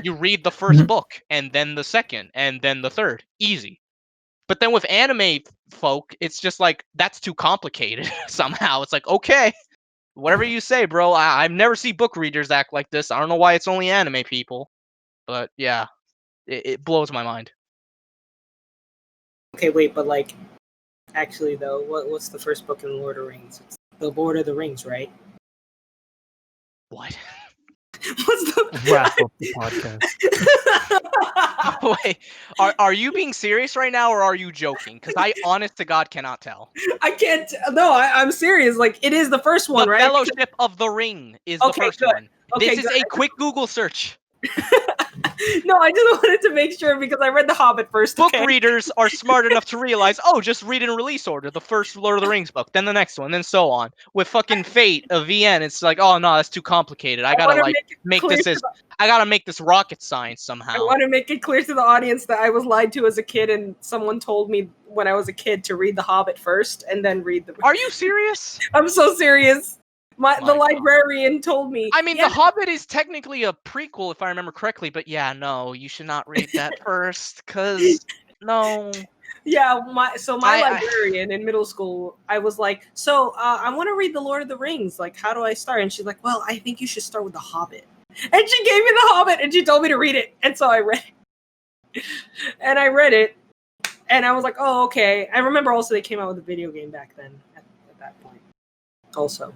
You read the first book, and then the second, and then the third. Easy. But then with anime folk, it's just like, that's too complicated somehow. It's like, okay, whatever you say, bro. I've never seen book readers act like this. I don't know why it's only anime people. But yeah, it blows my mind. Okay, wait, but like, actually though, what's the first book in Lord of the Rings? It's the Lord of the Rings, right? What? What's the Wrap up the podcast. Wait, are you being serious right now, or are you joking? Because I, honest to God, cannot tell. I can't. No, I'm serious. Like, it is the first one, The right? Fellowship of the Ring is the first good. one. Okay, This is a quick Google search. No, I just wanted to make sure because I read The Hobbit first. Book Okay? readers are smart enough to realize, oh, just read in release order. The first Lord of the Rings book, then the next one, then so on. With fucking Fate of VN, it's like, oh no, that's too complicated. I gotta like make this as I gotta make this rocket science somehow. I want to make it clear to the audience that I was lied to as a kid, and someone told me when I was a kid to read The Hobbit first and then read the. Are you serious? I'm so serious. The God. librarian told me. I mean, The Hobbit is technically a prequel, if I remember correctly, but yeah, no, you should not read that first, because, no. Yeah, my librarian in middle school, I was like, so I want to read The Lord of the Rings. Like, how do I start? And she's like, well, I think you should start with The Hobbit. And she gave me The Hobbit, and she told me to read it. And so I read it. And I read it, and I was like, oh, okay. I remember also they came out with a video game back then, at that point, also.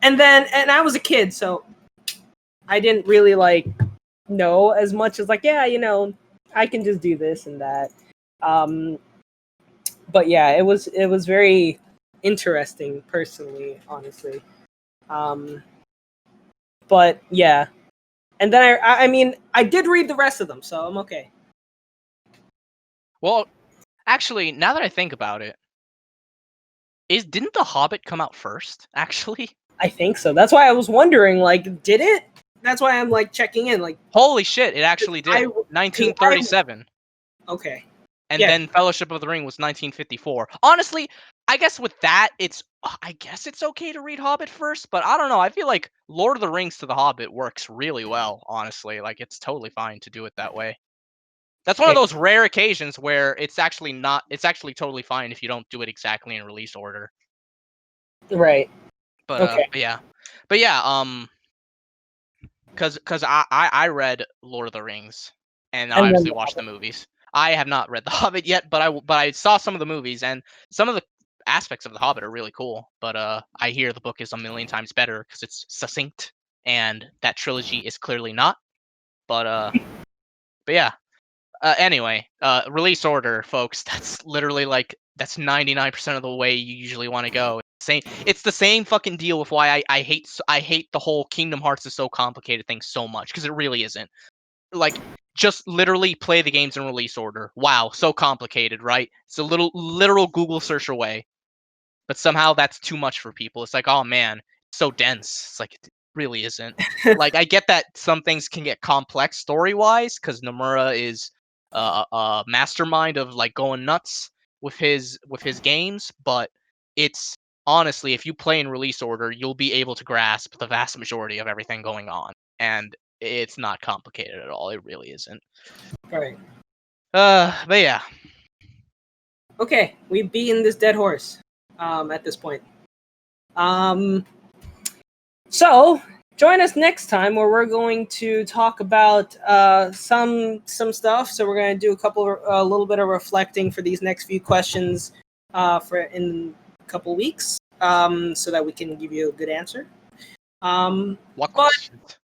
And I was a kid, so I didn't really, like, know as much as, like, yeah, I can just do this and that. But yeah, it was very interesting, personally, honestly. But yeah, and then I mean, I did read the rest of them, so I'm okay. Well, actually, now that I think about it, didn't The Hobbit come out first, actually? I think so. That's why I was wondering, like, did it? That's why I'm, like, checking in, like... Holy shit, it actually did. 1937. Okay. And then Fellowship of the Ring was 1954. Honestly, I guess with that, I guess it's okay to read Hobbit first, but I don't know. I feel like Lord of the Rings to The Hobbit works really well, honestly. Like, it's totally fine to do it that way. That's one of those rare occasions where it's actually totally fine if you don't do it exactly in release order. Right. But okay. But yeah, because I read Lord of the Rings and I obviously watched the movies. I have not read The Hobbit yet, but I saw some of the movies, and some of the aspects of The Hobbit are really cool. But I hear the book is a million times better because it's succinct, and that trilogy is clearly not. But yeah. Anyway, release order, folks. That's literally like that's 99% of the way you usually want to go. It's the same fucking deal with why I hate the whole Kingdom Hearts is so complicated thing so much, because it really isn't. Like, just literally play the games in release order. Wow, so complicated, right? It's a literal Google search away. But somehow that's too much for people. It's like, oh man, it's so dense. It's like, it really isn't. Like, I get that some things can get complex story-wise, because Nomura is a mastermind of, like, going nuts with his games, but it's, honestly, if you play in release order, you'll be able to grasp the vast majority of everything going on. And it's not complicated at all. It really isn't. Right. But yeah. Okay, we've beaten this dead horse. At this point. So join us next time where we're going to talk about some stuff. So we're going to do a little bit of reflecting for these next few questions for in a couple weeks, so that we can give you a good answer. What questions?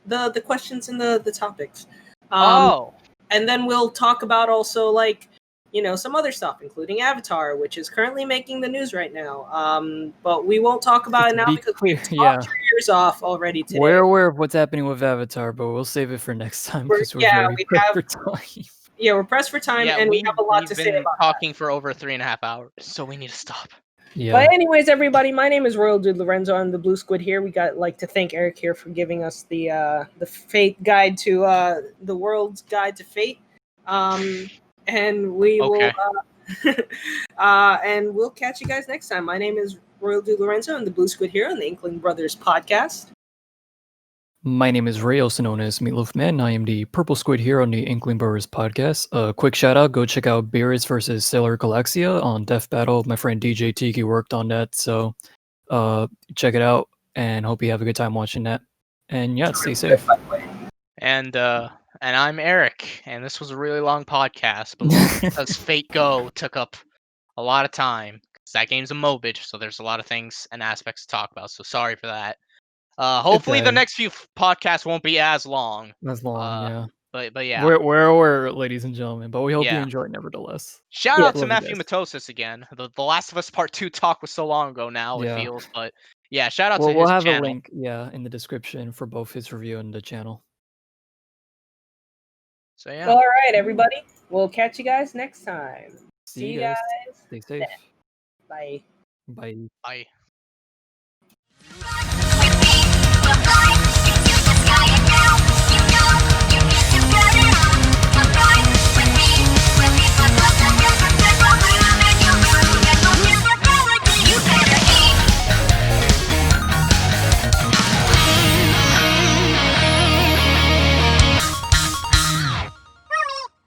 The questions and the topics. And then we'll talk about also, like, some other stuff, including Avatar, which is currently making the news right now. But we won't talk about it now because we talked 2 years off already today. We're aware of what's happening with Avatar, but we'll save it for next time because we're very pressed for time. Yeah, we're pressed for time, and we have a lot to say about We've been talking for over 3.5 hours, so we need to stop. Yeah. But anyways, everybody, my name is Royal Dude Lorenzo. I'm the Blue Squid here. We got to thank Eric here for giving us the Fate guide to the world's guide to Fate. And we will and we'll catch you guys next time. My name is Royal Dude Lorenzo. I'm the Blue Squid here on the Inkling Brothers podcast. My name is Ray, also known as Meatloaf Man. I am the Purple Squid here on the Inkling Bros podcast. Quick shout out, go check out Beerus versus Sailor Galaxia on Death Battle. My friend DJ Tiki worked on that, so check it out and hope you have a good time watching that. And yeah, stay safe. And I'm Eric, and this was a really long podcast, but because Fate Go took up a lot of time, because that game's a MOBA, so there's a lot of things and aspects to talk about, so sorry for that. Hopefully the next few podcasts won't be as long. Yeah. But yeah. We're ladies and gentlemen, but we hope you Yeah. enjoy it nevertheless. Shout out to Matthew Matosis again. The Last of Us Part 2 talk was so long ago now, it feels, but yeah, shout out to his We'll have channel. a link, in the description for both his review and the channel. So yeah. All right, everybody. We'll catch you guys next time. See you guys. Stay safe. Bye. Bye. Bye.